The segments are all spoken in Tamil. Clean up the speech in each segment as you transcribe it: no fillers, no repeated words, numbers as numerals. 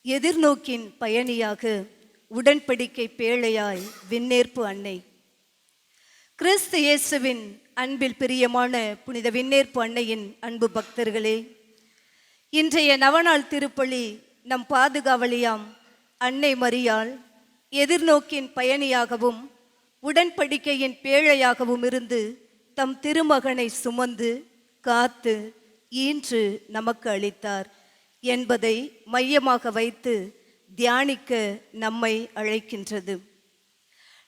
எதிர்நோக்கின் பயணியாக, உடன்படிக்கை பேழையாய் விண்ணேற்பு அன்னை. கிறிஸ்து இயேசுவின் அன்பில் பிரியமான புனித விண்ணேற்பு அன்னையின் அன்பு பக்தர்களே, இன்றைய நவநாள் திருப்பலி நம் பாதுகாவலியாம் அன்னை மரியாள் எதிர்நோக்கின் பயணியாகவும் உடன்படிக்கையின் பேழையாகவும் இருந்து தம் திருமகனை சுமந்து காத்து ஈன்று நமக்கு அளித்தார் என்பதை மையமாக வைத்து தியானிக்க நம்மை அழைக்கின்றது.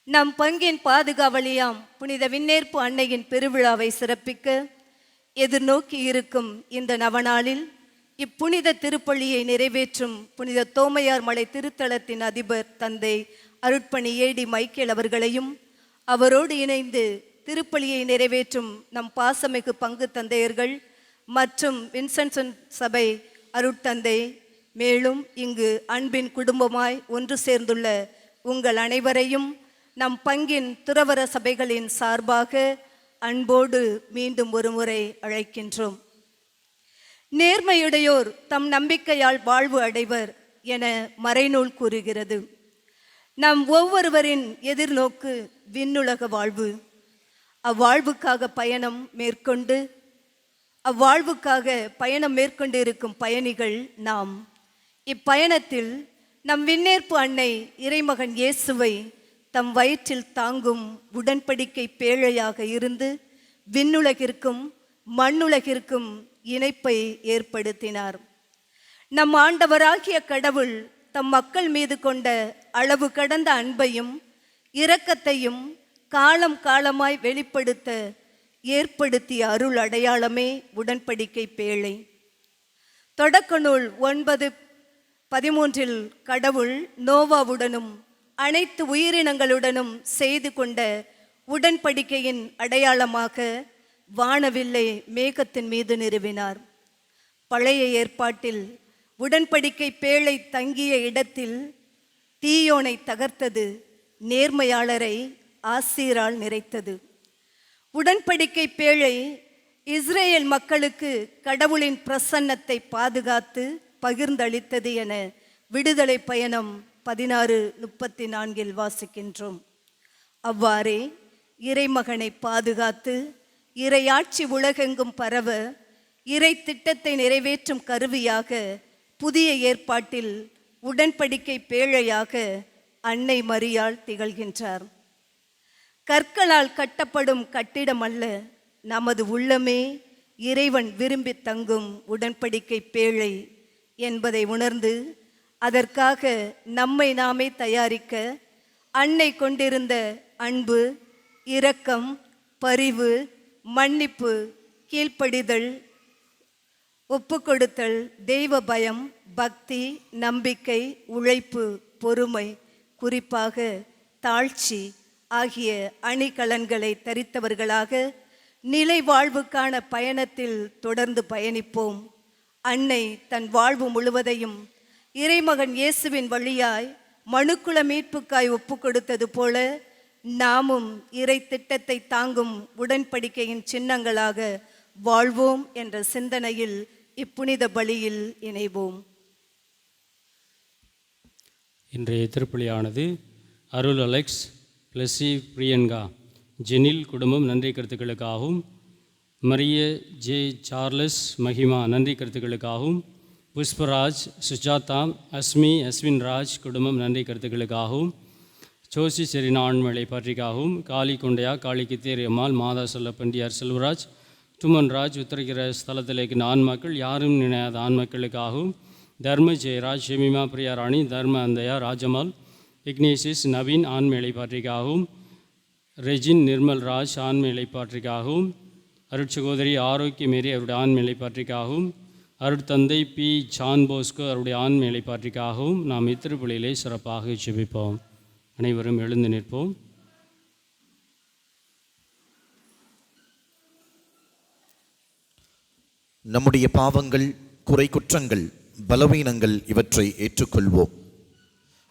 நம் பங்கின் பாதுகாவலியாம் புனித விண்ணேற்பு அன்னையின் பெருவிழாவை சிறப்பிக்க எதிர்நோக்கி இருக்கும் இந்த நவநாளில் இப்புனித திருப்பலியை நிறைவேற்றும் புனித தோமையார் மலை திருத்தலத்தின் அதிபர் தந்தை அருட்பணி ஏடி மைக்கேல் அவர்களையும், அவரோடு இணைந்து திருப்பலியை நிறைவேற்றும் நம் பாசமிகு பங்கு தந்தையர்கள் மற்றும் வின்சென்ட் சபை அருட்தந்தை, மேலும் இங்கு அன்பின் குடும்பமாய் ஒன்று சேர்ந்துள்ள உங்கள் அனைவரையும் நம் பங்கின் துறவற சபைகளின் சார்பாக அன்போடு மீண்டும் ஒருமுறை அழைக்கின்றோம். நேர்மையுடையோர் தம் நம்பிக்கையால் வாழ்வு அடைவர் என மறைநூல் கூறுகிறது. நம் ஒவ்வொருவரின் எதிர்நோக்கு விண்ணுலக வாழ்வு. அவ்வாழ்வுக்காக பயணம் மேற்கொண்டு இருக்கும் பயணிகள் நாம். இப்பயணத்தில் நம் விண்ணேற்பு அன்னை இறைமகன் இயேசுவை தம் வயிற்றில் தாங்கும் உடன்படிக்கை பேழையாக இருந்து விண்ணுலகிற்கும் மண்ணுலகிற்கும் இணைப்பை ஏற்படுத்தினார். நம் ஆண்டவராகிய கடவுள் தம் மக்கள் மீது கொண்ட அளவு கடந்த அன்பையும் இரக்கத்தையும் காலம் காலமாய் வெளிப்படுத்த ஏற்படுத்திய அருள் அடையாளமே உடன்படிக்கை பேழை. தொடக்க நூல் 9:13 கடவுள் நோவாவுடனும் அனைத்து உயிரினங்களுடனும் செய்து கொண்ட உடன்படிக்கையின் அடையாளமாக வானவில்லை மேகத்தின் மீது நிறுவினார். பழைய ஏற்பாட்டில் உடன்படிக்கை பேழை தங்கிய இடத்தில் தீயோனை தகர்த்தது, நேர்மையாளரை ஆசீரால் நிறைத்தது. உடன்படிக்கை பேழை இஸ்ரேல் மக்களுக்கு கடவுளின் பிரசன்னத்தை பாதுகாத்து பகிர்ந்தளித்தது என விடுதலை பயணம் 16:34 வாசிக்கின்றோம். அவ்வாறே இறைமகனை பாதுகாத்து இறையாட்சி உலகெங்கும் பரவ இறை திட்டத்தை நிறைவேற்றும் கருவியாக புதிய ஏற்பாட்டில் உடன்படிக்கை பேழையாக அன்னை மரியாள் திகழ்கின்றார். கற்களால் கட்டப்படும் கட்டிடம் அல்ல, நமது உள்ளமே இறைவன் விரும்பி தங்கும் உடன்படிக்கை பேழை என்பதை உணர்ந்து அதற்காக நம்மை நாமே தயாரிக்க அன்னை கொண்டிருந்த அன்பு, இரக்கம், பரிவு, மன்னிப்பு, கீழ்ப்படிதல், ஒப்புக்கொடுத்தல், தெய்வ பயம், பக்தி, நம்பிக்கை, உழைப்பு, பொறுமை, குறிப்பாக தாழ்ச்சி ஆகிய அணிகலன்களை தரித்தவர்களாக நிலை வாழ்வுக்கான பயணத்தில் தொடர்ந்து பயணிப்போம். அன்னை தன் வாழ்வு முழுவதையும் இறைமகன் இயேசுவின் வழியாய் மனுக்குல மீட்புக்காய் ஒப்புக்கொடுத்தது போல நாமும் இறை திட்டத்தை தாங்கும் உடன்படிக்கையின் சின்னங்களாக வாழ்வோம் என்ற சிந்தனையில் இப்புனித பலியில் இணைவோம். இன்றைய திருப்பலியானது அருள் அலெக்ஸ், பிளஸி, பிரியங்கா, ஜெனில் குடும்பம் நன்றி கருத்துக்களுக்காகவும், மரிய ஜே சார்லஸ், மஹிமா நன்றி கருத்துக்களுக்காகவும், புஷ்பராஜ், சுஜாதா, அஸ்வின் ராஜ் குடும்பம் நன்றி கருத்துக்களுக்காகவும், ஜோசி செரினா ஆண்மலை பற்றிக்காகவும், காளி கொண்டையா, காளி கித்தேரியம்மாள், மாதா சொல்லப்பண்டியார், செல்வராஜ், துமன்ராஜ், உத்தரகிர ஸ்தலத்திலேக்கு ஆண்மக்கள், யாரும் நினையாத ஆண்மக்களுக்காகவும், தர்ம ஜெயராஜ், ஷெமிமா பிரியாராணி, தர்ம அந்தையா, ராஜமால், இக்னேசிஸ், நவீன் ஆண்மேலை பாற்றிக்காகவும், ரெஜின் நிர்மல்ராஜ் ஆண்மேலை பாற்றிக்காகவும், அருட்சகோதரி ஆரோக்கியமேரி அவருடைய ஆண்மேலை பாற்றிக்காகவும், அருட்தந்தை பி ஜான் போஸ்கோ அவருடைய ஆண்மேலை பாற்றிக்காகவும் நாம் இத்திருப்பலியிலே சிறப்பாக ஜெபிப்போம். அனைவரும் எழுந்து நிற்போம். நம்முடைய பாவங்கள், குறை குற்றங்கள், பலவீனங்கள் இவற்றை ஏற்றுக்கொள்வோம்.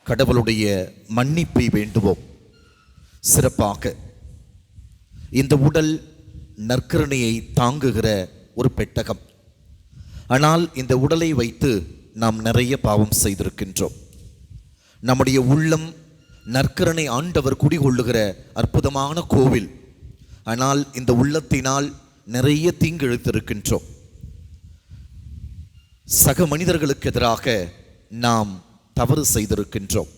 கடவுளுடைய மன்னிப்பை வேண்டுவோம். சிறப்பாக இந்த உடல் நற்கருணையை தாங்குகிற ஒரு பெட்டகம். ஆனால் இந்த உடலை வைத்து நாம் நிறைய பாவம் செய்திருக்கின்றோம். நம்முடைய உள்ளம் நற்கருணை ஆண்டவர் குடிகொள்ளுகிற அற்புதமான கோவில். ஆனால் இந்த உள்ளத்தினால் நிறைய தீங்கு இழைத்திருக்கின்றோம். சக மனிதர்களுக்கு எதிராக நாம் தவறு செய்திருக்கின்றோம்.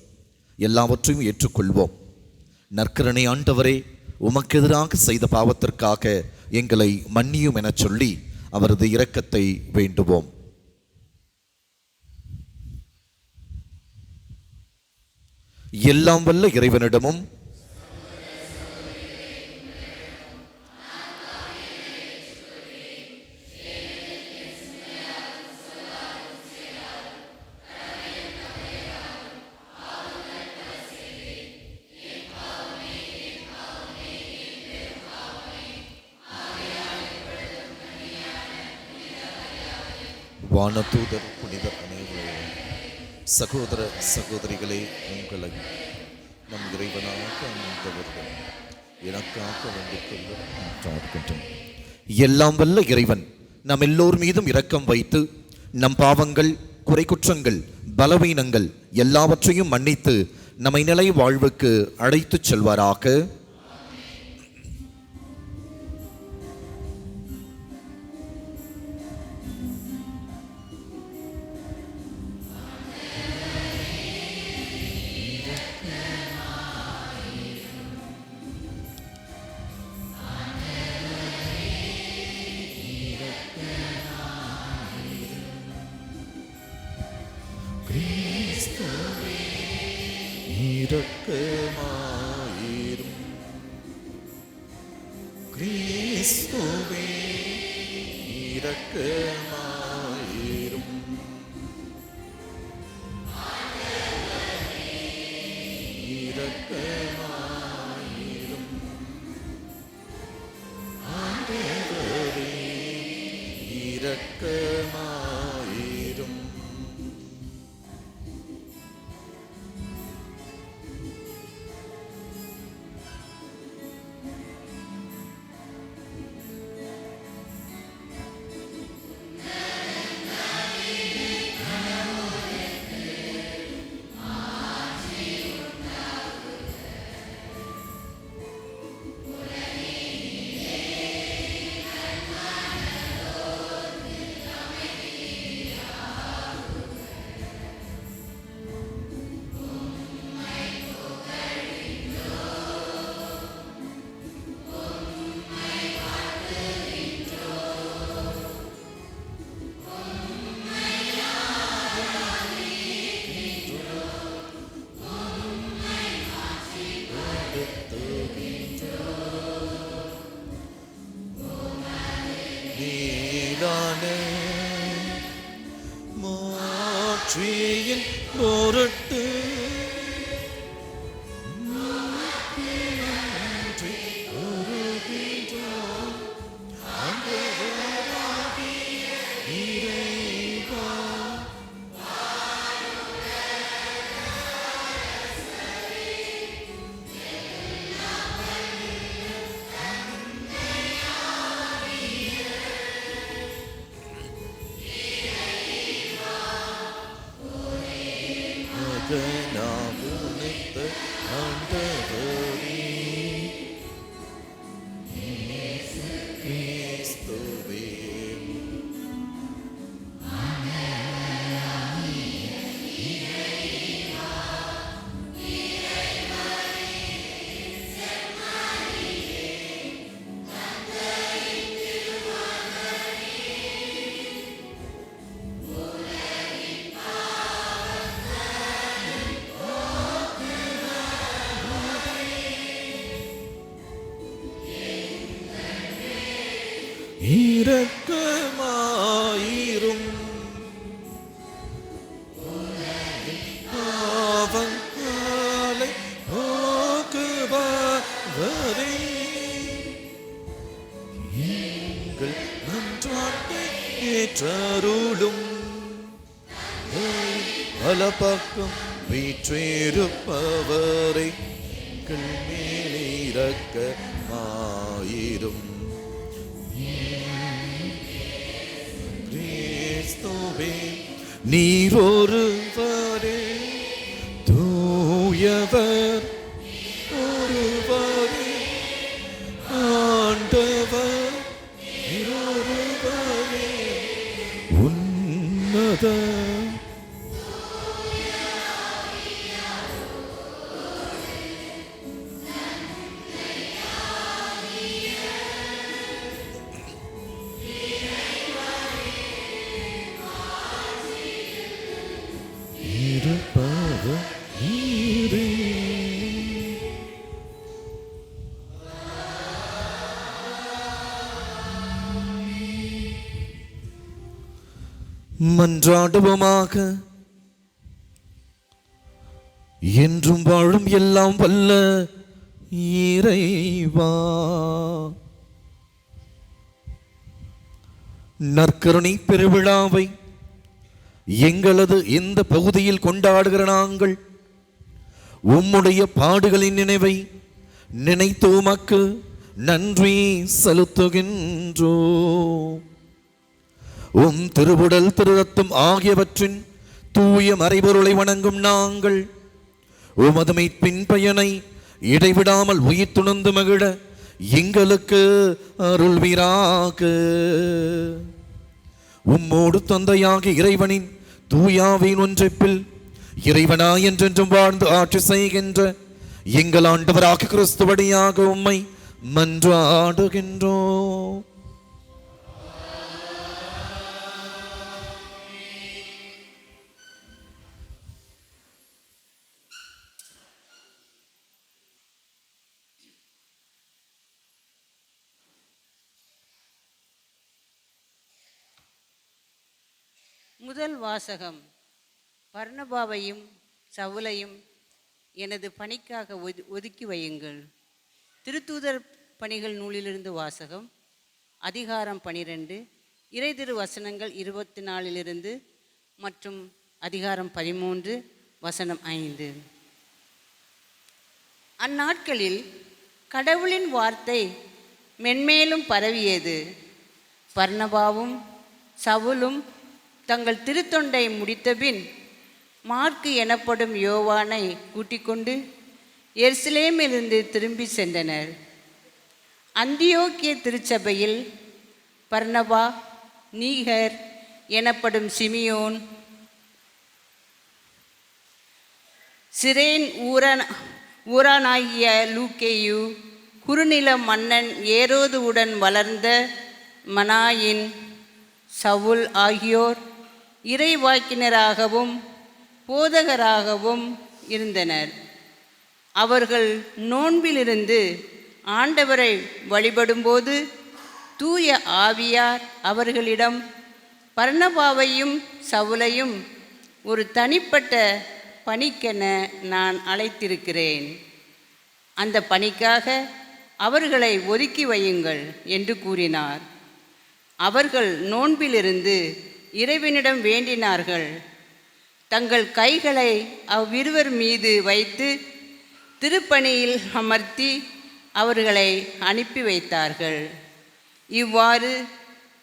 எல்லாவற்றையும் ஏற்றுக்கொள்வோம். நற்கருணை ஆண்டவரே, உமக்கு எதிராக செய்த பாவத்திற்காக எங்களை மன்னியும் என சொல்லி அவரது இரக்கத்தை வேண்டுவோம். எல்லாம் வல்ல இறைவனிடமும் வானதூதர் புனிதர் அனைவரும், சகோதர சகோதரிகளே, உங்களை நம் இறைவனாக அந்தவர்கள் எனக்காக வேண்டிக் கொள்ளும். எல்லாம் வல்ல இறைவன் நம் எல்லோர் மீதும் இரக்கம் வைத்து நம் பாவங்கள், குறை குற்றங்கள், பலவீனங்கள் எல்லாவற்றையும் மன்னித்து நம்மை நிலை வாழ்வுக்கு அழைத்துச் செல்வாராக. இரக்கமாயிரும் கிறிஸ்துவே, இரக்கமாயிரும். இரக்கமாயிரும் ஆண்டவரே, இரக்கமாயிரும். மாற்றியின் பொருட்டு இரக்கமாயிரும் பாவங்களை போக்குபவரே, எங்கள் மன்றாட்டை ஏற்றருளும். வலப்பக்கம் வீற்றிருப்பவரை எங்கள் மேல் இரக்கமாயிரும். கிறிஸ்துவே, நீர் ஒருவரே தூயவர், ஒருவரே ஆண்டவர், நீர் ஒருவரே உன்னத. மன்றாடுவோமாக. என்றும் வாழும் எல்லாம் வல்ல இறைவா, நற்கருணை பெருவிழாவை எங்களது இந்த பகுதியில் கொண்டாடுகிற நாங்கள் உம்முடைய பாடுகளின் நினைவை நினைத்து உமக்கு நன்றி செலுத்துகின்றோம். உம் திருவுடல் திருரத்தம் ஆகியவற்றின் தூய மறைபொருளை வணங்கும் நாங்கள் உமது மீட்பின் பயனை இடைவிடாமல் உயிர் துணர்ந்து மகிழ எங்களுக்கு அருள்வீராக. உம்மோடு தந்தையாகிய இறைவனின் தூயாவின் ஒன்றிப்பில் இறைவனாய் என்றென்றும் வாழ்ந்து ஆட்சி செய்கின்ற எங்கள் ஆண்டவராக கிறிஸ்துவடியாக உம்மை மன்றாடுகின்றோம். முதல் வாசகம். பர்னபாவையும் சவுலையும் எனது பணிக்காக ஒதுக்கி வையுங்கள். திருத்தூதர் பணிகள் நூலிலிருந்து வாசகம். அதிகாரம் 12, இறை திரு வசனங்கள் 24 மற்றும் அதிகாரம் 13 வசனம் 5. அந்நாட்களில் கடவுளின் வார்த்தை மென்மேலும் பரவியது. பர்னபாவும் சவுலும் தங்கள் திருத்தொண்டை முடித்தபின் மார்க்கு எனப்படும் யோவானை கூட்டிக்கொண்டு எருசலேமிலிருந்து திரும்பி சென்றனர். அந்தியோக்கிய திருச்சபையில் பர்னபா, நீகர் எனப்படும் சிமியோன், சிரேன் ஊரானாகிய லூக்கேயு, குறுநில மன்னன் ஏரோதுவுடன் வளர்ந்த மனாயின், சவுல் ஆகியோர் இறைவாக்கினராகவும் போதகராகவும் இருந்தனர். அவர்கள் நோன்பிலிருந்து ஆண்டவரை வழிபடும்போது தூய ஆவியார் அவர்களிடம், பர்னபாவையும் சவுலையும் ஒரு தனிப்பட்ட பணிக்கென நான் அழைத்திருக்கிறேன். அந்த பணிக்காக அவர்களை ஒதுக்கி வையுங்கள் என்று கூறினார். அவர்கள் நோன்பிலிருந்து இறைவனிடம் வேண்டினார்கள். தங்கள் கைகளை அவ்விருவர் மீது வைத்து திருப்பணியில் அமர்த்தி அவர்களை அனுப்பி வைத்தார்கள். இவ்வாறு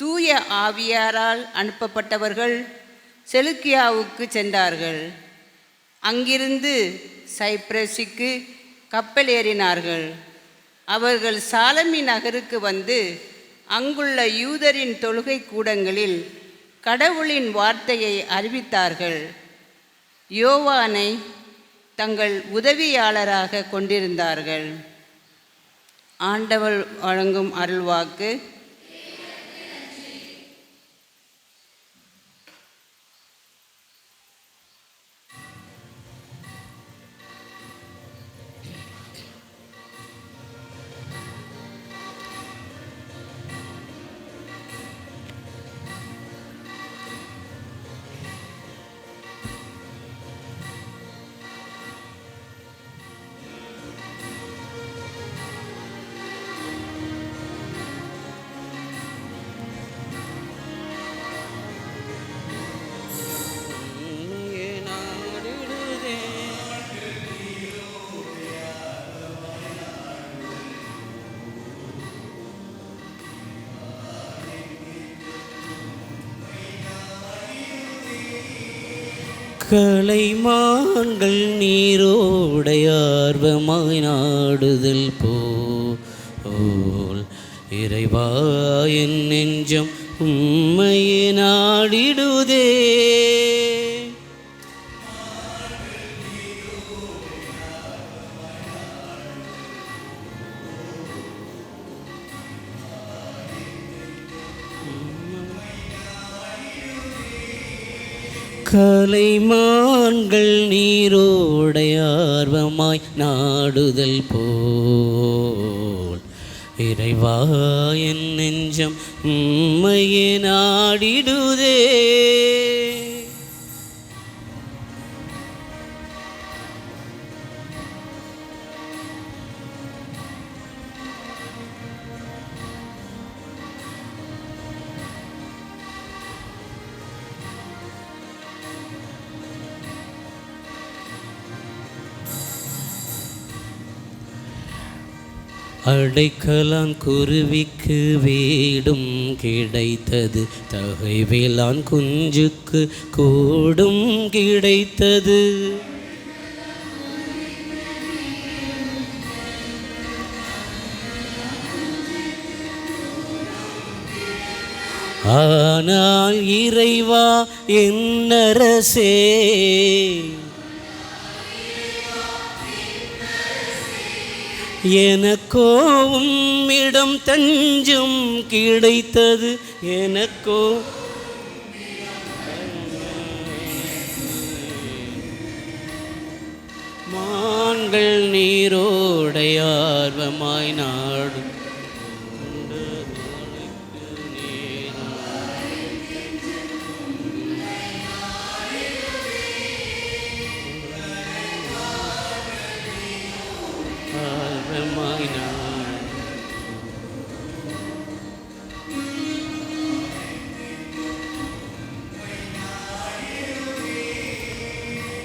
தூய ஆவியாரால் அனுப்பப்பட்டவர்கள் செலுக்கியாவுக்கு சென்றார்கள். அங்கிருந்து சைப்ரஸுக்கு கப்பல் ஏறினார்கள். அவர்கள் சாலமி நகருக்கு வந்து அங்குள்ள யூதரின் தொழுகை கூடங்களில் கடவுளின் வார்த்தையை அறிவித்தார்கள். யோவானை தங்கள் உதவியாளராக கொண்டிருந்தார்கள். ஆண்டவர் வழங்கும் அருள்வாக்கு. கலைமான்கள் நீரோடையார்வமாய் நாடுதல் போல் இறைவா என் நெஞ்சம் உம்மையே நாடிடுதே. கலைமான்கள் நீரோடையார்வமாய் நாடுதல் போல் இறைவா என் நெஞ்சம் உம்மையே நாடிடுதே. அடைக்கலான் குருவிக்கு வீடும் கிடைத்தது, தகைவேலான் குஞ்சுக்கு கூடும் கிடைத்தது. ஆனால் இறைவா என்னரசே எனக்கோ உம்மிடம் தஞ்சம் கிடைத்தது. எனக்கோ மான்கள் நீரோடையார்வமாய் நாடும்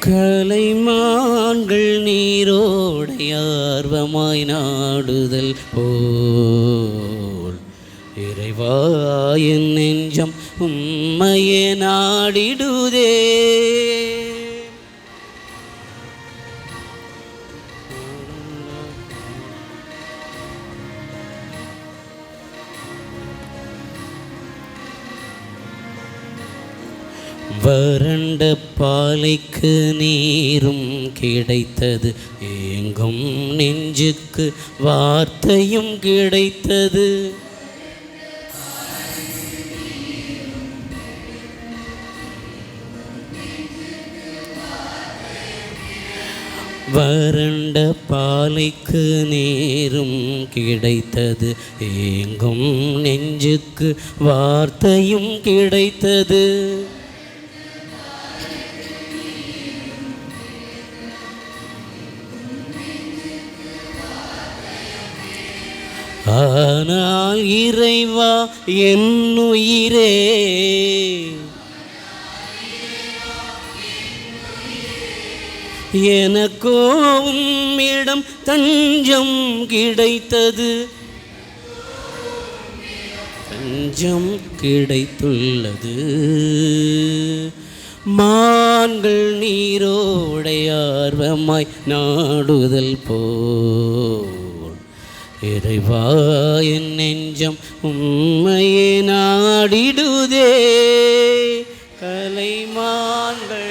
கலைமான்கள் நீரோடையார்வமாய் நாடுதல் போல் இறைவா என் நெஞ்சம் உம்மையே நாடிடுதே. வறண்ட பாலைக்கு நீரும் கிடைத்தது, ஏங்கும் நெஞ்சுக்கு வார்த்தையும் கிடைத்தது. வறண்ட பாலைக்கு நீரும் கிடைத்தது, ஏங்கும் நெஞ்சுக்கு வார்த்தையும் கிடைத்தது. ஆனால் இறைவா என் உயிரே எனக்கோ உம்மிடம் தஞ்சம் கிடைத்தது. தஞ்சம் கிடைத்துள்ளது. மான்கள் நீரோடையார்வமாய் நாடுதல் போல் இறைவா என் நெஞ்சம் உம்மையே நாடிடுதே. கலைமான்கள்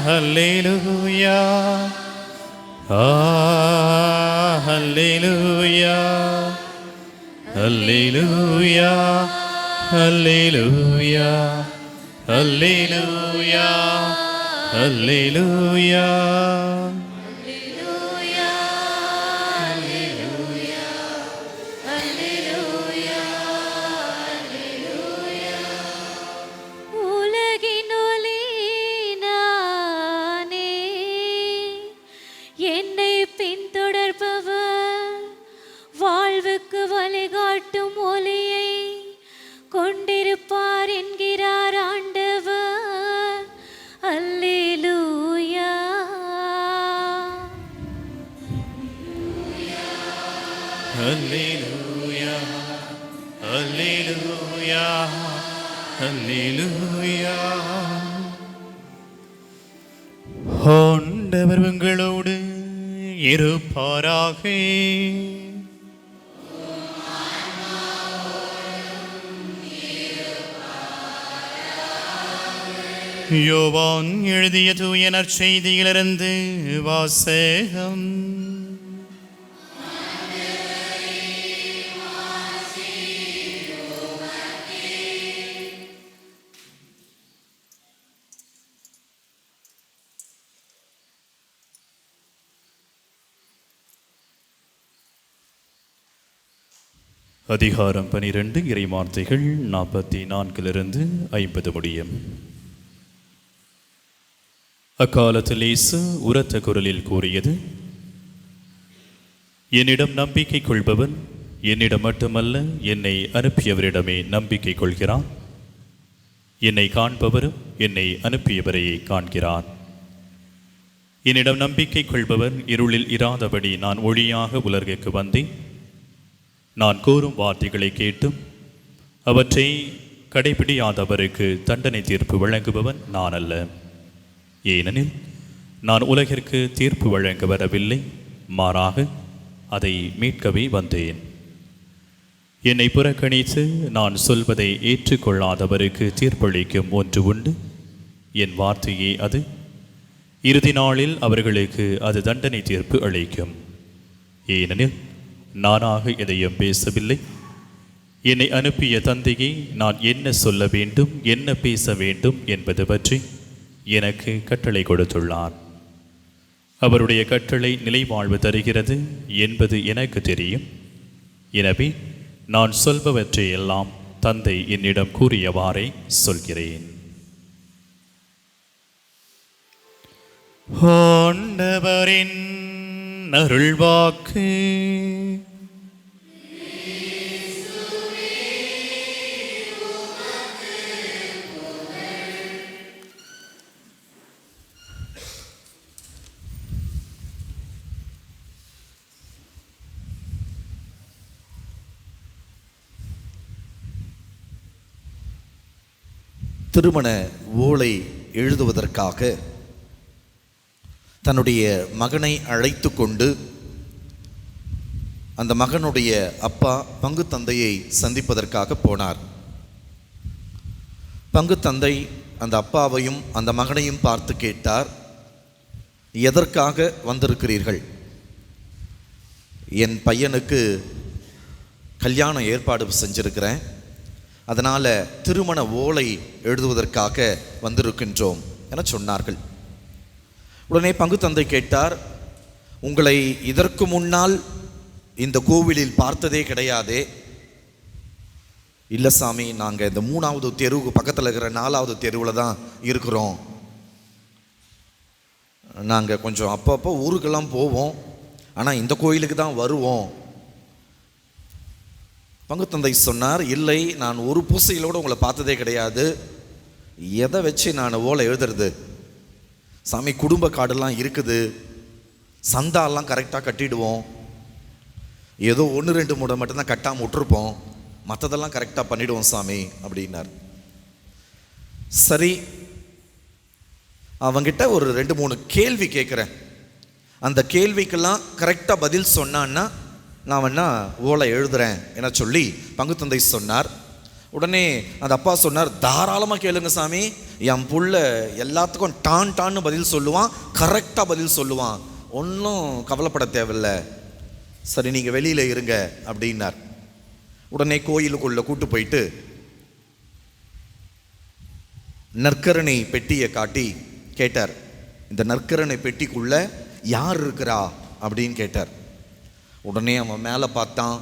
ஹல்லேலூயா ஹல்லேலூயா ஹல்லேலூயா ஹல்லேலூயா ஹல்லேலூயா ஹல்லேலூயா. உலகின் ஒளி நானே, என்னை பின்தொடர்பவர் வாழ்வுக்கு வழிகாட்டும் ஒளியை கொண்டிருப்பார் என்கிறார் ஆண்டவர். அல்லேலூயா. ஹல்லேலூயா ஹல்லேலூயா ஹல்லேலூயா. ஆண்டவர் உங்களோடு இருப்பாராக. யோவான் எழுதிய தூய நற்செய்தியிலிருந்து வாசகம். அதிகாரம் 12 இறைவார்த்தைகள் 44 50 முடியும். அக்காலத்தில் இயேசு உரத்த குரலில் கூறியது, என்னிடம் நம்பிக்கை கொள்பவன் என்னிடம் மட்டுமல்ல என்னை அனுப்பியவரிடமே நம்பிக்கை கொள்கிறான். என்னை காண்பவரும் என்னை அனுப்பியவரையே காண்கிறான். என்னிடம் நம்பிக்கை கொள்பவர் இருளில் இராதபடி நான் ஒளியாக உலகிற்கு வந்தேன். நான் கூறும் வார்த்தைகளை கேட்டும் அவற்றை கடைபிடியாதவருக்கு தண்டனை தீர்ப்பு வழங்குபவன் நான் அல்ல. ஏனெனில் நான் உலகிற்கு தீர்ப்பு வழங்க வரவில்லை, மாறாக அதை மீட்கவே வந்தேன். என்னை புறக்கணித்து நான் சொல்வதை ஏற்றுக்கொள்ளாதவருக்கு தீர்ப்பளிக்கும் ஒன்று உண்டு. என் வார்த்தையே அது. இறுதி நாளில் அவர்களுக்கு அது தண்டனை தீர்ப்பு அளிக்கும். ஏனெனில் நானாக எதையும் பேசவில்லை, என்னை அனுப்பிய தந்தையை நான் என்ன சொல்ல வேண்டும், என்ன பேச வேண்டும் என்பது பற்றி எனக்கு கட்டளை கொடுத்துள்ளார். அவருடைய கட்டளை நிலைவாழ்வு தருகிறது என்பது எனக்கு தெரியும். எனவே நான் சொல்பவற்றை எல்லாம் தந்தை என்னிடம் கூறியவாறே சொல்கிறேன். ஆண்டவரின் அருள்வாக்கு. திருமண ஓலை எழுதுவதற்காக தன்னுடைய மகனை அழைத்து கொண்டு அந்த மகனுடைய அப்பா பங்கு தந்தையை சந்திப்பதற்காக போனார். பங்கு தந்தை அந்த அப்பாவையும் அந்த மகனையும் பார்த்து கேட்டார், எதற்காக வந்திருக்கிறீர்கள்? என் பையனுக்கு கல்யாண ஏற்பாடு செஞ்சிருக்கிறேன், அதனால் திருமண ஓலை எழுதுவதற்காக வந்திருக்கின்றோம் என சொன்னார்கள். உடனே பங்கு தந்தை கேட்டார், உங்களை இதற்கு முன்னால் இந்த கோவிலில் பார்த்ததே கிடையாதே? இல்லை சாமி, நாங்கள் இந்த 3வது தெருவுக்கு பக்கத்தில் இருக்கிற 4வது தெருவில் தான் இருக்கிறோம். நாங்கள் கொஞ்சம் அப்பப்போ ஊருக்கெல்லாம் போவோம், ஆனால் இந்த கோயிலுக்கு தான் வருவோம். பங்கு தந்தை சொன்னார், இல்லை, நான் ஒரு பூசையிலோடு உங்களை பார்த்ததே கிடையாது. எதை வச்சு நான் ஓலை எழுதுறது? சாமி, குடும்ப கார்டெல்லாம் இருக்குது, சந்தாலாம் கரெக்டாக கட்டிடுவோம், ஏதோ 1-2 முறை மட்டும்தான் கட்டாமல் விட்டுருப்போம், மற்றதெல்லாம் கரெக்டாக பண்ணிவிடுவோம் சாமி அப்படின்னார். சரி, அவங்கிட்ட ஒரு 2-3 கேள்வி கேட்குறேன், அந்த கேள்விக்கெல்லாம் கரெக்டாக பதில் சொன்னான்னா நான் வேணா ஓலை எழுதுறேன் என சொல்லி பங்கு தந்தை சொன்னார். உடனே அந்த அப்பா சொன்னார், தாராளமாக கேளுங்க சாமி, என் புள்ள எல்லாத்துக்கும் டான்னு பதில் சொல்லுவான், கரெக்டாக பதில் சொல்லுவான், ஒன்றும் கவலைப்பட தேவையில்லை, சரி நீங்கள் வெளியில் இருங்க அப்படின்னார். உடனே கோயிலுக்குள்ளே கூட்டு போயிட்டு நற்கரணை பெட்டியை காட்டி கேட்டார், இந்த நற்கரணை பெட்டிக்குள்ள யார் இருக்கிறா அப்படின்னு கேட்டார். உடனே அவன் மேலே பார்த்தான்,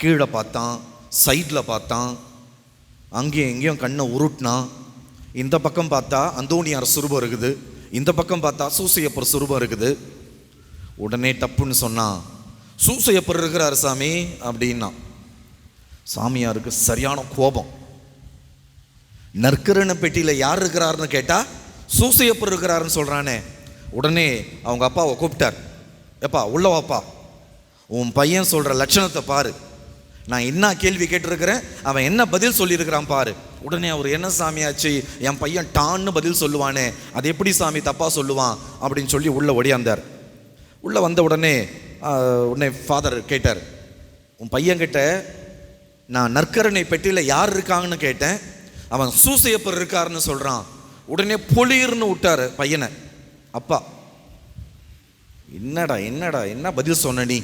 கீழே பார்த்தான், சைடில் பார்த்தான், அங்கேயும் எங்கேயும் கண்ணை உருட்டினான். இந்த பக்கம் பார்த்தா அந்தோணியார் சுரூபம் இருக்குது, இந்த பக்கம் பார்த்தா சூசையப்பர் சுரூபம் இருக்குது. உடனே தப்புன்னு சொன்னான், சூசையப்பர் இருக்கிறார் சாமி அப்படின்னா. சாமியாருக்கு சரியான கோபம். நற்கரணை பெட்டியில் யார் இருக்கிறாருன்னு கேட்டால் சூசையப்பர் இருக்கிறாருன்னு சொல்கிறானே. உடனே அவங்க அப்பாவை கூப்பிட்டார், எப்பா உள்ள வாப்பா, உன் பையன் சொல்கிற லட்சணத்தை பாரு, நான் என்ன கேள்வி கேட்டிருக்கிறேன், அவன் என்ன பதில் சொல்லியிருக்கிறான் பாரு. உடனே அவர், என்ன சாமியாச்சு, என் பையன் டான்னு பதில் சொல்லுவானே, அது எப்படி சாமி தப்பாக சொல்லுவான் அப்படின்னு சொல்லி உள்ளே ஓடியாந்தார். உள்ளே வந்த உடனே ஃபாதர் கேட்டார், உன் பையன்கிட்ட நான் நற்கரணை பெட்டியில் யார் இருக்காங்கன்னு கேட்டேன், அவன் சூசையப்பர் இருக்காருன்னு சொல்கிறான். உடனே பொலிர்னு விட்டார் பையனை. அப்பா, என்னடா என்னடா என்ன பதில் சொன்ன நீ,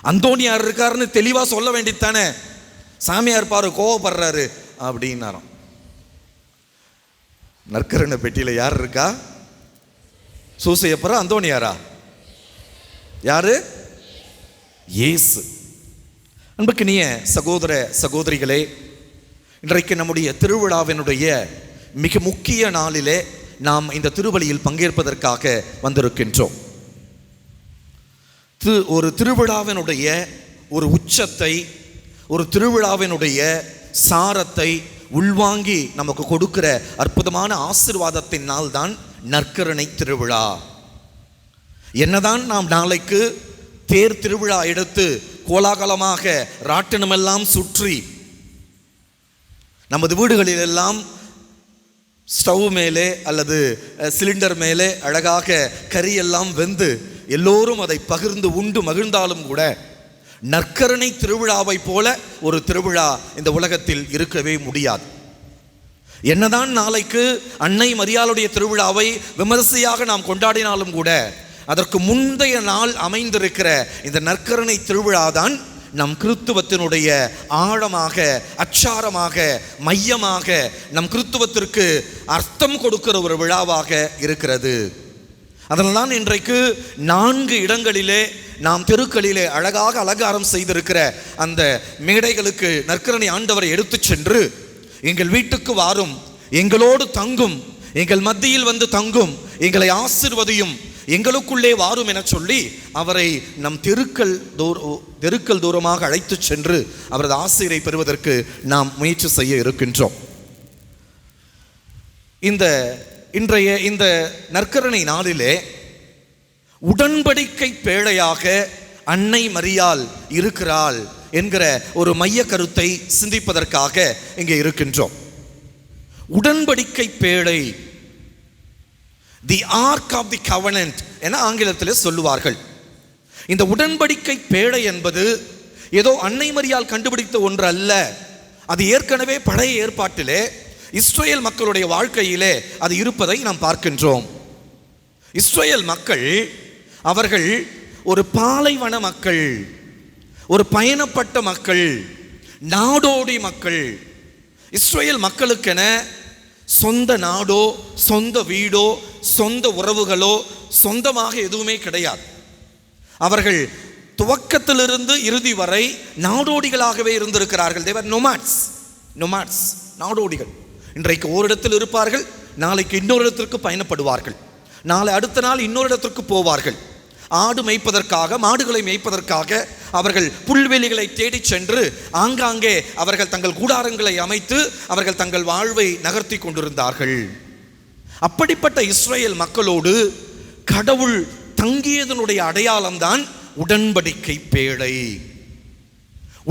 அந்தோணியார் இருக்காருன்னு தெளிவாக சொல்ல வேண்டியது தானே, சாமியார் பாரு கோவப்படுறாரு அப்படின்னாராம். நற்கரணை பெட்டியில் யார் இருக்கா, சூசையப்பரா அந்தோணியாரா, யாரு, இயேசு. அன்புக்கினிய சகோதர சகோதரிகளே, இன்றைக்கு நம்முடைய திருவிழாவினுடைய மிக முக்கிய நாளிலே நாம் இந்த திருவழியில் பங்கேற்பதற்காக வந்திருக்கின்றோம். ஒரு திருவிழாவினுடைய ஒரு உச்சத்தை, ஒரு திருவிழாவினுடைய சாரத்தை உள்வாங்கி நமக்கு கொடுக்கிற அற்புதமான ஆசீர்வாதத்தின் நாள் தான் நற்கரணை திருவிழா. என்னதான் நாம் நாளைக்கு தேர் திருவிழா எடுத்து கோலாகலமாக ராட்டினமெல்லாம் சுற்றி நமது வீடுகளில் எல்லாம் ஸ்டவ் மேலே அல்லது சிலிண்டர் மேலே அழகாக கறியெல்லாம் வெந்து எல்லோரும் அதை பகிர்ந்து உண்டு மகிழ்ந்தாலும் கூட நற்கரணை திருவிழாவை போல ஒரு திருவிழா இந்த உலகத்தில் இருக்கவே முடியாது. என்னதான் நாளைக்கு அன்னை மரியாளுடைய திருவிழாவை விமரிசையாக நாம் கொண்டாடினாலும் கூட அதற்கு முந்தைய நாள் அமைந்திருக்கிற இந்த நற்கரணை திருவிழாதான் நம் கிறித்துவத்தினுடைய ஆழமாக, அச்சாரமாக, மையமாக, நம் கிறித்துவத்திற்கு அர்த்தம் கொடுக்கிற ஒரு விழாவாக இருக்கிறது. அதனால்தான் இன்றைக்கு 4 இடங்களிலே நாம் தெருக்களிலே அழகாக அலங்காரம் செய்திருக்கிற அந்த மேடைகளுக்கு நற்கரணை ஆண்டவரை எடுத்து சென்று, எங்கள் வீட்டுக்கு வாரும், எங்களோடு தங்கும், எங்கள் மத்தியில் வந்து தங்கும், எங்களை ஆசீர்வதியும், எங்களுக்குள்ளே வாரும் என சொல்லி அவரை நம் தெருக்கள் தூரமாக அழைத்து சென்று அவரது ஆசீரை பெறுவதற்கு நாம் முயற்சி செய்ய இருக்கின்றோம். இன்றைய இந்த நற்கரணை நாளிலே உடன்படிக்கை பேழையாக அன்னை மரியாள் இருக்கிறாள் என்கிற ஒரு மைய கருத்தை சிந்திப்பதற்காக இங்கே இருக்கின்றோம். உடன்படிக்கை பேழை, தி ஆர்க் ஆஃப் தி கவனன்ட் என ஆங்கிலத்தில் சொல்லுவார்கள். இந்த உடன்படிக்கை பேழை என்பது ஏதோ அன்னை மரியாள் கண்டுபிடித்த ஒன்று அல்ல. அது ஏற்கனவே பழைய ஏற்பாட்டிலே இஸ்ரேல் மக்களுடைய வாழ்க்கையிலே அது இருப்பதை நாம் பார்க்கின்றோம். இஸ்ரேல் மக்கள் அவர்கள் ஒரு பாலைவன மக்கள், ஒரு பயணப்பட்ட மக்கள், நாடோடி மக்கள். இஸ்ரேல் மக்களுக்கென சொந்த நாடோ, சொந்த வீடோ, சொந்த உறவுகளோ சொந்தமாக எதுவுமே கிடையாது. அவர்கள் துவக்கத்திலிருந்து இறுதி வரை நாடோடிகளாகவே இருந்திருக்கிறார்கள். தேவர் நொமாட்ஸ், நாடோடிகள். இன்றைக்கு ஓரிடத்தில் இருப்பார்கள், நாளைக்கு இன்னொரு இடத்திற்கு பயணப்படுவார்கள், நாளை அடுத்த நாள் இன்னொரு இடத்திற்கு போவார்கள். ஆடு மேய்ப்பதற்காக, மாடுகளை மேய்ப்பதற்காக அவர்கள் புல்வெளிகளை தேடி சென்று ஆங்காங்கே அவர்கள் தங்கள் கூடாரங்களை அமைத்து அவர்கள் தங்கள் வாழ்வை நகர்த்தி கொண்டிருந்தார்கள். அப்படிப்பட்ட இஸ்ரேல் மக்களோடு கடவுள் தங்கியதனுடைய அடையாளம்தான் உடன்படிக்கை பேழை.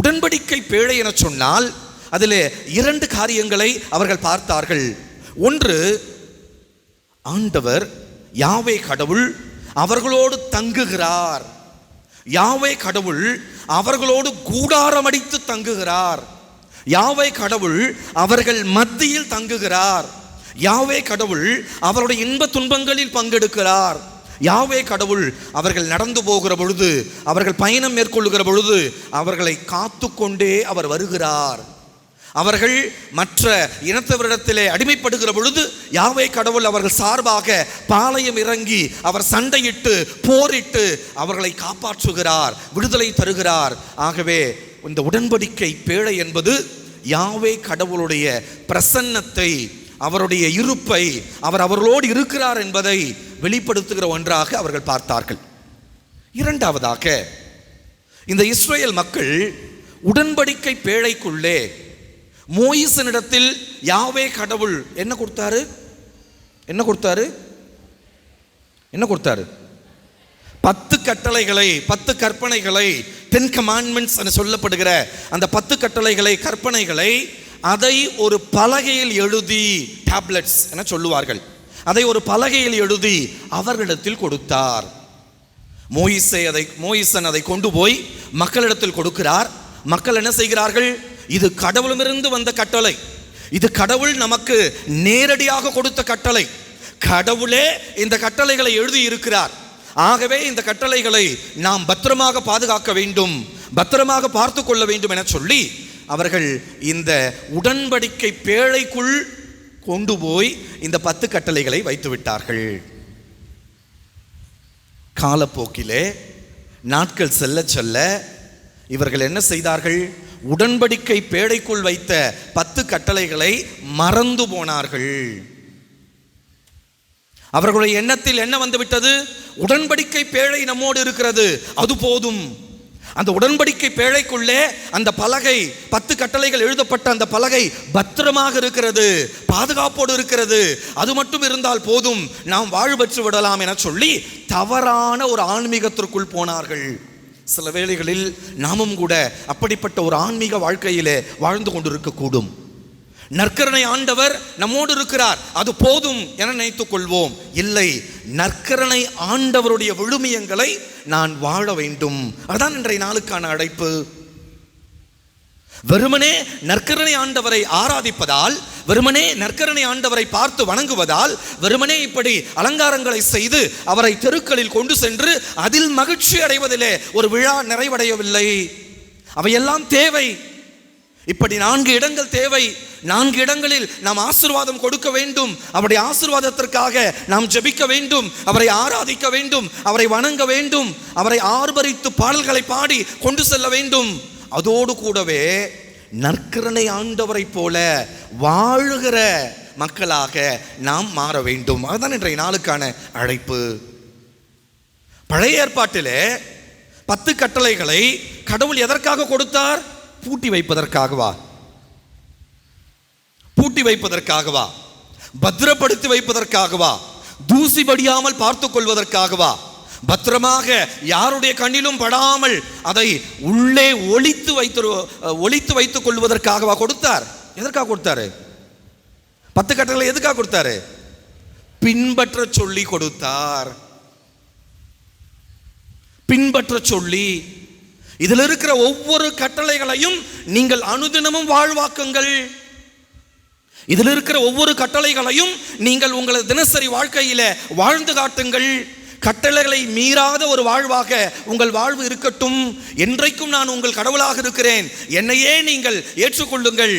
உடன்படிக்கை பேழை என சொன்னால் அதில் 2 காரியங்களை அவர்கள் பார்த்தார்கள். ஒன்று, ஆண்டவர் யாவே கடவுள் அவர்களோடு தங்குகிறார். யாவே கடவுள் அவர்களோடு கூடாரமடித்து தங்குகிறார். யாவே கடவுள் அவர்கள் மத்தியில் தங்குகிறார். யாவே கடவுள் அவருடைய இன்ப துன்பங்களில் பங்கெடுக்கிறார். யாவே கடவுள் அவர்கள் நடந்து போகிற பொழுது, அவர்கள் பயணம் மேற்கொள்ளுகிற பொழுது அவர்களை காத்து கொண்டே அவர் வருகிறார். அவர்கள் மற்ற இனத்தவரிடத்திலே அடிமைப்படுகிற பொழுது யாவே கடவுள் அவர்கள் சார்பாக பாளையம் இறங்கி அவர் சண்டையிட்டு போரிட்டு அவர்களை காப்பாற்றுகிறார், விடுதலை தருகிறார். ஆகவே இந்த உடன்படிக்கை பேழை என்பது யாவே கடவுளுடைய பிரசன்னத்தை, அவருடைய இருப்பை, அவர் அவர்களோடு இருக்கிறார் என்பதை வெளிப்படுத்துகிற ஒன்றாக அவர்கள் பார்த்தார்கள். இரண்டாவதாக, இந்த இஸ்ரேல் மக்கள் உடன்படிக்கை பேழைக்குள்ளே மோயிசனிடத்தில் யாவே கடவுள் என்ன கொடுத்தாரு? என்ன கொடுத்தாரு? என்ன கொடுத்தாரு? 10 கட்டளைகளை, 10 கற்பனைகளை, 10 commandments என்று சொல்லப்படுகிற அந்த 10 கட்டளைகளை, கற்பனைகளை அதை ஒரு பலகையில் எழுதி, டேப்லெட்ஸ் என சொல்லுவார்கள், அதை ஒரு பலகையில் எழுதி அவர்களிடத்தில் கொடுத்தார். மோயிசன் அதை கொண்டு போய் மக்களிடத்தில் கொடுக்கிறார். மக்கள் என்ன செய்கிறார்கள்? இது கடவுளிடமிருந்து வந்த கட்டளை, இது கடவுள் நமக்கு நேரடியாக கொடுத்த கட்டளை, கடவுளே இந்த கட்டளைகளை எழுதி இருக்கிறார். ஆகவே இந்த கட்டளைகளை நாம் பத்திரமாக பாதுகாக்க வேண்டும், பத்திரமாக பார்த்து கொள்ள வேண்டும் என சொல்லி அவர்கள் இந்த உடன்படிக்கை பேழைக்குள் கொண்டு போய் இந்த 10 கட்டளைகளை வைத்து விட்டார்கள். காலப்போக்கிலே நாட்கள் செல்ல செல்ல இவர்கள் என்ன செய்தார்கள்? உடன்படிக்கை பேழைக்குள் வைத்த 10 கட்டளைகளை மறந்து போனார்கள். அவர்களுடைய எண்ணத்தில் என்ன வந்துவிட்டது? உடன்படிக்கை பேழை நம்மோடு இருக்கிறது, அது போதும். அந்த உடன்படிக்கை பேழைக்குள்ளே அந்த பலகை, 10 கட்டளைகள் எழுதப்பட்ட அந்த பலகை பத்திரமாக இருக்கிறது, பாதுகாப்போடு இருக்கிறது, அது மட்டும் இருந்தால் போதும், நாம் வாழ்வு பெற்று விடலாம் என சொல்லி தவறான ஒரு ஆன்மீகத்திற்குள் போனார்கள். சில வேளைகளில் நாமும் கூட அப்படிப்பட்ட ஒரு ஆன்மீக வாழ்க்கையிலே வாழ்ந்து கொண்டிருக்கக்கூடும். நற்கருணை ஆண்டவர் நம்மோடு இருக்கிறார், அது போதும் என நினைத்துக் கொள்வோம். இல்லை, நற்கருணை ஆண்டவருடைய விழுமியங்களை நான் வாழ வேண்டும். அதுதான் இன்றைய நாளுக்கான அழைப்பு. வெறுமனே நற்கருணை ஆண்டவரை ஆராதிப்பதால், வெறுமனே நற்கருணை ஆண்டவரை பார்த்து வணங்குவதால், வெறுமனே இப்படி அலங்காரங்களை செய்து அவரை தெருக்களில் கொண்டு சென்று அதில் மகிழ்ச்சி அடைவதிலே ஒரு விழா நிறைவடையவில்லை. அவையெல்லாம் தேவை. இப்படி 4 இடங்கள் தேவை. 4 இடங்களில் நாம் ஆசீர்வாதம் கொடுக்க வேண்டும். அவருடைய ஆசீர்வாதத்திற்காக நாம் ஜெபிக்க வேண்டும், அவரை ஆராதிக்க வேண்டும், அவரை வணங்க வேண்டும், அவரை ஆர்ப்பரித்து பாடல்களை பாடி கொண்டு செல்ல வேண்டும். அதோடு கூடவே நற்கருணை ஆண்டவரை போல வாழுகிற மக்களாக நாம் மாற வேண்டும். அதுதான் இன்றைய நாளுக்கான அழைப்பு. பழைய ஏற்பாட்டிலே 10 கட்டளைகளை கடவுள் எதற்காக கொடுத்தார்? பூட்டி வைப்பதற்காகவா? பூட்டி வைப்பதற்காகவா? பத்திரப்படுத்தி வைப்பதற்காகவா? தூசி படியாமல் பார்த்துக் கொள்வதற்காகவா? பத்திரமாக யாருடைய கண்ணிலும் படாமல் அதை உள்ளே ஒளித்து வைத்துக் கொள்வதற்காகவா கொடுத்தார்? எதற்காக கொடுத்தாரு? 10 கட்டளை எதுக்காக கொடுத்தாரு? பின்பற்ற சொல்லி கொடுத்தார். பின்பற்ற சொல்லி, இதில் இருக்கிற ஒவ்வொரு கட்டளைகளையும் நீங்கள் அனுதினமும் வாழ்வாக்குங்கள். இதில் இருக்கிற ஒவ்வொரு கட்டளைகளையும் நீங்கள் உங்களது தினசரி வாழ்க்கையில வாழ்ந்து காட்டுங்கள். கட்டளைகளை மீறாத ஒரு வாழ்வாக உங்கள் வாழ்வு இருக்கட்டும். என்றைக்கும் நான் உங்கள் கடவுளாக இருக்கிறேன், என்னையே நீங்கள் ஏற்றுக்கொள்ளுங்கள்,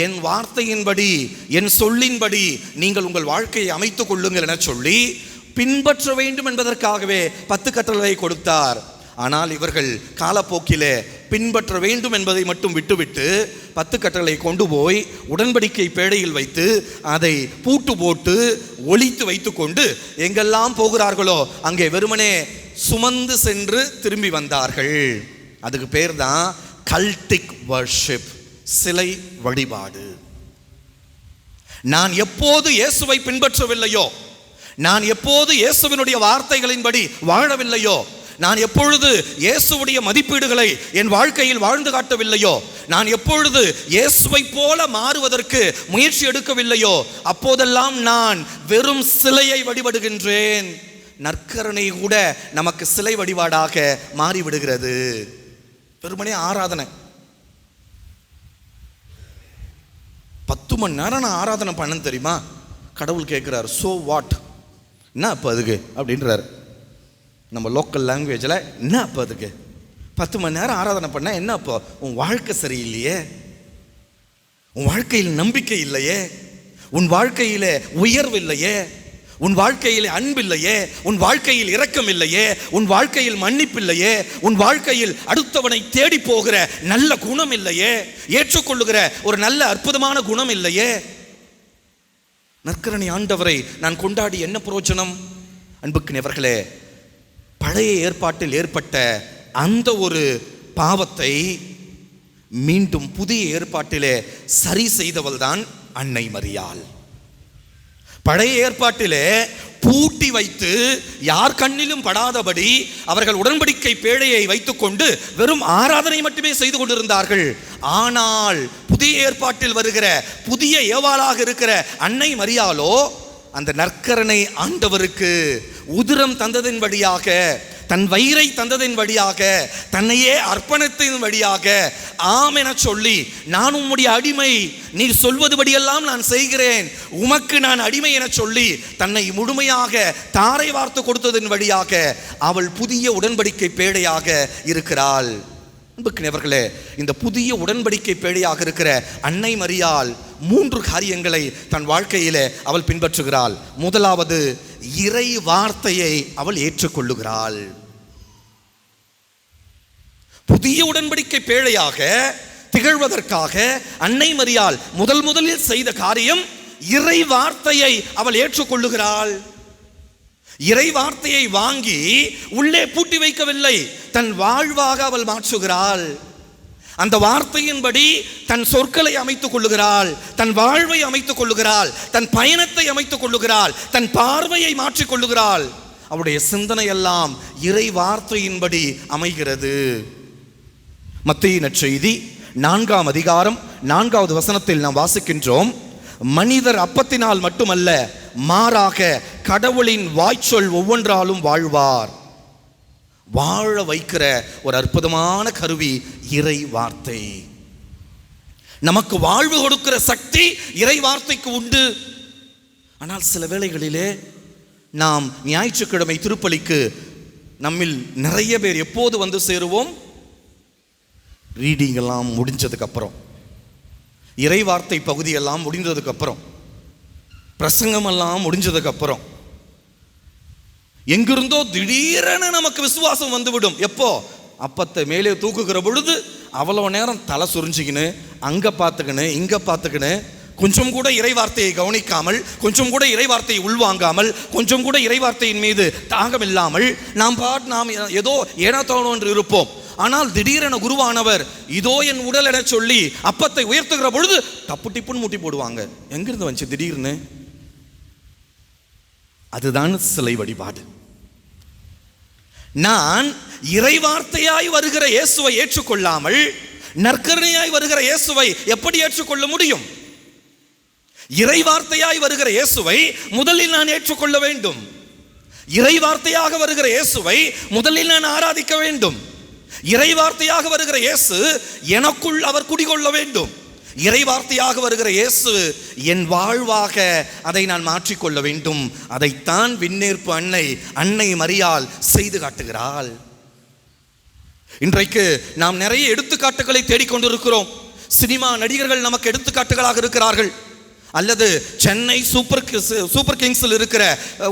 என் வார்த்தையின்படி, என் சொல்லின்படி நீங்கள் உங்கள் வாழ்க்கையை அமைத்துக் கொள்ளுங்கள் என சொல்லி பின்பற்ற வேண்டும் என்பதற்காகவே 10 கட்டளைகளை கொடுத்தார். ஆனால் இவர்கள் காலப்போக்கிலே பின்பற்ற வேண்டும் என்பதை மட்டும் விட்டுவிட்டு 10 கட்டளை கொண்டு போய் உடன்படிக்கை பேழையில் வைத்து அதை பூட்டு போட்டு ஒளித்து வைத்து கொண்டு எங்கெல்லாம் போகிறார்களோ அங்கே வெறுமனே சுமந்து சென்று திரும்பி வந்தார்கள். அதுக்கு பேர் தான் கல்டிக் வர்ஷிப், சிலை வழிபாடு. நான் எப்போது இயேசுவை பின்பற்றவில்லையோ, நான் எப்போது இயேசுவினுடைய வார்த்தைகளின்படி வாழவில்லையோ, நான் எப்பொழுது இயேசுவுடைய மதிப்பீடுகளை என் வாழ்க்கையில் வாழ்ந்து காட்டவில்லையோ, நான் எப்பொழுது இயேசுவை போல மாறுவதற்கு முயற்சி எடுக்கவில்லையோ, அப்போதெல்லாம் நான் வெறும் சிலையை வழிபடுகின்றேன். நற்கருணை கூட நமக்கு சிலை வழிபாடாக மாறிவிடுகிறது. வெறுமனே ஆராதனை, 10 மணி நேரம் நான் ஆராதனை பண்ண தெரியுமா? கடவுள் கேட்குறாரு, ஸோ வாட், என்ன அப்போ அதுக்கு அப்படின்றாரு. நம்ம லோக்கல் லாங்குவேஜில் என்ன அப்போ அதுக்கு, 10 மணி நேரம் ஆராதனை பண்ண என்ன அப்போ, உன் வாழ்க்கை சரியில்லையே, உன் வாழ்க்கையில் நம்பிக்கை இல்லையே, உன் வாழ்க்கையில் உயர்வு இல்லையே, உன் வாழ்க்கையில் அன்பில்லையே, உன் வாழ்க்கையில் இரக்கம் இல்லையே, உன் வாழ்க்கையில் மன்னிப்பு இல்லையே, உன் வாழ்க்கையில் அடுத்தவனை தேடி போகிற நல்ல குணம் இல்லையே, ஏற்றுக்கொள்ளுகிற ஒரு நல்ல அற்புதமான குணம் இல்லையே. நற்கரணை ஆண்டவரை நான் கொண்டாடி என்ன பிரயோஜனம்? அன்புக்குரியவர்களே, பழைய ஏற்பாட்டில் ஏற்பட்ட அந்த ஒரு பாவத்தை மீண்டும் புதிய ஏற்பாட்டிலே சரி செய்தவள் தான் அன்னை மரியாள். பழைய ஏற்பாட்டிலே பூட்டி வைத்து யார் கண்ணிலும் படாதபடி அவர்கள் உடன்படிக்கை பேழையை வைத்துக்கொண்டு வெறும் ஆராதனை மட்டுமே செய்து கொண்டிருந்தார்கள். ஆனால் புதிய ஏற்பாட்டில் வருகிற புதிய ஏவாளாக இருக்கிற அன்னை மரியாளோ அந்த நற்கரணை ஆண்டவருக்கு உதிரம் தந்ததின் வழியாக, தன் வயிறை தந்ததின் வழியாக, தன்னையே அர்ப்பணத்தின் வழியாக ஆம் என சொல்லி, நான் உம்முடைய அடிமை, நீர் சொல்வதுபடியெல்லாம் நான் செய்கிறேன், உமக்கு நான் அடிமை என சொல்லி தன்னை முழுமையாக தாரை வார்த்து கொடுத்ததின் வழியாக அவள் புதிய உடன்படிக்கை பேழையாக இருக்கிறாள். அன்புக்குரியவர்களே, இந்த புதிய உடன்படிக்கை பேழையாக இருக்கிற அன்னை மரியாள் 3 காரியங்களை தன் வாழ்க்கையிலே அவள் பின்பற்றுகிறாள். முதலாவது, இறை வார்த்தையை அவள் ஏற்றுக்கொள்ளுகிறாள். புதிய உடன்படிக்கை பேழையாக திகழ்வதற்காக அன்னை மரியாள் முதலில் செய்த காரியம், இறை வார்த்தையை அவள் ஏற்றுக்கொள்ளுகிறாள். இறை வார்த்தையை வாங்கி உள்ளே பூட்டி வைக்கவில்லை, தன் வாழ்வாக அவள் மாற்றுகிறாள். அந்த வார்த்தையின்படி தன் சொற்களை அமைத்துக் கொள்ளுகிறாள், தன் வாழ்வை அமைத்துக் கொள்ளுகிறாள், தன் பயணத்தை அமைத்துக் கொள்ளுகிறாள், தன் பார்வையை மாற்றிக் கொள்ளுகிறாள். அவளுடைய சிந்தனை எல்லாம் இறை வார்த்தையின்படி அமைகிறது. மத்தேயு நற்செய்தி 4ஆம் அதிகாரம் 4வது வசனத்தில் நாம் வாசிக்கின்றோம், மனிதர் அப்பத்தினால் மட்டுமல்ல, மாறாக கடவுளின் வாய்ச்சொல் ஒவ்வொன்றாலும் வாழ்வார். வாழ வைக்கிற ஒரு அற்புதமான கருவி இறை வார்த்தை. நமக்கு வாழ்வு கொடுக்கிற சக்தி இறை வார்த்தைக்கு உண்டு. ஆனால் சில வேளைகளிலே நாம் ஞாயிற்றுக்கிழமை திருப்பலிக்கு நம்மில் நிறைய பேர் எப்போது வந்து சேருவோம்? ரீடிங் எல்லாம் முடிஞ்சதுக்கு அப்புறம், இறை வார்த்தை பகுதியெல்லாம் முடிந்ததுக்கு அப்புறம், பிரசங்கம் எல்லாம் முடிஞ்சதுக்கு அப்புறம், எங்கிருந்தோ திடீரென நமக்கு விசுவாசம் வந்துவிடும். எப்போ? அப்பத்தை மேலே தூக்குகிற பொழுது அவ்வளோ நேரம் தலை சுரிஞ்சிக்கின்னு அங்க பார்த்துக்கின்னு இங்க பார்த்துக்கின்னு கொஞ்சம் கூட இறை வார்த்தையை கவனிக்காமல், கொஞ்சம் கூட இறை வார்த்தையை உள்வாங்காமல், கொஞ்சம் கூட இறை வார்த்தையின் மீது தாகம் இல்லாமல் நாம் ஏதோ ஏனோ தோணும் என்று இருப்போம். ஆனால் திடீரென குருவானவர் இதோ என் உடல் என சொல்லி அப்பத்தை உயர்த்துகிற பொழுது தப்பு டிப்புன்னு மூட்டி போடுவாங்க. எங்கிருந்து வந்துச்சு திடீர்னு? அதுதான் சிலை வழிபாடு. நான் இறை வார்த்தையாய் வருகிற இயேசுவை ஏற்றுக்கொள்ளாமல் நற்கருணையாய் வருகிற இயேசுவை எப்படி ஏற்றுக்கொள்ள முடியும்? இறை வார்த்தையாய் வருகிற இயேசுவை முதலில் நான் ஏற்றுக்கொள்ள வேண்டும். இறை வார்த்தையாக வருகிற இயேசுவை முதலில் நான் ஆராதிக்க வேண்டும். இறை வார்த்தையாக வருகிற இயேசு எனக்குள் அவர் குடிகொள்ள வேண்டும். இறை வார்த்தையாக வருகிற இயேசு என் வாழ்வாக அதை நான் மாற்றிக்கொள்ள வேண்டும். அதைத்தான் விண்ணேற்பு அன்னை மரியாள் செய்து காட்டுகிறாள். இன்றைக்கு நாம் நிறைய எடுத்துக்காட்டுகளை தேடிக்கொண்டிருக்கிறோம். சினிமா நடிகர்கள் நமக்கு எடுத்துக்காட்டுகளாக இருக்கிறார்கள். அல்லது சென்னை சூப்பர் கிங்ஸில் இருக்கிற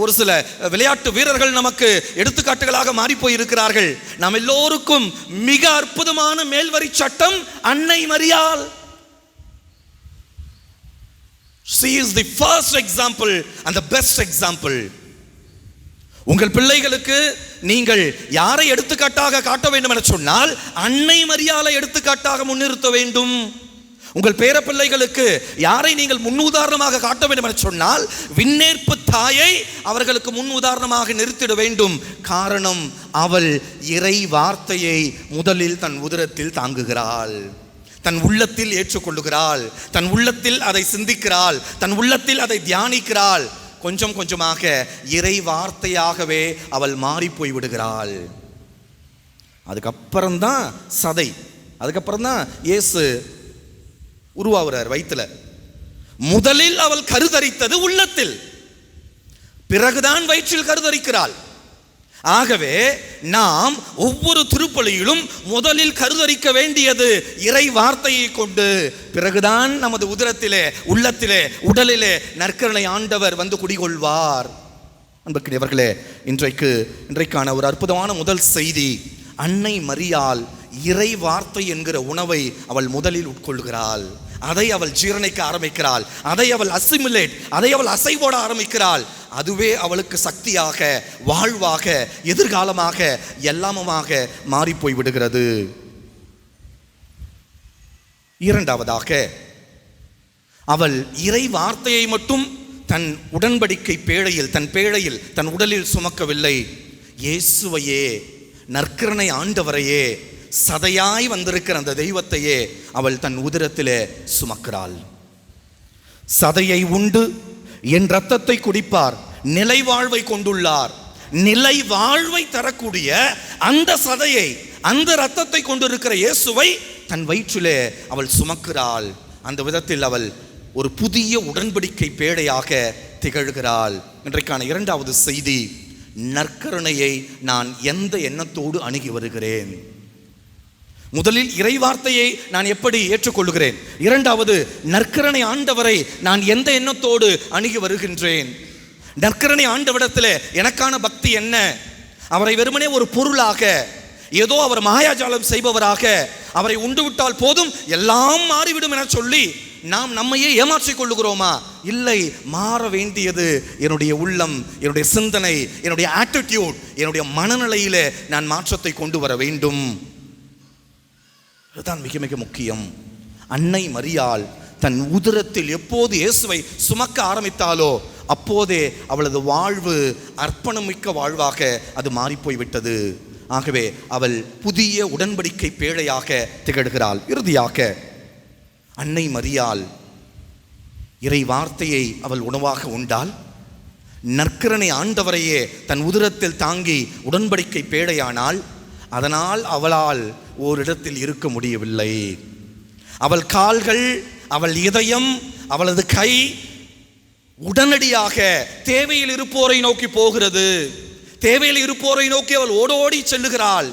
ஒரு சில விளையாட்டு வீரர்கள் நமக்கு எடுத்துக்காட்டுகளாக மாறி போயிருக்கிறார்கள். நாம் எல்லோருக்கும் மிக அற்புதமான மேல்வரி சட்டம் அன்னை மரியாள். She is the first example and the best example. உங்கள் பிள்ளைகளுக்கு நீங்கள் யாரை எடுத்துக்காட்டாக காட்ட வேண்டும் என சொன்னால் அன்னை மரியாளை எடுத்துக்காட்டாக முன்னிறுத்த வேண்டும். உங்கள் பேர பிள்ளைகளுக்கு யாரை நீங்கள் முன் உதாரணமாக காட்ட வேண்டும் என சொன்னால் விண்ணேற்பு தாயை அவர்களுக்கு முன் உதாரணமாக நிறுத்திட வேண்டும். காரணம், அவள் இறை வார்த்தையை முதலில் தன் உதரத்தில் தாங்குகிறாள், தன் உள்ளத்தில் ஏற்றுக்கொள்ளுகிறாள், தன் உள்ளத்தில் அதை சிந்திக்கிறாள், தன் உள்ளத்தில் அதை தியானிக்கிறாள். கொஞ்சம் கொஞ்சமாக இறை வார்த்தையாகவே அவள் மாறி போய் விடுகிறாள். அதுக்கப்புறம்தான் சதை, அதுக்கப்புறம்தான் இயேசு உருவாகிறார். வயிற்றுல முதலில் அவள் கருதரித்தது உள்ளத்தில், பிறகுதான் வயிற்றில் கருதரிக்கிறாள். ஆகவே நாம் ஒவ்வொரு திருப்பலியிலும் முதலில் கருதரிக்க வேண்டியது இறை வார்த்தையை கொண்டு, பிறகுதான் நமது உதரத்திலே, உள்ளத்திலே, உடலிலே நற்கருணை ஆண்டவர் வந்து குடிகொள்வார். அன்புக்குரியவர்களே, இன்றைக்கான ஒரு அற்புதமான முதல் செய்தி, அன்னை மரியாள் இறை வார்த்தை என்கிற உணவை அவள் முதலில் உட்கொள்கிறாள். அதை அவள் ஜீரணிக்க ஆரம்பிக்கிறாள், அதை அவள் அதை அவள் அசைவோட ஆரம்பிக்கிறாள். அதுவே அவளுக்கு சக்தியாக, வாழ்வாக, எதிர்காலமாக, எல்லாமுமாக மாறி போய் விடுகிறது. இரண்டாவதாக, அவள் இறை வார்த்தையை மட்டும் தன் உடன்படிக்கை பேழையில், தன் உடலில் சுமக்கவில்லை, இயேசுவையே, நற்கருணை ஆண்டவரையே, சதையாய் வந்திருக்கிற அந்த தெய்வத்தையே அவள் தன் உதரத்திலே சுமக்கிறாள். சதையை உண்டு என் இரத்தத்தை குடிப்பார் நிலை வாழ்வை கொண்டுள்ளார். நிலை வாழ்வை தரக்கூடிய அந்த சதையை, அந்த இரத்தத்தை கொண்டிருக்கிற இயேசுவை தன் வயிற்றிலே அவள் சுமக்கிறாள். அந்த விதத்தில் அவள் ஒரு புதிய உடன்படிக்கை பேழையாக திகழ்கிறாள். இன்றைக்கான இரண்டாவது செய்தி, நற்கருணையை நான் எந்த எண்ணத்தோடு அணுகி வருகிறேன்? முதலில் இறை வார்த்தையை நான் எப்படி ஏற்றுக்கொள்கிறேன்? இரண்டாவது, நற்கருணை ஆண்டவரை நான் எந்த எண்ணத்தோடு அணுகி வருகின்றேன்? நற்கருணை ஆண்டவரிடத்தில் எனக்கான பக்தி என்ன? அவரை வெறுமனே ஒரு பொருளாக, ஏதோ அவர் மாயாஜாலம் செய்பவராக, அவரை உண்டு விட்டால் போதும் எல்லாம் மாறிவிடும் என சொல்லி நாம் நம்மையே ஏமாற்றிக் கொள்ளுகிறோமா? இல்லை, மாற வேண்டியது என்னுடைய உள்ளம், என்னுடைய சிந்தனை, என்னுடைய ஆட்டிடியூட், என்னுடைய மனநிலையிலே நான் மாற்றத்தை கொண்டு வர வேண்டும். அதுதான் மிக மிக முக்கியம். அன்னை மரியாள் தன் உதரத்தில் எப்போது இயேசுவை சுமக்க ஆரம்பித்தாலோ அப்போதே அவளது வாழ்வு அர்ப்பணமிக்க வாழ்வாக அது மாறிப்போய்விட்டது. ஆகவே அவள் புதிய உடன்படிக்கை பேழையாக திகழ்கிறாள். இறுதியாக அன்னை மரியாள் இறை வார்த்தையை அவள் உணவாக உண்டாள். நற்கருணை ஆண்டவரையே தன் உதரத்தில் தாங்கி உடன்படிக்கை பேழையானால், அதனால் அவளால் ஓரிடத்தில் இருக்க முடியவில்லை. அவள் கால்கள், அவள் இதயம், அவளது கை உடனடியாக தேவையில் இருப்போரை நோக்கி போகிறது. தேவையில் இருப்போரை நோக்கி அவள் ஓடோடி செல்லுகிறாள்.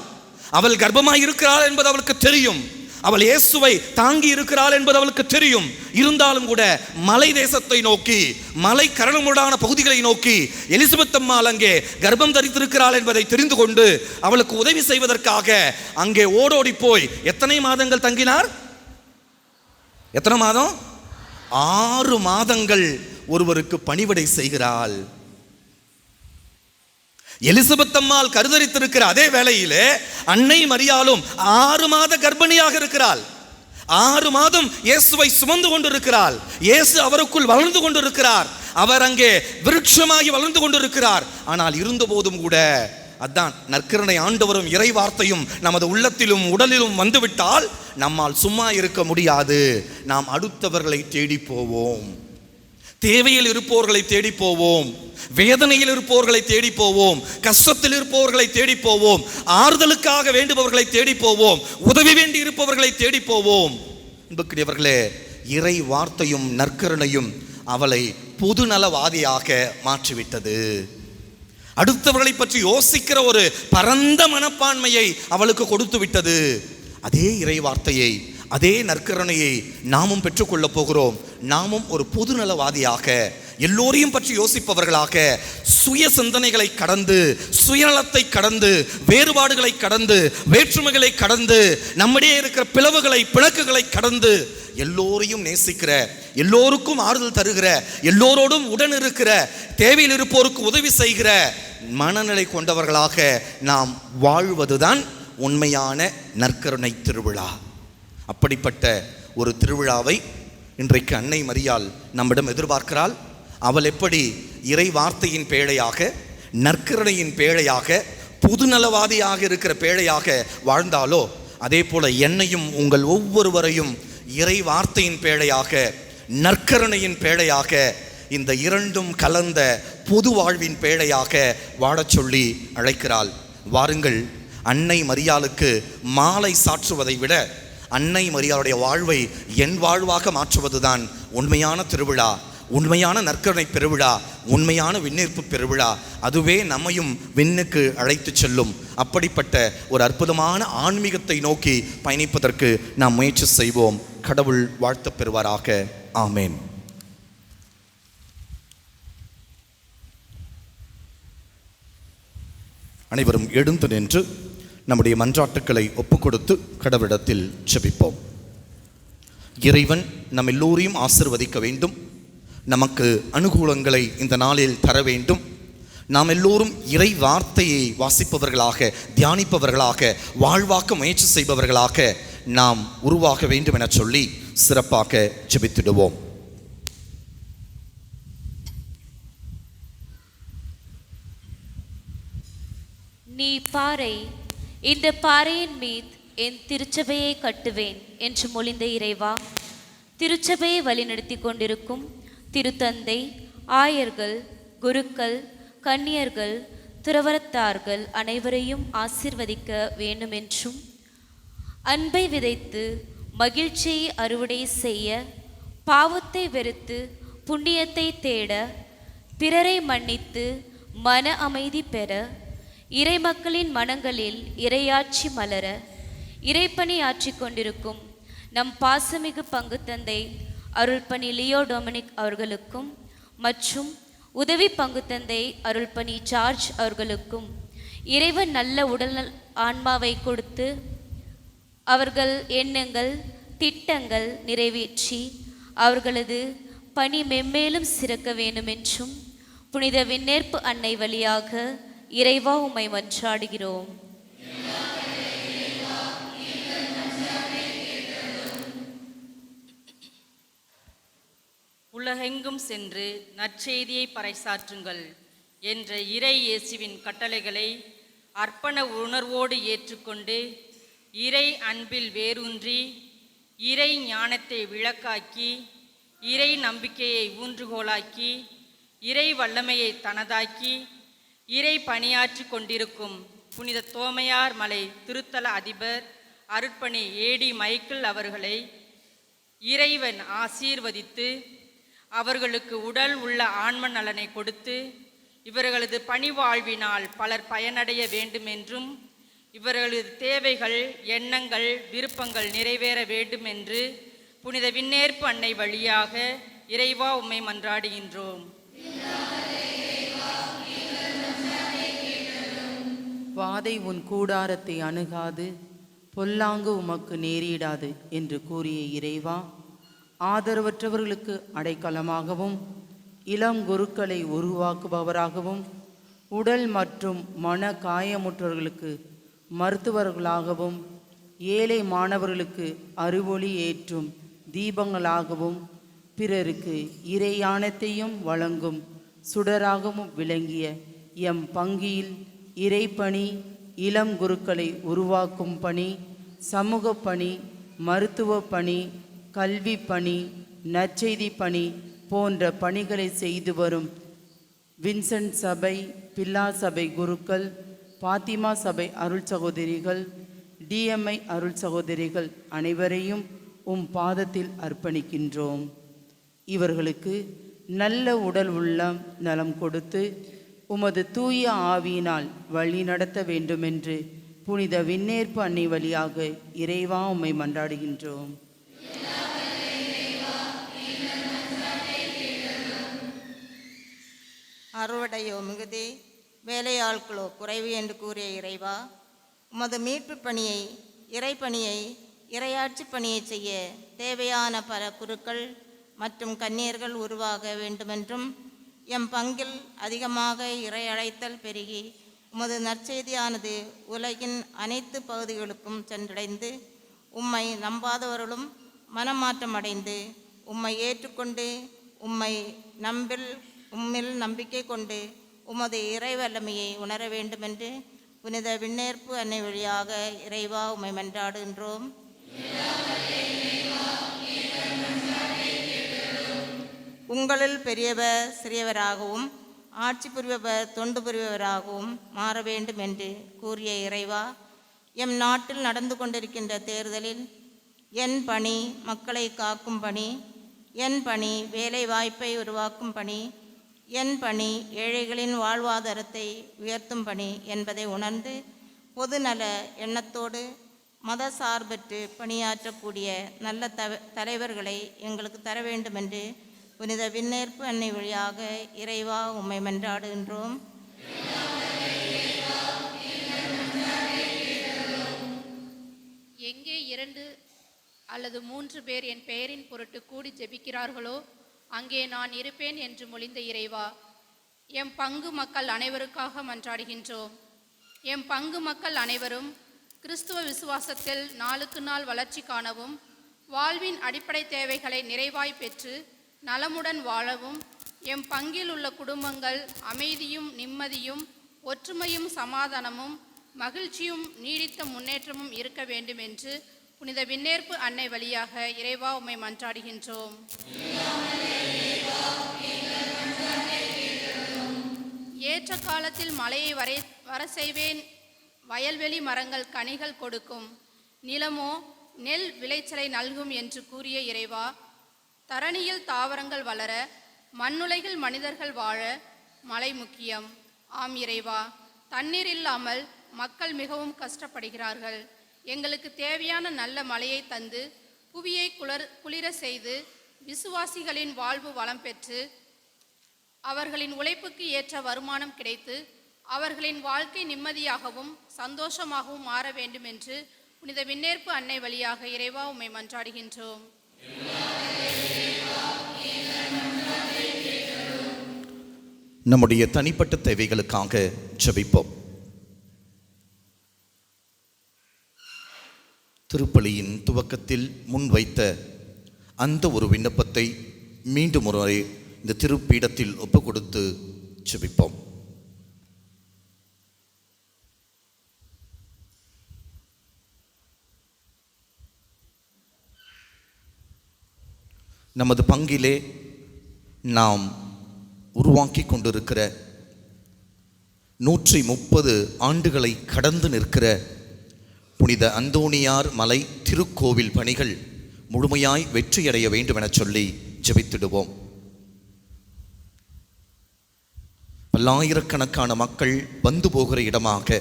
அவள் கர்ப்பமாய் இருக்கிறாள் என்பது அவளுக்கு தெரியும். அவள் இயேசுவை தாங்கி இருக்கிறாள் என்பது அவளுக்கு தெரியும். இருந்தாலும் கூட மலை தேசத்தை நோக்கி, மலை கரணமுடான பகுதிகளை நோக்கி எலிசபெத் அம்மாள் அங்கே கர்ப்பம் தரித்திருக்கிறாள் என்பதை தெரிந்து கொண்டு அவளுக்கு உதவி செய்வதற்காக அங்கே ஓடோடி போய் எத்தனை மாதங்கள் தங்கினார்? எத்தனை மாதம்? 6 மாதங்கள் ஒருவருக்கு பணிவிடை செய்கிறாள். எலிசபெத் அம்மாள் கருதரித்திருக்கிற அதே வேளையிலே அன்னை மரியாளும் 6 மாத கர்ப்பிணியாக இருக்கிறாள். 6 மாதம் இயேசுவை சுமந்து கொண்டிருக்கிறாள். இயேசு அவருக்குள் வளர்ந்து கொண்டிருக்கிறார். அவர் அங்கே விருட்சமாகி வளர்ந்து கொண்டிருக்கிறார். ஆனால் இருந்த போதும் கூட, அதான் நற்கருணை ஆண்டவரும் இறை வார்த்தையும் நமது உள்ளத்திலும் உடலிலும் வந்துவிட்டால் நம்மால் சும்மா இருக்க முடியாது. நாம் அடுத்தவர்களை தேடி போவோம். தேவையில் இருப்பவர்களை தேடி போவோம். வேதனையில் இருப்பவர்களை தேடி போவோம். கஷ்டத்தில் இருப்பவர்களை தேடி போவோம். ஆறுதலுக்காக வேண்டுபவர்களை தேடி போவோம். உதவி வேண்டி இருப்பவர்களை தேடி போவோம். அன்புக்குரியவர்களே, இறை வார்த்தையும் நற்கருணையும் அவளை பொதுநலவாதியாக மாற்றிவிட்டது. அடுத்தவர்களை பற்றி யோசிக்கிற ஒரு பரந்த மனப்பான்மையை அவளுக்கு கொடுத்து விட்டது. அதே இறை வார்த்தையை, அதே நற்கருணையை நாமும் பெற்றுக்கொள்ளப் போகிறோம். நாமும் ஒரு பொதுநலவாதியாக, எல்லோரையும் பற்றி யோசிப்பவர்களாக, சுய சிந்தனைகளை கடந்து, சுயநலத்தை கடந்து, வேறுபாடுகளை கடந்து, வேற்றுமைகளை கடந்து, நம்மிடையே இருக்கிற பிளவுகளை, பிணக்குகளை கடந்து, எல்லோரையும் நேசிக்கிற, எல்லோருக்கும் ஆறுதல் தருகிற, எல்லோரோடும் உடன் இருக்கிற, தேவையில் இருப்போருக்கு உதவி செய்கிற மனநிலை கொண்டவர்களாக நாம் வாழ்வதுதான் உண்மையான நற்கருணை திருவிழா. அப்படிப்பட்ட ஒரு திருவிழாவை இன்றைக்கு அன்னை மரியாள் நம்மிடம் எதிர்பார்க்கிறாள். அவள் எப்படி இறை வார்த்தையின் பேழையாக, நற்கருணையின் பேழையாக, பொதுநலவாதியாக இருக்கிற பேழையாக வாழ்ந்தாலோ, அதே போல என்னையும் உங்கள் ஒவ்வொருவரையும் இறை வார்த்தையின் பேழையாக, நற்கருணையின் பேழையாக, இந்த இரண்டும் கலந்த பொது வாழ்வின் பேழையாக வாழச் சொல்லி அழைக்கிறாள். வாருங்கள், அன்னை மரியாளுக்கு மாலை சாற்றுவதை விட அன்னை மரியாளுடைய வாழ்வை என் வாழ்வாக மாற்றுவதுதான் உண்மையான திருவிழா, உண்மையான நற்கருணை பெருவிழா, உண்மையான விண்ணேற்பு பெருவிழா. அதுவே நம்மையும் விண்ணுக்கு அழைத்து செல்லும். அப்படிப்பட்ட ஒரு அற்புதமான ஆன்மீகத்தை நோக்கி பயணிப்பதற்கு நாம் முயற்சி செய்வோம். கடவுள் வாழ்த்து பெறுவாராக. ஆமேன். அனைவரும் எழுந்து நின்று நம்முடைய மன்றாட்டுக்களை ஒப்புக்கொடுத்து கடவுளிடத்தில் ஜெபிப்போம். இறைவன் நம் எல்லோரையும் ஆசீர்வதிக்க வேண்டும். நமக்கு அனுகூலங்களை இந்த நாளில் தர வேண்டும். நாம் எல்லோரும் இறை வார்த்தையை வாசிப்பவர்களாக, தியானிப்பவர்களாக, வாழ்வாக்க முயற்சி செய்பவர்களாக நாம் உருவாக வேண்டும் என சொல்லி சிறப்பாக ஜெபித்திடுவோம். நீ பாறை, இந்த பாறையின் மீது என் திருச்சபையை கட்டுவேன் என்று மொழிந்த இறைவா, திருச்சபையை வழிநடத்தி கொண்டிருக்கும் திருத்தந்தை, ஆயர்கள், குருக்கள், கன்னியர்கள், துறவரத்தார்கள் அனைவரையும் ஆசீர்வதிக்க வேண்டுமென்றும், அன்பை விதைத்து மகிழ்ச்சியை அறுவடை செய்ய, பாவத்தை வெறுத்து புண்ணியத்தை தேட, பிறரை மன்னித்து மன அமைதி பெற, இறைமக்களின் மனங்களில் இறையாட்சி மலர, இறைப்பணி ஆற்றிக் கொண்டிருக்கும் நம் பாசமிகு பங்கு தந்தை அருள்பணி லியோ டொமினிக் அவர்களுக்கும் மற்றும் உதவி பங்கு தந்தை அருள்பணி ஜார்ஜ் அவர்களுக்கும் இறைவன் நல்ல உடல் ஆன்மாவை கொடுத்து அவர்கள் எண்ணங்கள், திட்டங்கள் நிறைவேற்றி அவர்களது பணி மென்மேலும் சிறக்க வேண்டுமென்றும் புனித விண்ணேற்பு அன்னை வழியாக இறைவா உம்மை மன்றாடுகிறோம். உலகெங்கும் சென்று நற்செய்தியை பறைசாற்றுங்கள் என்ற இறை இயேசுவின் கட்டளைகளை அர்ப்பண உணர்வோடு ஏற்றுக்கொண்டு, இறை அன்பில் வேரூன்றி, இறை ஞானத்தை விளக்காக்கி, இறை நம்பிக்கையை ஊன்றுகோலாக்கி, இறை வல்லமையை தனதாக்கி, இறை பணியாற்றி கொண்டிருக்கும் புனித தோமையார் மலை திருத்தல அதிபர் அருட்பணி ஏடி மைக்கேல் அவர்களை இறைவன் ஆசீர்வதித்து அவர்களுக்கு உடல் உள்ள ஆன்ம நலனை கொடுத்து இவர்களது பணி வாழ்வினால் பலர் பயனடைய வேண்டுமென்றும், இவர்களது தேவைகள், எண்ணங்கள், விருப்பங்கள் நிறைவேற வேண்டுமென்று புனித விண்ணேற்பு அன்னை வழியாக இறைவா உம்மை மன்றாடுகின்றோம். வாதை உன் கூடாரத்தை அணுகாது, பொல்லாங்கு உமக்கு நேரிடாது என்று கூறிய இறைவா, ஆதரவற்றவர்களுக்கு அடைக்கலமாகவும், இளம் குருக்களை உருவாக்குபவராகவும், உடல் மற்றும் மன காயமுற்றவர்களுக்கு மருத்துவர்களாகவும், ஏழை மாணவர்களுக்கு அறிவொளி ஏற்றும் தீபங்களாகவும், பிறருக்கு இறையானத்தையும் வழங்கும் சுடராகவும் விளங்கிய எம் பங்கில் இறைப்பணி, இளம் குருக்களை உருவாக்கும் பணி, சமூக பணி, மருத்துவ பணி, கல்வி பணி, நற்செய்தி பணி போன்ற பணிகளை செய்து வரும் வின்சென்ட் சபை, பில்லா சபை குருக்கள், பாத்திமா சபை அருள் சகோதரிகள், டிஎம்ஐ அருள் சகோதரிகள் அனைவரையும் உம் பாதத்தில் அர்ப்பணிக்கின்றோம். இவர்களுக்கு நல்ல உடல் உள்ளம் நலம் கொடுத்து உமது தூய ஆவியினால் வழி நடத்த வேண்டுமென்று புனித விண்ணேற்பு அன்னை வழியாக இறைவா உம்மை மன்றாடுகின்றோம். அறுவடையோ மிகுதி, வேலையாட்களோ குறைவு என்று கூறிய இறைவா, உமது மீட்பு பணியை, இறைப்பணியை, இறையாட்சி பணியை செய்ய தேவையான பல குருக்கள் மற்றும் கன்னியர்கள் உருவாக வேண்டுமென்றும், எம் பங்கில் அதிகமாக இறை அழைத்தல் பெருகி உமது நற்செய்தியானது உலகின் அனைத்து பகுதிகளுக்கும் சென்றடைந்து உம்மை நம்பாதவர்களும் மனமாற்றம் அடைந்து உம்மை ஏற்றுக்கொண்டு உம்மில் நம்பிக்கை கொண்டு உமது இறை வல்லமையை உணர வேண்டுமென்று புனித விண்ணேற்பு அன்னை வழியாக இறைவா உம்மை மன்றாடுகின்றோம். உங்களில் பெரியவர் சிறியவராகவும், ஆட்சி புரிபவர் தொண்டு புரிபவராகவும் மாற வேண்டும் என்று கூறிய இறைவா, எம் நாட்டில் நடந்து கொண்டிருக்கின்ற தேர்தலில் என் பணி மக்களை காக்கும் பணி, என் பணி வேலை வாய்ப்பை உருவாக்கும் பணி, என் பணி ஏழைகளின் வாழ்வாதாரத்தை உயர்த்தும் பணி என்பதை உணர்ந்து பொதுநல எண்ணத்தோடு மத சார்பற்று பணியாற்றக்கூடிய நல்ல தலைவர்களை எங்களுக்கு தர வேண்டுமென்று புனித விண்ணேற்பு அன்னை வழியாக இறைவா உம்மை மன்றாடுகின்றோம். எங்கே 2 அல்லது 3 பேர் என் பெயரின் பொருட்டு கூடி ஜெபிக்கிறார்களோ அங்கே நான் இருப்பேன் என்று மொழிந்த இறைவா, எம் பங்கு மக்கள் அனைவருக்காக மன்றாடுகின்றோம். எம் பங்கு மக்கள் அனைவரும் கிறிஸ்துவ விசுவாசத்தில் நாளுக்கு நாள் வளர்ச்சி காணவும், வாழ்வின் அடிப்படை தேவைகளை நிறைவாய் பெற்று நலமுடன் வாழவும், எம் பங்கில் உள்ள குடும்பங்கள் அமைதியும் நிம்மதியும் ஒற்றுமையும் சமாதானமும் மகிழ்ச்சியும் நீடித்த முன்னேற்றமும் இருக்க வேண்டும் என்று புனித விண்ணேற்பு அன்னை வழியாக இறைவா உம்மை மன்றாடுகின்றோம். ஏற்ற காலத்தில் மழையை வர செய்வேன், வயல்வெளி மரங்கள் கனிகள் கொடுக்கும், நிலமோ நெல் விளைச்சலை நல்கும் என்று கூறிய இறைவா, தரணியில் தாவரங்கள் வளர, மண்ணுலகில் மனிதர்கள் வாழ மழை முக்கியம். ஆம் இறைவா, தண்ணீர் இல்லாமல் மக்கள் மிகவும் கஷ்டப்படுகிறார்கள். எங்களுக்கு தேவையான நல்ல மழையை தந்து புவியை குளிர செய்து விசுவாசிகளின் வாழ்வு வளம் பெற்று அவர்களின் உழைப்புக்கு ஏற்ற வருமானம் கிடைத்து அவர்களின் வாழ்க்கை நிம்மதியாகவும் சந்தோஷமாகவும் மாற வேண்டும் என்று புனித விண்ணேற்பு அன்னை வழியாக இறைவா உம்மை மன்றாடுகின்றோம். நம்முடைய தனிப்பட்ட தேவைகளுக்காக ஜெபிப்போம். திருப்பலியின் துவக்கத்தில் முன்வைத்த அந்த ஒரு விண்ணப்பத்தை மீண்டும் ஒரு முறை இந்த திருப்பீடத்தில் ஒப்பு கொடுத்து ஜெபிப்போம். நமது பங்கிலே நாம் உருவாக்கி கொண்டிருக்கிற 130 ஆண்டுகளை கடந்து நிற்கிற புனித அந்தோணியார் மலை திருக்கோவில் பணிகள் முழுமையாய் வெற்றியடைய வேண்டும் என சொல்லி ஜெபித்திடுவோம். பல்லாயிரக்கணக்கான மக்கள் வந்து போகிற இடமாக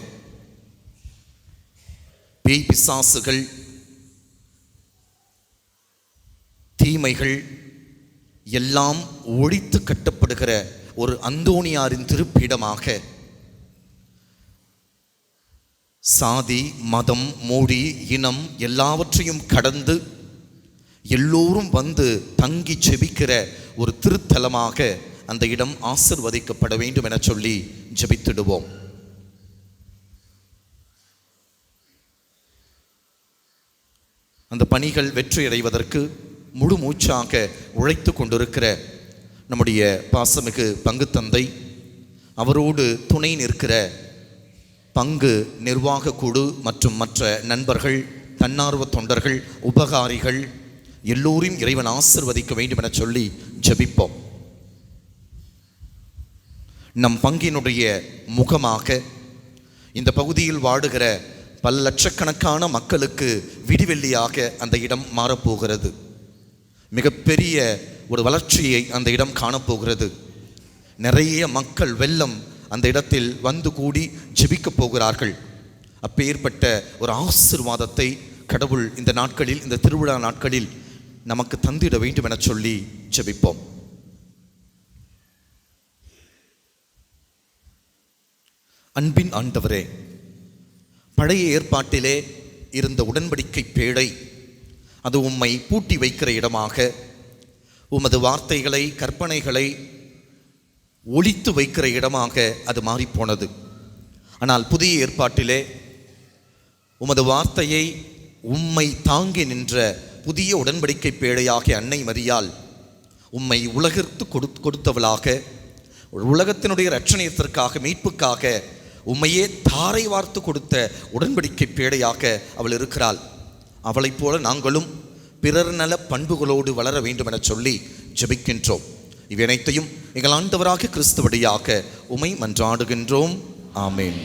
பேய் பிசாசுகள், தீமைகள் எல்லாம் ஒழித்து கட்டப்படுகிற ஒரு அந்தோணியாரின் திருப்பீடமாக சாதி, மதம், மொழி, இனம் எல்லாவற்றையும் கடந்து எல்லோரும் வந்து தங்கி ஜெபிக்கிற ஒரு திருத்தலமாக அந்த இடம் ஆசிர்வதிக்கப்பட வேண்டும் என சொல்லி ஜெபித்திடுவோம். அந்த பணிகள் வெற்றியடைவதற்கு முழு மூச்சாக உழைத்து கொண்டிருக்கிற நம்முடைய பாசமிகு பங்கு தந்தை, அவரோடு துணை நிற்கிற பங்கு நிர்வாக குழு மற்றும் மற்ற நண்பர்கள், தன்னார்வ தொண்டர்கள், உபகாரிகள் எல்லோரையும் இறைவன் ஆசிர்வதிக்க வேண்டும் என சொல்லி ஜெபிப்போம். நம் பங்கினுடைய முகமாக இந்த பகுதியில் வாடுகிற பல லட்சக்கணக்கான மக்களுக்கு விடிவெள்ளியாக அந்த இடம் மாறப்போகிறது. மிகப்பெரிய ஒரு வளர்ச்சியை அந்த இடம் காணப்போகிறது. நிறைய மக்கள் வெள்ளம் அந்த இடத்தில் வந்து கூடி ஜெபிக்கப் போகிறார்கள். அப்பேற்பட்ட ஒரு ஆசீர்வாதத்தை கடவுள் இந்த நாட்களில், இந்த திருவிழா நாட்களில் நமக்கு தந்திட வேண்டும் என சொல்லி ஜெபிப்போம். அன்பின் ஆண்டவரே, பழைய ஏற்பாட்டிலே இருந்த உடன்படிக்கை பேழை அது உம்மை பூட்டி வைக்கிற இடமாக, உமது வார்த்தைகளை, கற்பனைகளை ஒளித்து வைக்கிற இடமாக அது மாறிப்போனது. ஆனால் புதிய ஏற்பாட்டிலே உமது வார்த்தையை உம்மை தாங்கி நின்ற புதிய உடன்படிக்கை பேழையாகிய அன்னை மரியாள் உம்மை உலகிற்கு கொடுத்தவளாக, உலகத்தினுடைய இரட்சணியத்திற்காக, மீட்புக்காக உம்மையே தாரை வார்த்து கொடுத்த உடன்படிக்கை பேழையாக அவள் இருக்கிறாள். அவளைப் போல நாங்களும் பிறர் நல பண்புகளோடு வளர வேண்டும் என சொல்லி ஜெபிக்கின்றோம். இவையனைத்தையும் எங்கள் ஆண்டவராக கிறிஸ்து வழியாக உம்மை மன்றாடுகின்றோம். ஆமென்.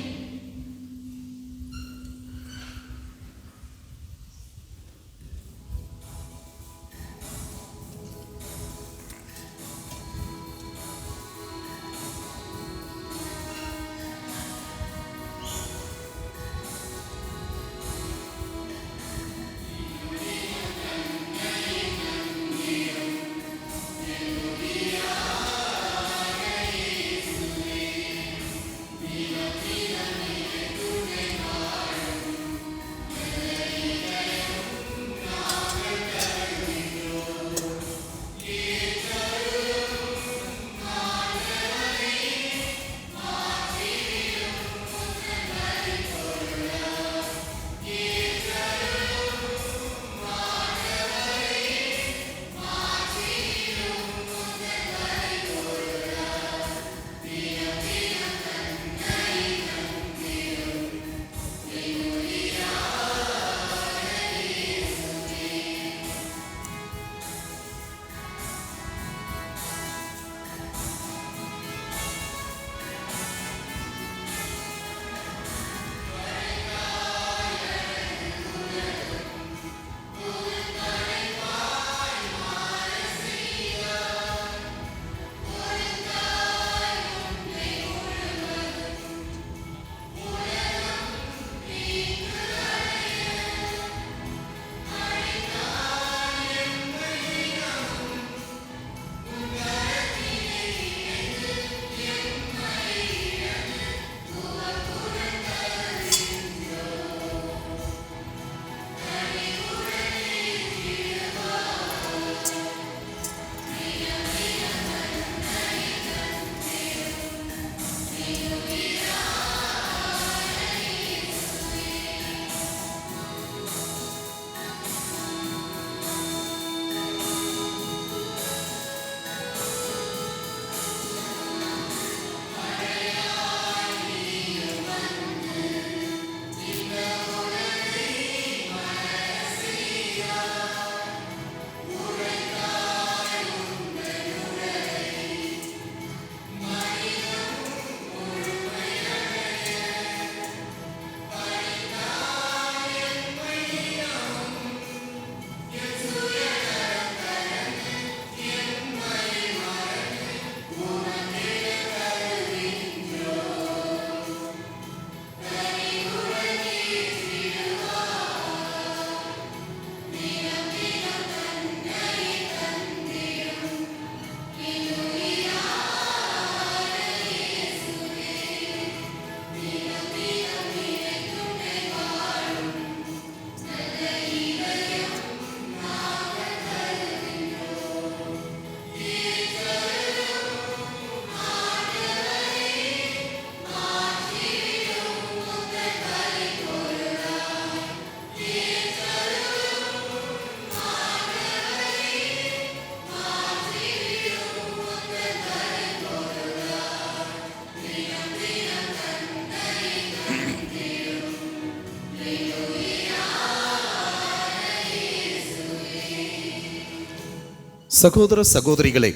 சகோதர சகோதரிகளே,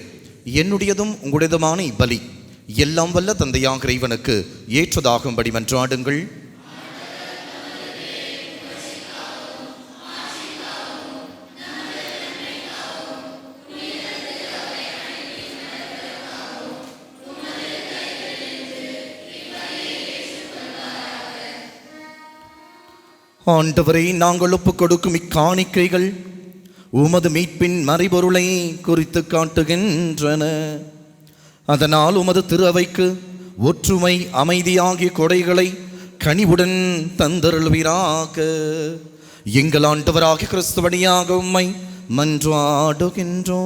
என்னுடையதும் உங்களுடையதுமான இப்பலி எல்லாம் வல்ல தந்தையாக இறைவனுக்கு ஏற்றதாகும்படி மன்றாடுங்கள். ஆண்டவரை, நாங்கள் ஒப்புக் கொடுக்கும் இக்காணிக்கைகள் உமது மீட்பின் மறைபொருளை குறித்து காட்டுகின்றன. அதனால் உமது திரு அவைக்கு ஒற்றுமை அமைதியாகிய கொடைகளை கனிவுடன் தந்தருள்வீராக. எங்கள் ஆண்டவராகிய கிறிஸ்து வழியாக உம்மை மன்றாடுகின்றோம்.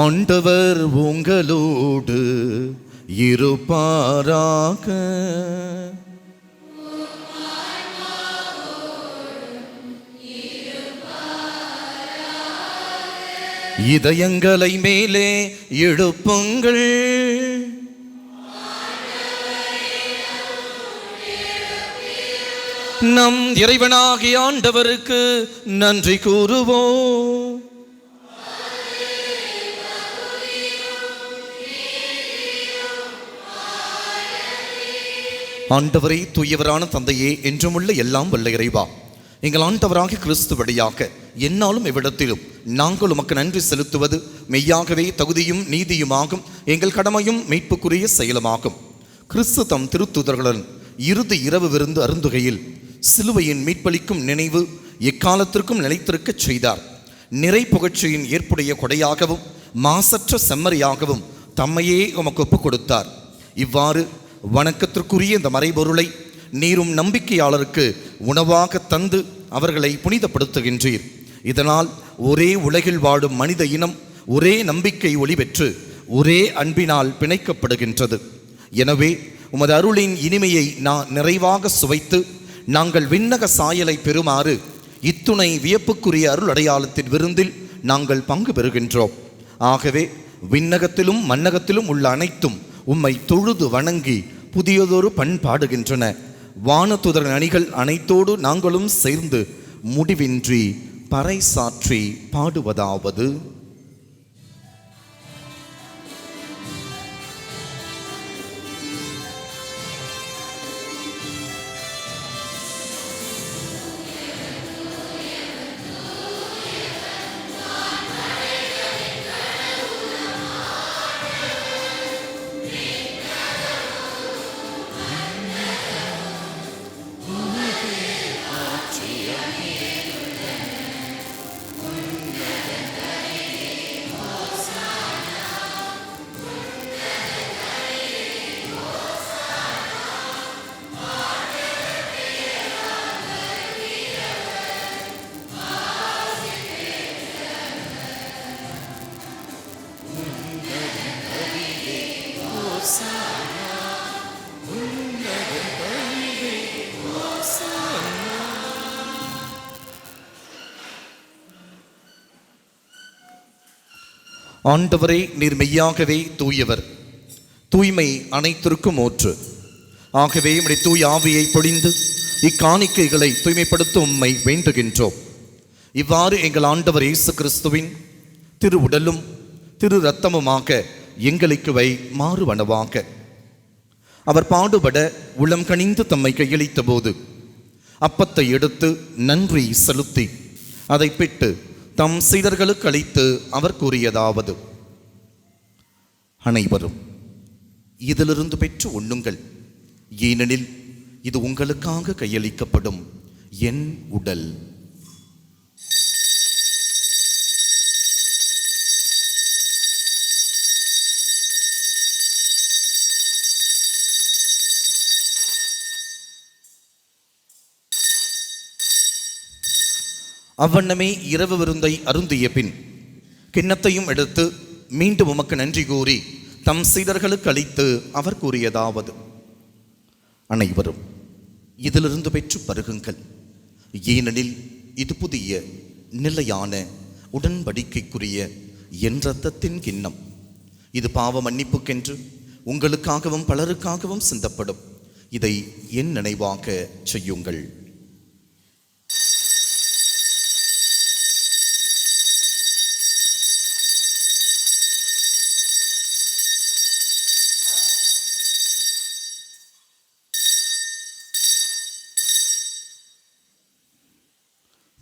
ஆண்டவர் உங்களோடு இருப்பாராக. இதயங்களை மேலே எழுப்புங்கள். நம் இறைவனாகிய ஆண்டவருக்கு நன்றி கூறுவோம். ஆண்டவரே, தூயவரான தந்தையே, என்றுமுள்ள எல்லாம் வல்ல இறைவா, எங்கள் ஆண்டவராகிய கிறிஸ்து வழியாக என்னாலும் இவ்விடத்திலும் நாங்கள் உமக்கு நன்றி செலுத்துவது மெய்யாகவே தகுதியும் நீதியுமாகும், எங்கள் கடமையும் மீட்புக்குரிய செயலுமாகும். கிறிஸ்து தம் திருத்தூதர்களுடன் இறுதி இரவு விருந்து அருந்துகையில் சிலுவையின் மீட்பளிக்கும் நினைவு எக்காலத்திற்கும் நிலைத்திருக்கச் செய்தார். நிறை புகழ்ச்சியின் ஏற்புடைய கொடையாகவும் மாசற்ற செம்மறியாகவும் தம்மையே உமக்கு ஒப்புக் கொடுத்தார். இவ்வாறு வணக்கத்திற்குரிய இந்த மறைபொருளை நீரும் நம்பிக்கையாளருக்கு உணவாக தந்து அவர்களை புனிதப்படுத்துகின்றீர். இதனால் ஒரே உலகில் வாழும் மனித இனம் ஒரே நம்பிக்கை ஒளி பெற்று ஒரே அன்பினால் பிணைக்கப்படுகின்றது. எனவே உமது அருளின் இனிமையை நிறைவாக சுவைத்து நாங்கள் விண்ணக சாயலை பெறுமாறு இத்துணை வியப்புக்குரிய அருள் அடையாளத்தின் விருந்தில் நாங்கள் பங்கு பெறுகின்றோம். ஆகவே விண்ணகத்திலும் மன்னகத்திலும் உள்ள அனைத்தும் உம்மை தொழுது வணங்கி புதியதொரு பண்பாடுகின்றன. வானதுதர் அணிகள் அனைத்தோடு நாங்களும் சேர்ந்து முடிவின்றி பறைசாற்றி பாடுவதாவது: ஆண்டவரே, நீர் மெய்யாகவே தூயவர், தூய்மை அனைத்திற்கும் ஊற்று. ஆகவே உம்முடைய தூய ஆவியை பொழிந்து இக்காணிக்கைகளை தூய்மைப்படுத்த உம்மை வேண்டுகின்றோம். இவ்வாறு எங்கள் ஆண்டவர் இயேசு கிறிஸ்துவின் திரு உடலும் திரு இரத்தமுமாக எங்களுக்கு மாறுவனவாக. அவர் பாடுபட உளம் கனிந்து தம்மை கையளித்த போது அப்பத்தை எடுத்து நன்றி செலுத்தி அதை பிட்டு தம் சீடர்களுக்கு அளித்து அவர் கூறியதாவது: அனைவரும் இதிலிருந்து பெற்று உண்ணுங்கள், ஏனெனில் இது உங்களுக்காக கையளிக்கப்படும் என் உடல். அவ்வண்ணமே இரவு விருந்தை அருந்திய பின் கிண்ணத்தையும் எடுத்து மீண்டும் உமக்கு நன்றி கூறி தம் சீடர்களுக்கு அளித்து அவர் கூறியதாவது: அனைவரும் இதிலிருந்து பெற்று பருகுங்கள், ஏனெனில் இது புதிய நிலையான உடன்படிக்கைக்குரிய என் இரத்தத்தின் கிண்ணம். இது பாவ மன்னிப்புக்கென்று உங்களுக்காகவும் பலருக்காகவும் சிந்தப்படும். இதை என் நினைவாக செய்யுங்கள்.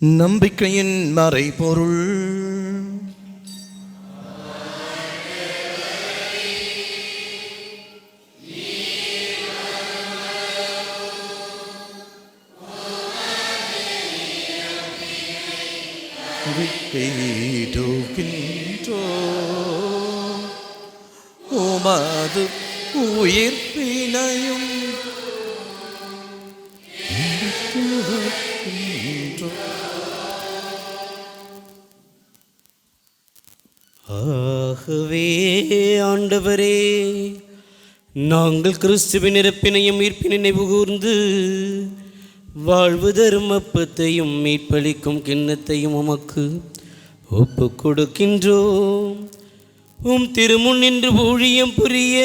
நம்பிக்கையின் மறைபொருள். உமது உயிர்ப்பினையும் ஆகவே ஆண்டவரே, நாங்கள் கிறிஸ்துவின் இறப்பினையும் மீட்பினை நினைவு கூர்ந்து வாழ்வு தரும் அப்பத்தையும் மீட்பளிக்கும் கிண்ணத்தையும் உமக்கு ஒப்பு கொடுக்கின்றோம். திருமுன் நின்று ஊழியம் புரிய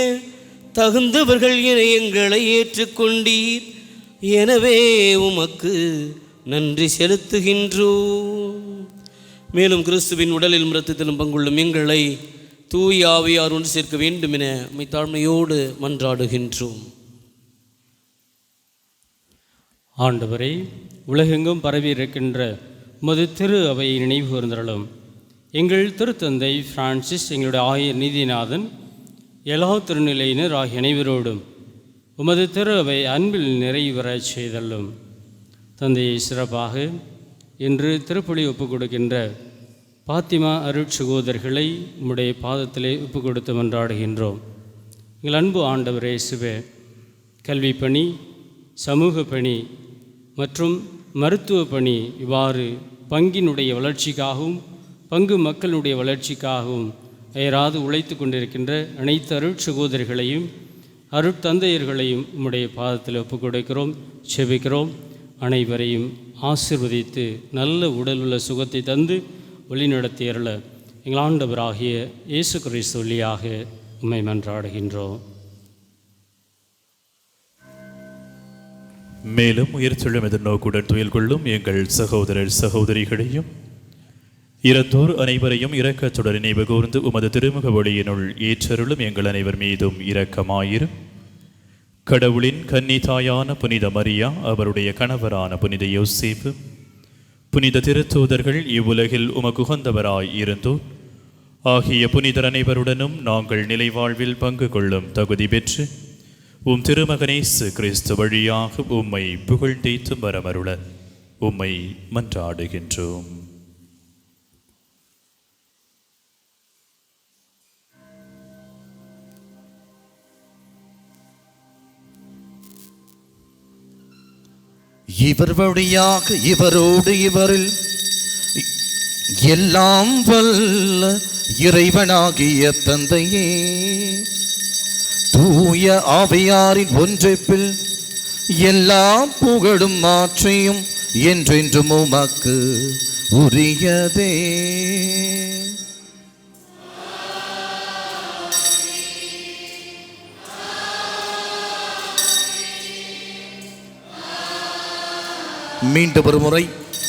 தகுந்தவர்கள் என எங்களை ஏற்றுக்கொண்டீர். எனவே உமக்கு நன்றி செலுத்துகின்றோம். மேலும் கிறிஸ்துவின் உடலிலும் இரத்தத்திலும் பங்குள்ளும் எங்களை தூய் ஆவியார் ஒன்று சேர்க்க வேண்டும் என தாழ்மையோடு மன்றாடுகின்றோம். ஆண்டவரே, உலகெங்கும் பரவி இருக்கின்ற உமது திரு அவையை நினைவு கூர்ந்தருளும். எங்கள் திருத்தந்தை பிரான்சிஸ், எங்களுடைய ஆயர் நீதிநாதன், எல்லா திருநிலையினர் ஆகிய அனைவரோடும் உமது திரு அவை அன்பில் நிறைவுறச் செய்தள்ளும். தந்தையை சிறப்பாக இன்று திருப்பலி ஒப்புக் கொடுக்கின்ற பாத்திமா அருட்சகோதரர்களை உம்முடைய பாதத்திலே ஒப்புக் கொடுத்து மன்றாடுகின்றோம். எங்கள் அன்பு ஆண்டவர் இயேசுவே, கல்வி பணி, சமூக பணி மற்றும் மருத்துவ பணி இவ்வாறு பங்கினுடைய வளர்ச்சிக்காகவும் பங்கு மக்களுடைய வளர்ச்சிக்காகவும் அயராது உழைத்து கொண்டிருக்கின்ற அனைத்து அருட்சகோதரிகளையும் அருட்தந்தையர்களையும் உம்முடைய பாதத்தில் ஒப்புக் கொடுக்கிறோம், செபிக்கிறோம். அனைவரையும் ஆசீர்வதித்து நல்ல உடலுள்ள சுகத்தை தந்து வழிநடத்தியருள எங்கள் ஆண்டவராகிய இயேசு கிறிஸ்து வழியாக உம்மை மன்றாடுகின்றோம். மேலும் உயிர்ச்செழும் எதிர்நோக்குடன் துயில் கொள்ளும் எங்கள் சகோதரர் சகோதரிகளையும் இறந்தோர் அனைவரையும் இரக்கத்துடன் நினைவு கூர்ந்து உமது திருமுக ஒளியினுள் ஏற்றருளும் எங்கள் அனைவர் மீதும் இரக்கமாயிரும். கடவுளின் கன்னிதாயான புனித மரியா, அவருடைய கணவரான புனித யோசேப்பு, புனித திருத்தூதர்கள், இவ்வுலகில் உமக்குகந்தவராய் இருந்தோர் ஆகிய புனிதர் அனைவருடனும் நாங்கள் நிலைவாழ்வில் பங்கு கொள்ளும் தகுதி பெற்று உம் திருமகனேசு கிறிஸ்து வழியாக உம்மை புகழ்ந்தேத்தும் வரமருள உம்மை மன்றாடுகின்றோம். இவர் வழியாக இவரோடு இவரில் எல்லாம் வல்ல இறைவனாகிய தந்தையே, தூய ஆவியாரின் ஒன்றிப்பில் எல்லா புகழும் மாற்றியும் என்றென்றும் உமக்கு உரியதே. மீண்டும் ஒரு முறை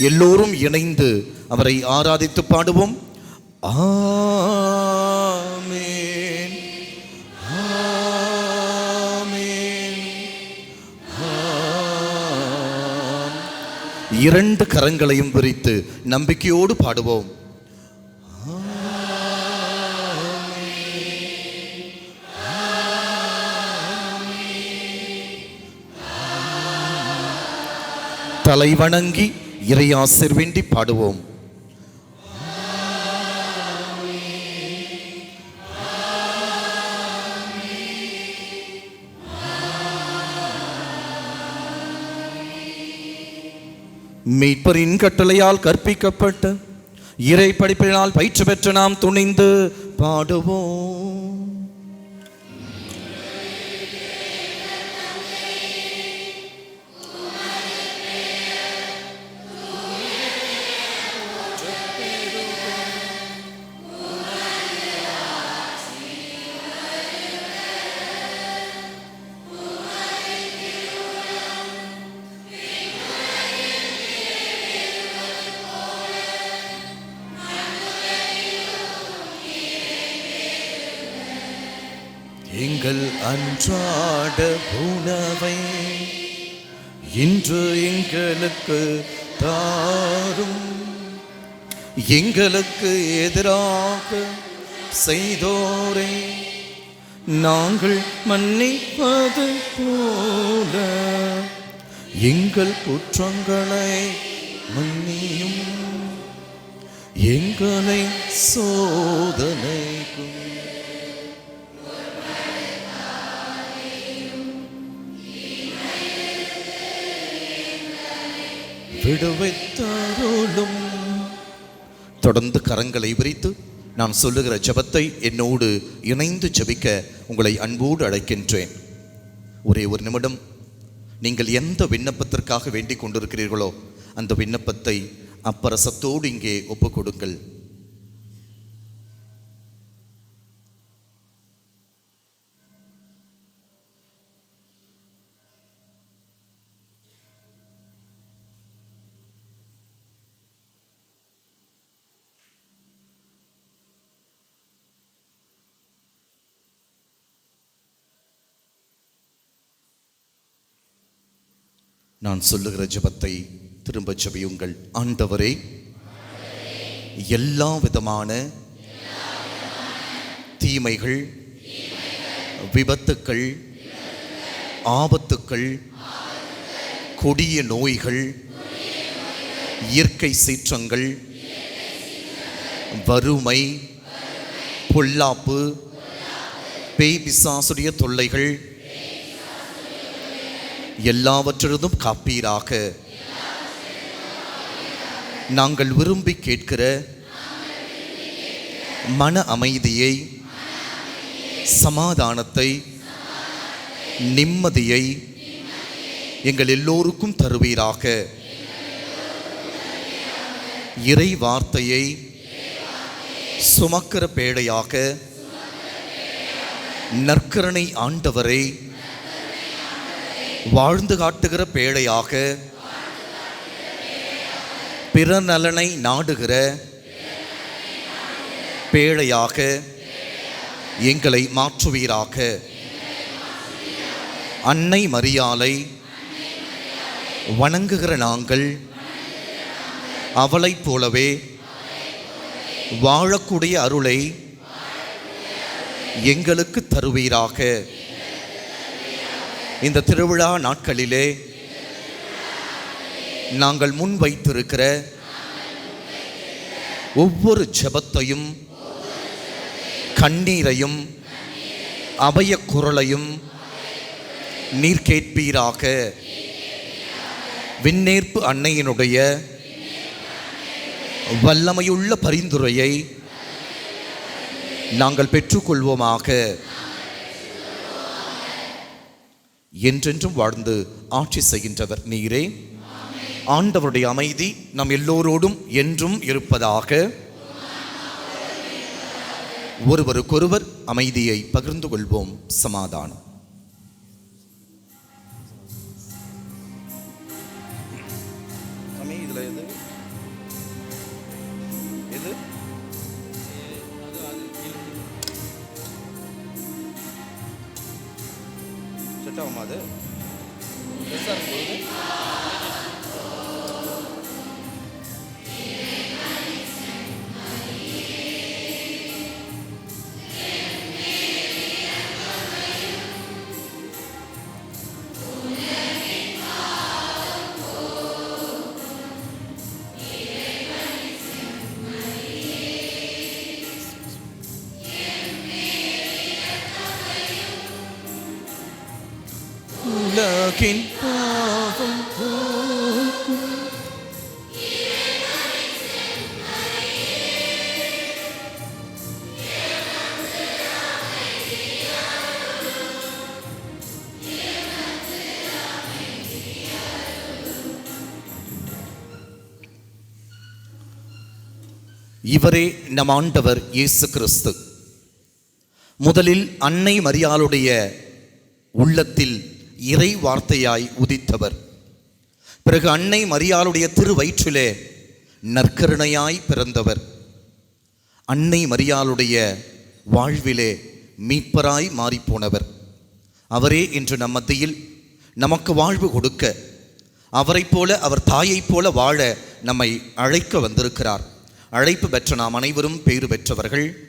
எல்லோரும் இணைந்து அவரை ஆராதித்து பாடுவோம். ஆமென், ஆமென், ஆமென். இரண்டு கரங்களையும் விரித்து நம்பிக்கையோடு பாடுவோம். தலை வணங்கி இறையாசிர் வேண்டி பாடுவோம். மீட்பரின் கட்டளையால் கற்பிக்கப்பட்ட இறை படிப்பினால் பயிற்சி பெற்ற நாம் துணிந்து பாடுவோம். எங்கள் அன்றாட உணவை இன்று எங்களுக்கு தாரும். யாவரும் எங்களுக்கு எதிராக செய்தோரே நாங்கள் மன்னிப்பது போல எங்கள் குற்றங்களை மன்னியும், எங்களை சோதனைக்கும் விடுவித்தருளும். தொடர்ந்து கரங்களை விரித்து நான் சொல்லுகிற ஜெபத்தை என்னோடு இணைந்து ஜெபிக்க உங்களை அன்போடு அழைக்கின்றேன். ஒரே ஒரு நிமிடம் நீங்கள் எந்த விண்ணப்பத்திற்காக வேண்டிக் கொண்டிருக்கிறீர்களோ அந்த விண்ணப்பத்தை அப்பரசத்தோடு இங்கே ஒப்புக் கொடுங்கள். நான் சொல்லுகிற ஜெபத்தை திரும்ப ஜெபியுங்கள். ஆண்டவரே, எல்லா விதமான தீமைகள், விபத்துக்கள், ஆபத்துக்கள், கொடிய நோய்கள், இயற்கை சீற்றங்கள், வறுமை, பொல்லாப்பு, பேய் பிசாசுடைய தொல்லைகள் எல்லாவற்றிலும் காப்பீராக. நாங்கள் விரும்பி கேட்கிற மன அமைதியை, சமாதானத்தை, நிம்மதியை எங்கள் எல்லோருக்கும் தருவீராக. இறை வார்த்தையை சுமக்கிற பேழையாக நற்கருணை ஆண்டவரை வாழ்ந்து காட்டுகிற பேழையாக, பிற நலனை நாடுகிற பேழையாக எங்களை மாற்றுவீராக. அன்னை மரியாளை வணங்குகிற நாங்கள் அவளைப் போலவே வாழக்கூடிய அருளை எங்களுக்கு தருவீராக. இந்த திருவிழா நாட்களிலே நாங்கள் முன் வைத்திருக்கிற ஒவ்வொரு ஜெபத்தையும், கண்ணீரையும், அபய குரலையும் நீர் கேட்பீராக. விண்ணேற்பு அன்னையினுடைய வல்லமையுள்ள பரிந்துரையை நாங்கள் பெற்றுக்கொள்வோமாக. என்றென்றும் வாழ்ந்து ஆட்சி செய்கின்றவர் நீரே. ஆண்டவருடைய அமைதி நம் எல்லோரோடும் என்றும் இருப்பதாக. ஒருவருக்கொருவர் அமைதியை பகிர்ந்து கொள்வோம். சமாதானம். அது உலகின் பாவம் போக்கும் இவரே நம் ஆண்டவர் இயேசு கிறிஸ்து. முதலில் அன்னை மரியாளுடைய உள்ளத்தில் இறை வார்த்தையாய் உதித்தவர். பிறகு அன்னை மரியாளுடைய திருவயிற்றிலே நற்கருணையாய் பிறந்தவர். அன்னை மரியாளுடைய வாழ்விலே மீட்பராய் மாறிப்போனவர். அவரே இன்று நம் மத்தியில் நமக்கு வாழ்வு கொடுக்க அவரைப் போல, அவர் தாயைப் போல வாழ நம்மை அழைக்க வந்திருக்கிறார். அழைப்பு பெற்ற நாம் அனைவரும் பேறு பெற்றவர்கள்.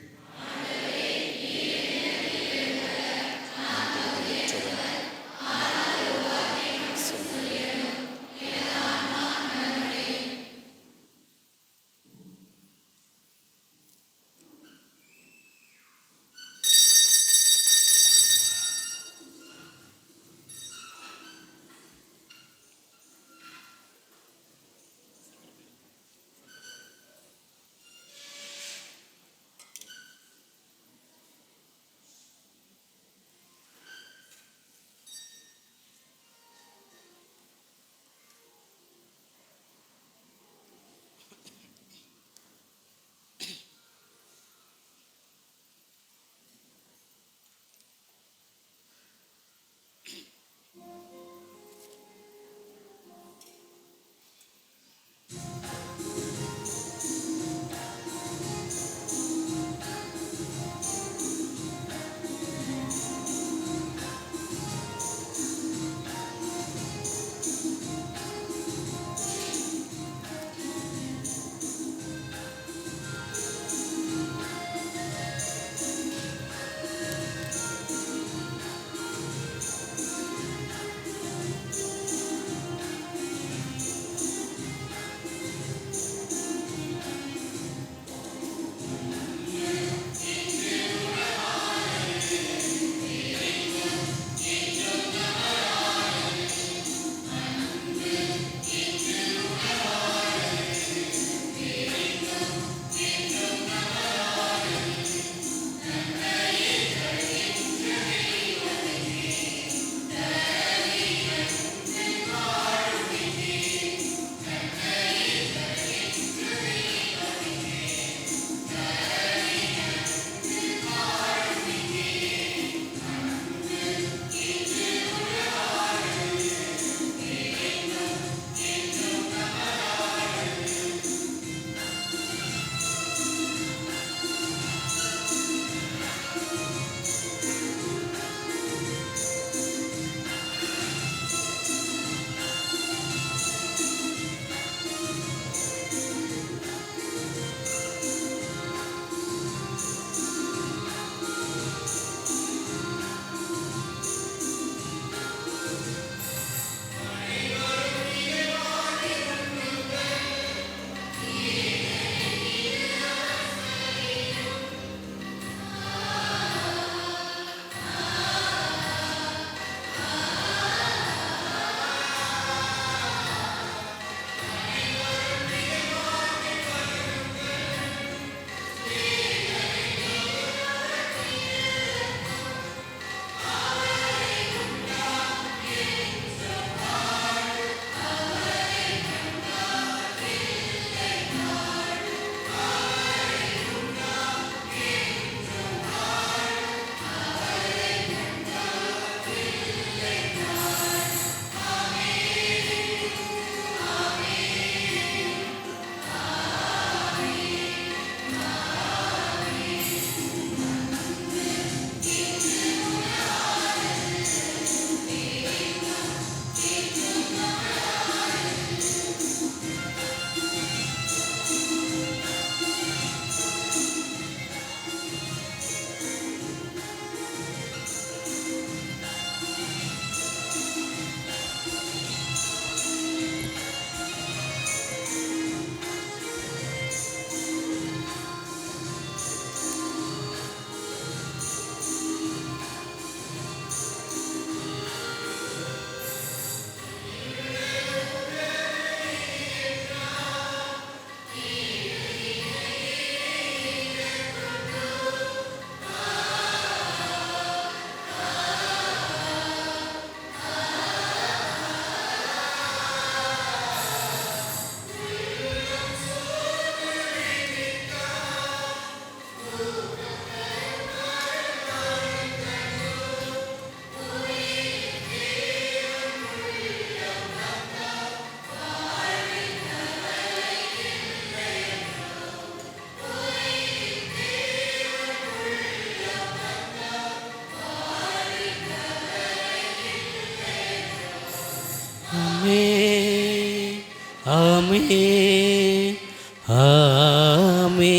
ஆமே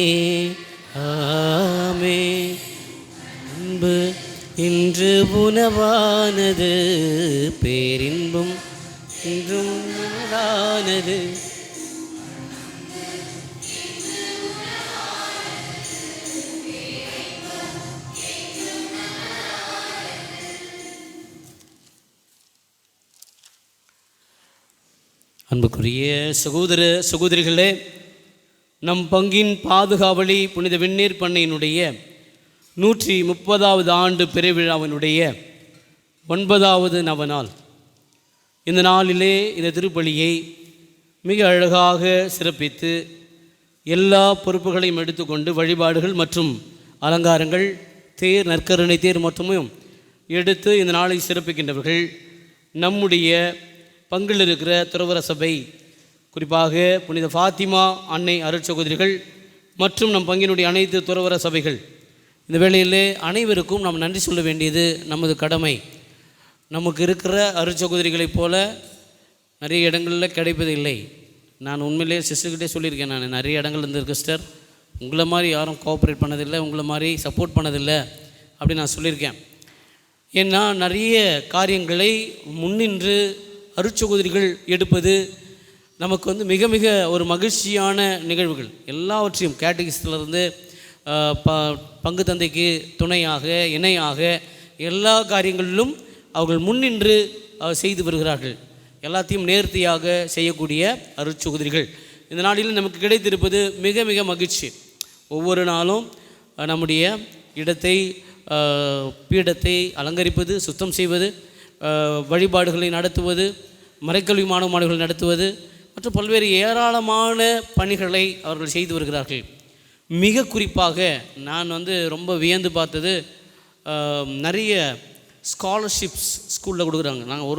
ஆமே. அன்பு இன்று உணவானது, பேரின்பம் இன்றும் உணவானது. அன்புக்குரிய சகோதர சகோதரிகளே, நம் பங்கின் பாதுகாவலி புனித வெந்நீர் பண்ணையினுடைய 130வது ஆண்டு பெருவிழாவினுடைய 9வது நவநாள். இந்த நாளிலே இந்த திருப்பலியை மிக அழகாக சிறப்பித்து எல்லா பொறுப்புகளையும் எடுத்துக்கொண்டு வழிபாடுகள் மற்றும் அலங்காரங்கள், தேர், நற்கருணை தேர் மொத்தமும் எடுத்து இந்த நாளை சிறப்பிக்கின்றவர்கள் நம்முடைய பங்கில் இருக்கிற துறவற சபை, குறிப்பாக புனித ஃபாத்திமா அன்னை அருட்சகோதரிகள் மற்றும் நம் பங்கினுடைய அனைத்து துறவற சபைகள். இந்த வேளையிலே அனைவருக்கும் நாம் நன்றி சொல்ல வேண்டியது நமது கடமை. நமக்கு இருக்கிற அருட்சகோதரிகளைப் போல நிறைய இடங்களில் கிடைப்பதில்லை. நான் உண்மையிலே சிஸ்டர்கிட்டே சொல்லியிருக்கேன், நான் நிறைய இடங்கள் இருந்திருக்கேன் சிஸ்டர், உங்களை மாதிரி யாரும் கோஆப்ரேட் பண்ணதில்லை, உங்களை மாதிரி சப்போர்ட் பண்ணதில்லை அப்படின்னு நான் சொல்லியிருக்கேன். ஏன்னா நிறைய காரியங்களை முன்னின்று அருட்சகோதரிகள் எடுப்பது நமக்கு மிக மிக ஒரு மகிழ்ச்சியான நிகழ்வுகள். எல்லாவற்றையும் கேட்டகிஸ்டிலிருந்து பங்கு தந்தைக்கு துணையாக இணையாக எல்லா காரியங்களிலும் அவர்கள் முன்னின்று செய்து வருகிறார்கள். எல்லாத்தையும் நேர்த்தியாக செய்யக்கூடிய அருட்சகோதரிகள் இந்த நாளில் நமக்கு கிடைத்திருப்பது மிக மிக மகிழ்ச்சி. ஒவ்வொரு நாளும் நம்முடைய இடத்தை, பீடத்தை அலங்கரிப்பது, சுத்தம் செய்வது, வழிபாடுகளை நடத்துவது, மறைக்கல்வி மாணவர்களை நடத்துவது மற்றும் பல்வேறு ஏராளமான பணிகளை அவர்கள் செய்து வருகிறார்கள். மிக குறிப்பாக நான் ரொம்ப வியந்து பார்த்தது, நிறைய ஸ்காலர்ஷிப்ஸ் ஸ்கூலில் கொடுக்குறாங்க. நாங்கள்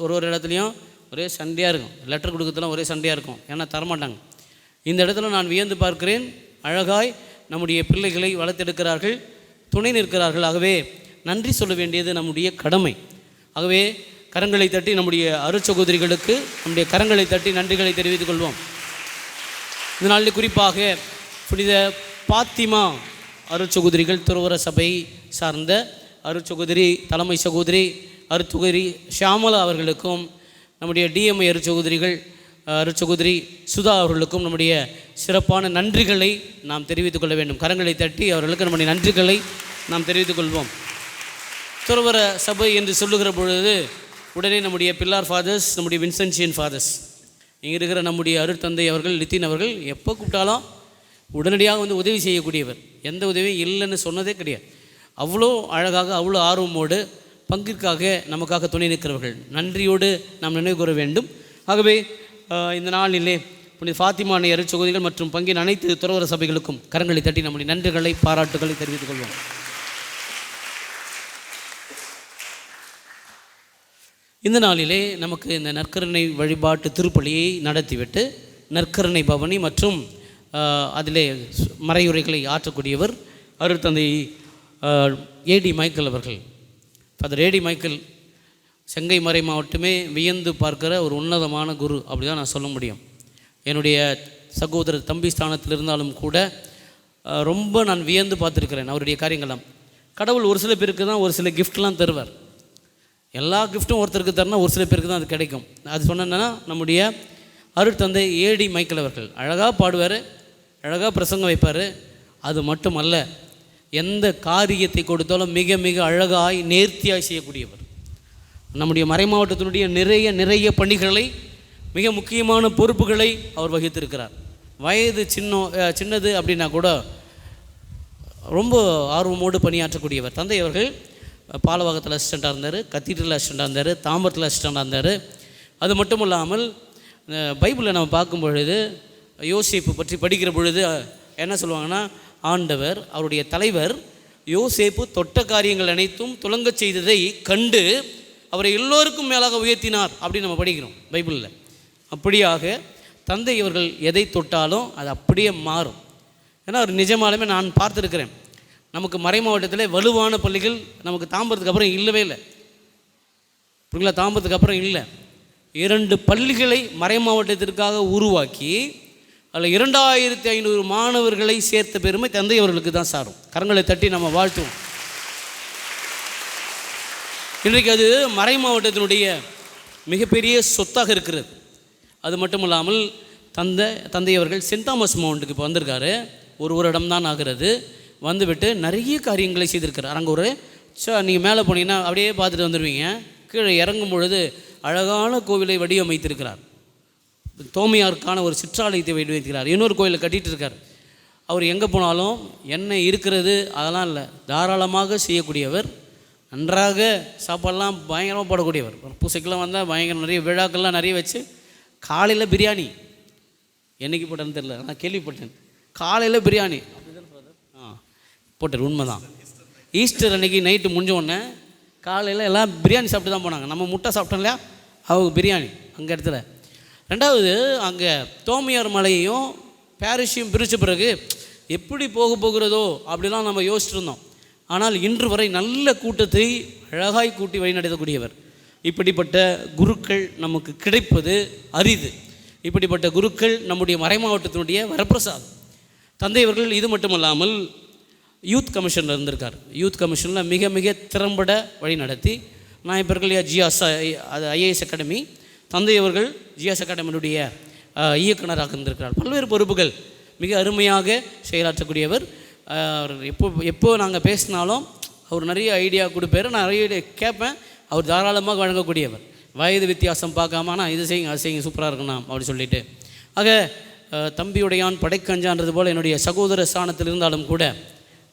ஒரு இடத்துலையும் ஒரே சண்டையாக இருக்கும், லெட்டர் கொடுக்குறதுலாம் ஒரே சண்டையாக இருக்கும், ஏன்னா தரமாட்டாங்க. இந்த இடத்துல நான் வியந்து பார்க்கிறேன், அழகாய் நம்முடைய பிள்ளைகளை வளர்த்தெடுக்கிறார்கள், துணை நிற்கிறார்கள். ஆகவே நன்றி சொல்ல வேண்டியது நம்முடைய கடமை. ஆகவே கரங்களை தட்டி நம்முடைய அருட்சகோதரிகளுக்கு நம்முடைய கரங்களை தட்டி நன்றிகளை தெரிவித்துக் கொள்வோம். இந்த நாளில் குறிப்பாக புனித பாத்திமா அருட்சகோதரிகள் துறவற சபை சார்ந்த அருட்சகோதரி தலைமை சகோதரி அருட்சகோதரி ஷியாமலா அவர்களுக்கும், நம்முடைய டிஎம்ஐ அருட்சகோதரி சுதா அவர்களுக்கும் நம்முடைய சிறப்பான நன்றிகளை நாம் தெரிவித்துக் கொள்ள வேண்டும். கரங்களை தட்டி அவர்களுக்கு நம்முடைய நன்றிகளை நாம் தெரிவித்துக் கொள்வோம். துறவற சபை என்று சொல்லுகிற பொழுது உடனே நம்முடைய பில்லார் ஃபாதர்ஸ், நம்முடைய வின்சென்ஷியன் ஃபாதர்ஸ், இங்கே இருக்கிற நம்முடைய அருட்தந்தை அவர்கள், லித்தின் அவர்கள் எப்போ கூப்பிட்டாலும் உடனடியாக உதவி செய்யக்கூடியவர். எந்த உதவியும் இல்லைன்னு சொன்னதே கிடையாது. அவ்வளோ அழகாக, அவ்வளோ ஆர்வமோடு பங்கிற்காக நமக்காக துணை நிற்கிறவர்கள். நன்றியோடு நாம் நினைவு கூற வேண்டும். ஆகவே இந்த நாளிலே புனித ஃபாத்திமா அன்னை அருட்சகோதரிகள் மற்றும் பங்கின் அனைத்து துறவற சபைகளுக்கும் கரங்களை தட்டி நம்முடைய நன்றிகளை, பாராட்டுகளை தெரிவித்துக் கொள்வோம். இந்த நாளிலே நமக்கு இந்த நற்கருணை வழிபாட்டு திருப்பலியை நடத்திவிட்டு நற்கருணை பவனி மற்றும் அதிலே மறையுரைகளை ஆற்றக்கூடியவர் அருட்தந்தை ஏடி மைக்கேல் அவர்கள். ஃபாதர் ஏடி மைக்கேல் செங்கை மறை மாவட்டமே வியந்து பார்க்கிற ஒரு உன்னதமான குரு, அப்படி தான் நான் சொல்ல முடியும். என்னுடைய சகோதரர் தம்பி ஸ்தானத்தில் இருந்தாலும் கூட ரொம்ப நான் வியந்து பார்த்துருக்கிறேன் அவருடைய காரியங்கள்லாம். கடவுள் ஒரு சில பேருக்கு தான் ஒரு சில கிஃப்ட்லாம் தருவார். எல்லா கிஃப்ட்டும் ஒருத்தருக்கு தரணும், ஒரு சில பேருக்கு தான் அது கிடைக்கும். அது சொன்னேன்னா நம்முடைய அருட்தந்தை ஏடி மைக்கேல் அவர்கள் அழகாக பாடுவார், அழகாக பிரசங்கம் வைப்பார். அது மட்டும் அல்ல, எந்த காரியத்தை கொடுத்தாலும் மிக மிக அழகாய் நேர்த்தியாய் செய்யக்கூடியவர். நம்முடைய மறை மாவட்டத்தினுடைய நிறைய பணிகளை, மிக முக்கியமான பொறுப்புகளை அவர் வகித்திருக்கிறார். வயது சின்னது அப்படின்னா கூட ரொம்ப ஆர்வமோடு பணியாற்றக்கூடியவர். தந்தை அவர்கள் பாலவாகத்தில் அசிஸ்டண்ட்டாக இருந்தார், கத்தீட்ரல் அசிஸ்டண்ட்டாக இருந்தார், தாம்பரத்தில் அசிஸ்டண்ட்டாக இருந்தார். அது மட்டும் இல்லாமல் பைபிளில் நம்ம பார்க்கும் பொழுது யோசேப்பு பற்றி படிக்கிற பொழுது என்ன சொல்லுவாங்கன்னா, ஆண்டவர் அவருடைய தலைவர் யோசேப்பு தொட்ட காரியங்கள் அனைத்தும் துலங்க செய்ததை கண்டு அவரை எல்லோருக்கும் மேலாக உயர்த்தினார் அப்படின்னு நம்ம படிக்கிறோம் பைபிளில். அப்படியாக தந்தை இவர்கள் எதை தொட்டாலும் அது அப்படியே மாறும். ஏன்னா அவர் நிஜமாலுமே நான் பார்த்துருக்கிறேன். நமக்கு மறை மாவட்டத்தில் வலுவான பள்ளிகள் நமக்கு தாம்பரத்துக்கு அப்புறம் இல்லவே இல்லை. புரியுங்களா? தாம்பரத்துக்கு அப்புறம் இல்லை. 2 பள்ளிகளை மறை மாவட்டத்திற்காக உருவாக்கி அதில் 2500 மாணவர்களை சேர்த்த பெருமை தந்தை அவர்களுக்கு தான் சாரும். கரங்களை தட்டி நம்ம வாழ்த்துவோம். இன்றைக்கு அது மறை மாவட்டத்தினுடைய மிகப்பெரிய சொத்தாக இருக்கிறது. அது மட்டும் இல்லாமல் தந்தை அவர்கள் சென்ட் தாமஸ் மவுண்ட்டுக்கு இப்போ வந்திருக்காரு. ஒரு இடம் தான் ஆகிறது. வந்துவிட்டு நிறைய காரியங்களை செய்திருக்கிறார். அங்கே ஒரு நீங்கள் மேலே போனீங்கன்னா அப்படியே பார்த்துட்டு வந்துடுவீங்க. கீழே இறங்கும் பொழுது அழகான கோவிலை வடிவமைத்திருக்கிறார். தோமையாருக்கான ஒரு சிற்றாலயத்தை வடிவமைக்கிறார். இன்னொரு கோயிலை கட்டிகிட்டு இருக்கார். அவர் எங்கே போனாலும் என்ன இருக்கிறது அதெல்லாம் இல்லை, தாராளமாக செய்யக்கூடியவர். நன்றாக சாப்பாடெல்லாம் பயங்கரமாக போடக்கூடியவர். பூசைக்கெல்லாம் வந்தால் பயங்கர நிறைய விழாக்கள்லாம் நிறைய வச்சு காலையில் பிரியாணி, என்றைக்கு போட்டேன்னு தெரில, நான் கேள்விப்பட்டேன். காலையில் பிரியாணி போட்டார். உண்மை தான். ஈஸ்டர் அன்றைக்கி நைட்டு முடிஞ்ச உடனே காலையில் எல்லாம் பிரியாணி சாப்பிட்டு தான் போனாங்க. நம்ம முட்டை சாப்பிட்டோம் இல்லையா, அவங்க பிரியாணி அங்கே இடத்துல. ரெண்டாவது, அங்கே தோமையார் மலையையும் பாரிஸையும் பிரித்த பிறகு எப்படி போகிறதோ அப்படிலாம் நம்ம யோசிச்சுட்டு இருந்தோம். ஆனால் இன்று வரை நல்ல கூட்டத்தை அழகாய் கூட்டி வழிநடத்தக்கூடியவர். இப்படிப்பட்ட குருக்கள் நமக்கு கிடைப்பது அரிது. இப்படிப்பட்ட குருக்கள் நம்முடைய மறை மாவட்டத்தினுடைய வரப்பிரசாதம். தந்தை அவர்கள் இது மட்டுமல்லாமல் யூத் கமிஷனில் இருந்திருக்கார். யூத் கமிஷனில் மிக மிக திறம்பட வழி நடத்தி, நான் இப்போ இருக்கலையா ஜியாஸ், அது ஐஏஎஸ் அகாடமி, தந்தை அவர்கள் ஜியாஸ் அகாடமியினுடைய இயக்குனராக இருந்திருக்கிறார். பல்வேறு பொறுப்புகள் மிக அருமையாக செயலாற்றக்கூடியவர். எப்போ நாங்கள் பேசினாலும் அவர் நிறைய ஐடியா கொடுப்பார். நான் நிறைய கேட்பேன். அவர் தாராளமாக வழங்கக்கூடியவர். வயது வித்தியாசம் பார்க்காம நான் இது செய்யுங்க அது செய்யுங்க சூப்பராக இருக்கணும் அப்படி சொல்லிட்டு. ஆக தம்பியுடையான் படைக்கஞ்சான்றது போல் என்னுடைய சகோதர ஸ்தானத்தில் இருந்தாலும் கூட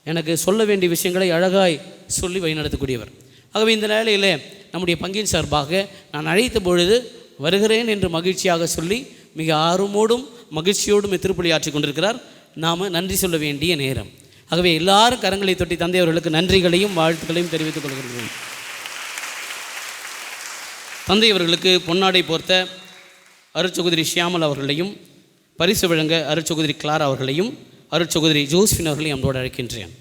எனக்கு சொல்ல வேண்டிய விஷயங்களை அழகாய் சொல்லி வழிநடத்தக்கூடியவர். ஆகவே இந்த நிலையில் நம்முடைய பங்கின் சார்பாக நான் அழைத்த பொழுது வருகிறேன் என்று மகிழ்ச்சியாக சொல்லி மிக ஆர்வமோடும் மகிழ்ச்சியோடும் திருப்பலி ஆற்றி கொண்டிருக்கிறார். நாம் நன்றி சொல்ல வேண்டிய நேரம். ஆகவே எல்லாரும் கரங்களை தொட்டி தந்தை அவர்களுக்கு நன்றிகளையும் வாழ்த்துக்களையும் தெரிவித்துக் கொள்கிறோம். தந்தை அவர்களுக்கு பொன்னாடை போர்த்த அருட்சகோதரி ஷியாமல் அவர்களையும், பரிசு வழங்க அருட்சகோதரி கிளாரா அவர்களையும், அருட்சகோதரி ஜோஸ்பின் அவர்களையும் அன்போடு அழைக்கின்றேன்.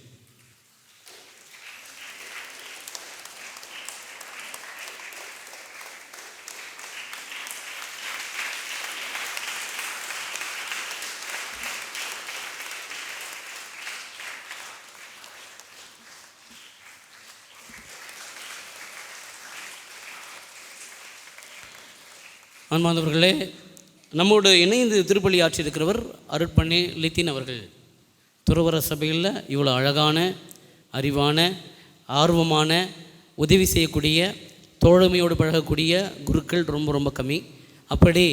அன்பார்ந்தவர்களே, நம்மோடு இணைந்து திருப்பலி ஆற்றியிருக்கிறவர் அருட்பண்ணி லித்தின் அவர்கள். துறவர சபையில் இவ்வளோ அழகான, அறிவான, ஆர்வமான, உதவி செய்யக்கூடிய, தோழமையோடு பழகக்கூடிய குருக்கள் ரொம்ப ரொம்ப கம்மி. அப்படி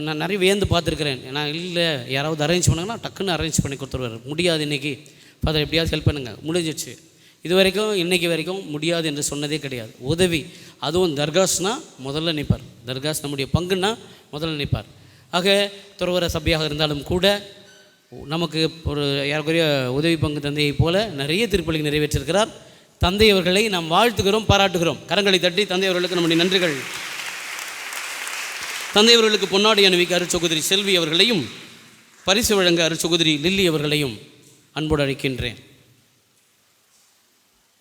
நான் நிறைய வியந்து பார்த்துருக்கிறேன். நான் இல்லை யாராவது அரேஞ்ச் பண்ணாங்கன்னா டக்குன்னு அரேஞ்ச் பண்ணி கொடுத்துருவார். முடியாது இன்றைக்கி ஃபாதர் எப்படியாவது ஹெல்ப் பண்ணுங்கள், முடிஞ்சிச்சு. இது வரைக்கும் இன்றைக்கி வரைக்கும் முடியாது என்று சொன்னதே கிடையாது. உதவி, அதுவும் தர்காஸ்னால் முதல்ல நிற்பார். தர்காஸ் நம்முடைய பங்குன்னா முதல்ல நிற்பார். ஆக துறவர சபையாக இருந்தாலும் கூட நமக்கு ஒரு ஏறக்குறைய உதவி பங்கு தந்தையை போல நிறைய திருப்பலி நிறைவேற்றிருக்கிறார். தந்தை அவர்களை நாம் வாழ்த்துகிறோம், பாராட்டுகிறோம். கரங்களை தட்டி தந்தை அவர்களுக்கு நம்முடைய நன்றிகள். தந்தை அவர்களுக்கு பொன்னாடி அணிவிக்க அருட்சகோதரி செல்வி அவர்களையும், பரிசு வழங்க அருட்சகோதரி லில்லி அவர்களையும் அன்போடு அழைக்கின்றேன்.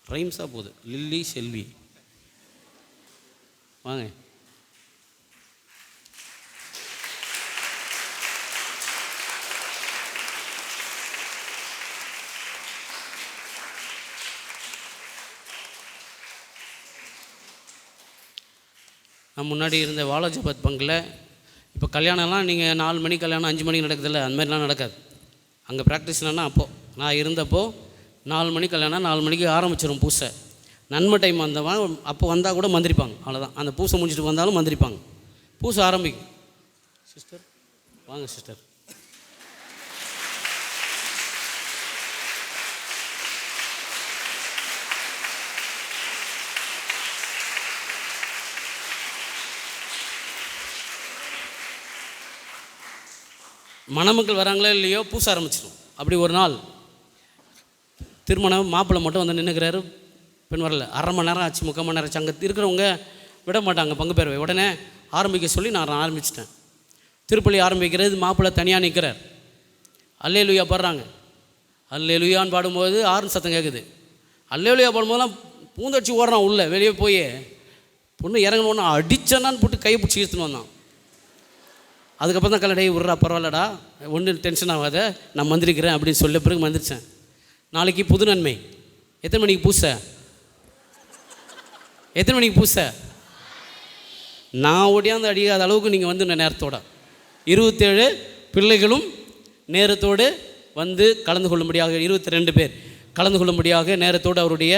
ரைம்ஸாக போகுது, லில்லி செல்வி வாங்க. நான் முன்னாடி இருந்த வாலாஜபாத் பங்கில் இப்போ கல்யாணம்லாம் நீங்கள் 4 மணிக்கு கல்யாணம் 5 மணிக்கு நடக்குதில்ல, அந்த மாதிரிலாம் நடக்காது. அங்கே ப்ராக்டிஸ்னா அப்போது நான் இருந்தப்போ 4 மணிக்கு கல்யாணம், 4 மணிக்கு ஆரம்பிச்சிடும் பூசை. நன்மை டைம் வந்தவன் அப்போ வந்தால் கூட மந்திரிப்பாங்க, அவ்வளோதான். அந்த பூசை முடிச்சுட்டு வந்தாலும் மந்திரிப்பாங்க. பூசை ஆரம்பிக்கும். சிஸ்டர் வாங்க சிஸ்டர். மணமக்கள் வராங்களோ இல்லையோ பூசை ஆரம்பிச்சிடும். அப்படி ஒரு நாள் திருமணம் மாப்பிள்ளை மட்டும் வந்து நின்றுக்கிறாரு, பெண் வரல. 1/2 மணி நேரம் ஆச்சு, 3/4 மணி நேரம் ஆச்சு. அங்கே இருக்கிறவங்க விட மாட்டாங்க பங்கு பேரவை. உடனே ஆரம்பிக்க சொல்லி நான் ஆரம்பிச்சிட்டேன். திருப்பலி ஆரம்பிக்கிறது, மாப்பிள்ளை தனியாக நிற்கிறார். அல்லேலூயா பாடுறாங்க. அல்லேலூயான்னு பாடும்போது ஆர்ன் சத்தம் கேட்குது. அல்லேலூயா பாடும்போதெல்லாம் பூந்தடிச்சு ஓடுறான் உள்ளே. வெளியே போய் பொண்ணு இறங்கணுன்னு அடிச்சனான்னு போட்டு கையை பிடிச்சி இழுத்துன்னு வந்தான். அதுக்கப்புறம் தான் கல்லடை விட்றா பரவாயில்லடா, ஒன்றும் டென்ஷன் ஆகாத, நான் மந்திரிக்கிறேன் அப்படின்னு சொல்ல பிறகு மந்திரிச்சேன். நாளைக்கு புது நன்மை. எத்தனை மணிக்கு பூசை? எத்தனை மணிக்கு பூசை? நான் ஓடியாந்து அடிக்காத அளவுக்கு நீங்கள் வந்து நேரத்தோட 27 பிள்ளைகளும் நேரத்தோடு வந்து கலந்து கொள்ளும்படியாக 22 பேர் கலந்து கொள்ளும்படியாக நேரத்தோடு அவருடைய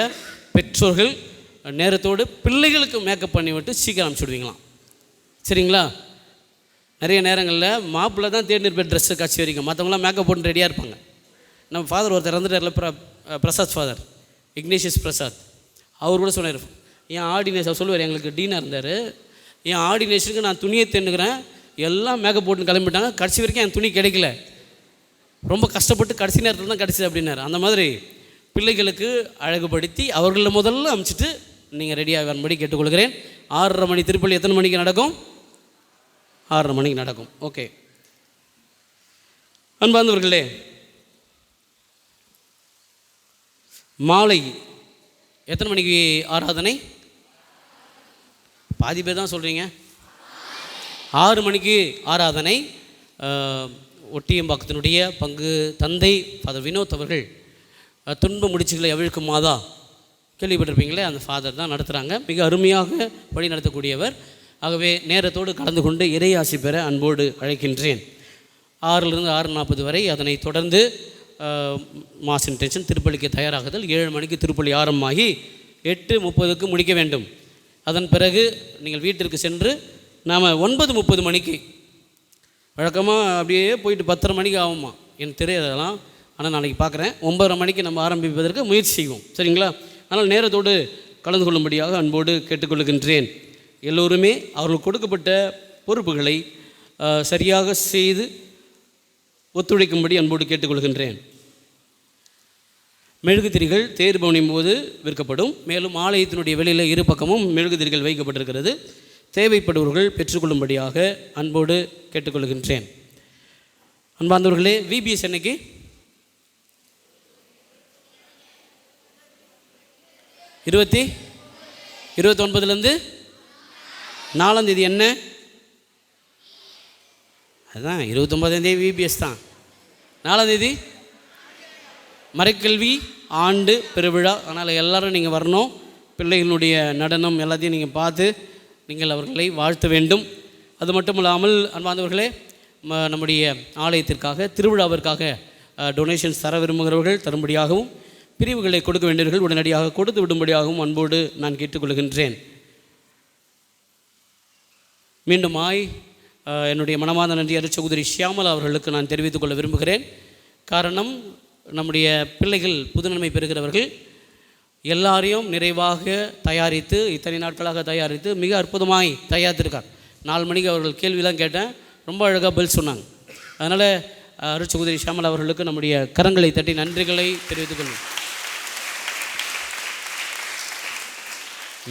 பெற்றோர்கள் நேரத்தோடு பிள்ளைகளுக்கு மேக்கப் பண்ணி விட்டு சீக்கிரம் அனுப்பிச்சுடுவீங்களாம். சரிங்களா? நிறைய நேரங்களில் மாப்பிள்ளை தான் தேடி இருப்பேன் ட்ரெஸ்ஸு காட்சி வரைக்கும், மற்றவங்களாம் மேக்கப் போட்டு ரெடியாக இருப்பாங்க. நம்ம ஃபாதர் ஒருத்தர் இறந்துட்டார்ல, பிரசாத் ஃபாதர், இக்னேஷியஸ் பிரசாத், அவர் கூட சொன்னார், என் ஆர்டினேஷன் அவர் சொல்லுவார், எங்களுக்கு டீனாக இருந்தார், என் ஆர்டினேஷனுக்கு நான் துணியை தென்னுக்கிறேன், எல்லாம் மேக்கப் போட்டு கிளம்பிட்டாங்க, கடைசி வரைக்கும் என் துணி கிடைக்கல, ரொம்ப கஷ்டப்பட்டு கடைசி நேரத்தில் தான் கிடச்சிது அப்படின்னாரு. அந்த மாதிரி பிள்ளைகளுக்கு அழகுபடுத்தி அவர்களை முதல்ல அனுப்பிச்சிட்டு நீங்கள் ரெடியாக வரும்படி கேட்டுக்கொள்கிறேன். 6:30 மணி திருப்பலி எத்தனை மணிக்கு நடக்கும்? 6:30 மணிக்கு நடக்கும். ஓகே. அன்பார்ந்தவர்களே, மாலை எத்தனை மணிக்கு ஆராதனை? பாதி பேர் தான் சொல்கிறீங்க. 6 மணிக்கு ஆராதனை. ஒட்டியம்பாக்கத்தினுடைய பங்கு தந்தை ஃபாதர் வினோத் அவர்கள் துன்ப முடிச்சுகளை அவிழ்க்கும் மாதா கேள்விப்பட்டிருப்பீங்களே, அந்த ஃபாதர் தான் நடத்துகிறாங்க. மிக அருமையாக வழி நடத்தக்கூடியவர். ஆகவே நேரத்தோடு கலந்து கொண்டு இறை ஆசி பெற அன்போடு அழைக்கின்றேன். 6லிருந்து 6:40 வரை. அதனை தொடர்ந்து மாஸ் இன்டென்ஷன் திருப்பலிக்கு தயாராகுதல். 7 மணிக்கு திருப்பலி ஆரம்பமாகி 8:30க்கு முடிக்க வேண்டும். அதன் பிறகு நீங்கள் வீட்டிற்கு சென்று நாம் 9:30 மணிக்கு வழக்கமாக அப்படியே போயிட்டு 10:30 மணிக்கு ஆகுமா, எனக்கு தெரியாதெல்லாம், ஆனால் நாளைக்கு பார்க்குறேன். 9:30 மணிக்கு நம்ம ஆரம்பிப்பதற்கு முயற்சி செய்வோம். சரிங்களா? ஆனால் நேரத்தோடு கலந்து கொள்ளும்படியாக அன்போடு கேட்டுக்கொள்கின்றேன். எல்லோருமே அவர்களுக்கு கொடுக்கப்பட்ட பொறுப்புகளை சரியாக செய்து ஒத்துழைக்கும்படி அன்போடு கேட்டுக்கொள்கின்றேன். மெழுகுதிரிகள் தேர் பவனின் போது விற்கப்படும். மேலும் ஆலயத்தினுடைய வெளியில் இரு பக்கமும் மெழுகுதிரிகள் வைக்கப்பட்டிருக்கிறது. தேவைப்படுபவர்கள் பெற்றுக்கொள்ளும்படியாக அன்போடு கேட்டுக்கொள்கின்றேன். அன்பார்ந்தவர்களே, விபிஎஸ் என்னைக்கு? 29லேருந்து 4 என்ன? அதுதான் 29 விபிஎஸ் தான். 4 மறைக்கல்வி ஆண்டு பெருவிழா. அதனால் எல்லோரும் நீங்கள் வரணும். பிள்ளைகளுடைய நடனம் எல்லாத்தையும் நீங்கள் பார்த்து நீங்கள் அவர்களை வாழ்த்த வேண்டும். அது மட்டும் இல்லாமல் அன்பார்ந்தவர்களே, நம்முடைய ஆலயத்திற்காக திருவிழாவிற்காக டொனேஷன்ஸ் தர விரும்புகிறவர்கள் தரும்படியாகவும், பிரிவுகளை கொடுக்க வேண்டியவர்கள் உடனடியாக கொடுத்து விடும்படியாகவும் அன்போடு நான் கேட்டுக்கொள்கின்றேன். மீண்டுமாய் என்னுடைய மனமார்ந்த நன்றி அருட்சகோதரி ஷியாமலா அவர்களுக்கு நான் தெரிவித்துக் கொள்ள விரும்புகிறேன். காரணம், நம்முடைய பிள்ளைகள் புதுநன்மை பெறுகிறவர்கள் எல்லாரையும் நிறைவாக தயாரித்து, இத்தனை நாட்களாக தயாரித்து மிக அற்புதமாய் தயாரித்திருக்கார். 4 மணிக்கு அவர்கள் கேள்வியெலாம் கேட்டேன், ரொம்ப அழகாக பதில் சொன்னாங்க. அதனால் அருட்சகோதரி ஷியாமலா அவர்களுக்கு நம்முடைய கரங்களை தட்டி நன்றிகளை தெரிவித்துக் கொள்வேன்.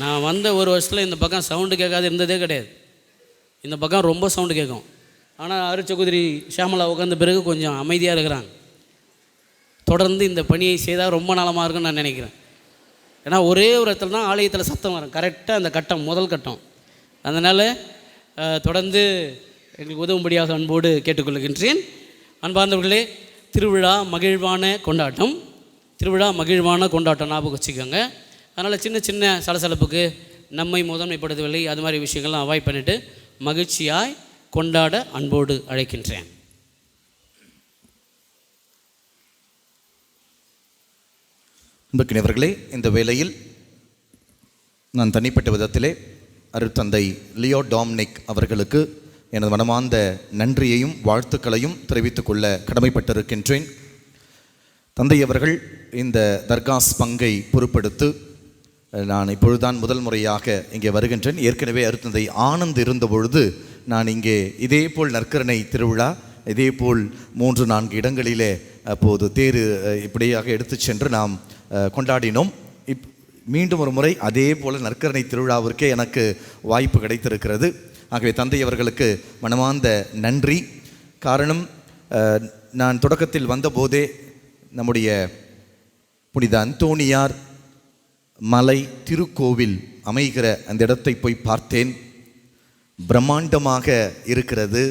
நான் வந்த ஒரு வருஷத்தில் இந்த பக்கம் சவுண்டு கேட்காது இருந்ததே கிடையாது. இந்த பக்கம் ரொம்ப சவுண்டு கேட்கும். ஆனால் அருட்சகோதரி ஷியாமலா உட்கார்ந்த பிறகு கொஞ்சம் அமைதியாக இருக்கிறாங்க. தொடர்ந்து இந்த பணியை செய்தால் ரொம்ப நலமாக இருக்குன்னு நான் நினைக்கிறேன். ஏன்னா ஒரே ஒரு இடத்துல தான் ஆலயத்தில் சத்தம் வரும், கரெக்டாக அந்த கட்டம், முதல் கட்டம். அதனால் தொடர்ந்து எங்களுக்கு உதவும்படியாக அன்போடு கேட்டுக்கொள்கின்றேன். அன்பார்ந்தவர்களே, திருவிழா மகிழ்வான கொண்டாட்டம், ஞாபகம் வச்சுக்கோங்க. அதனால் சின்ன சின்ன சலசலப்புக்கு நம்மை முதன்மைப்படுத்தவில்லை, அது மாதிரி விஷயங்கள்லாம் அவாய்ட் பண்ணிவிட்டு மகிழ்ச்சியாய் கொண்டாட அன்போடு அழைக்கின்றேன். அன்புக்கினவர்களே, இந்த வேளையில் நான் தனிப்பட்ட விதத்திலே அருட்தந்தை லியோ டாம்னிக் அவர்களுக்கு எனது மனமார்ந்த நன்றியையும் வாழ்த்துக்களையும் தெரிவித்துக் கொள்ள கடமைப்பட்டிருக்கின்றேன். தந்தை அவர்கள் இந்த தர்காஸ் பங்கை பொறுப்பெடுத்து நான் இப்பொழுதுதான் முதல் முறையாக இங்கே வருகின்றேன். ஏற்கனவே அருட்தந்தை ஆனந்த் இருந்தபொழுது நான் இங்கே இதேபோல் நற்கருணை திருவிழா இதேபோல் 3-4 இடங்களிலே அப்போது தேர் இப்படியாக எடுத்து சென்று நாம் கொண்டாடினோம். மீண்டும் ஒரு முறை அதே போல் நற்கருணை திருவிழாவிற்கே எனக்கு வாய்ப்பு கிடைத்திருக்கிறது. ஆகவே தந்தை அவர்களுக்கு மனமார்ந்த நன்றி. காரணம், நான் தொடக்கத்தில் வந்தபோதே நம்முடைய புனித அந்தோணியார் மலை திருக்கோவில் அமைகிற அந்த இடத்தை போய் பார்த்தேன். பிரம்மாண்டமாக இருக்கிறது.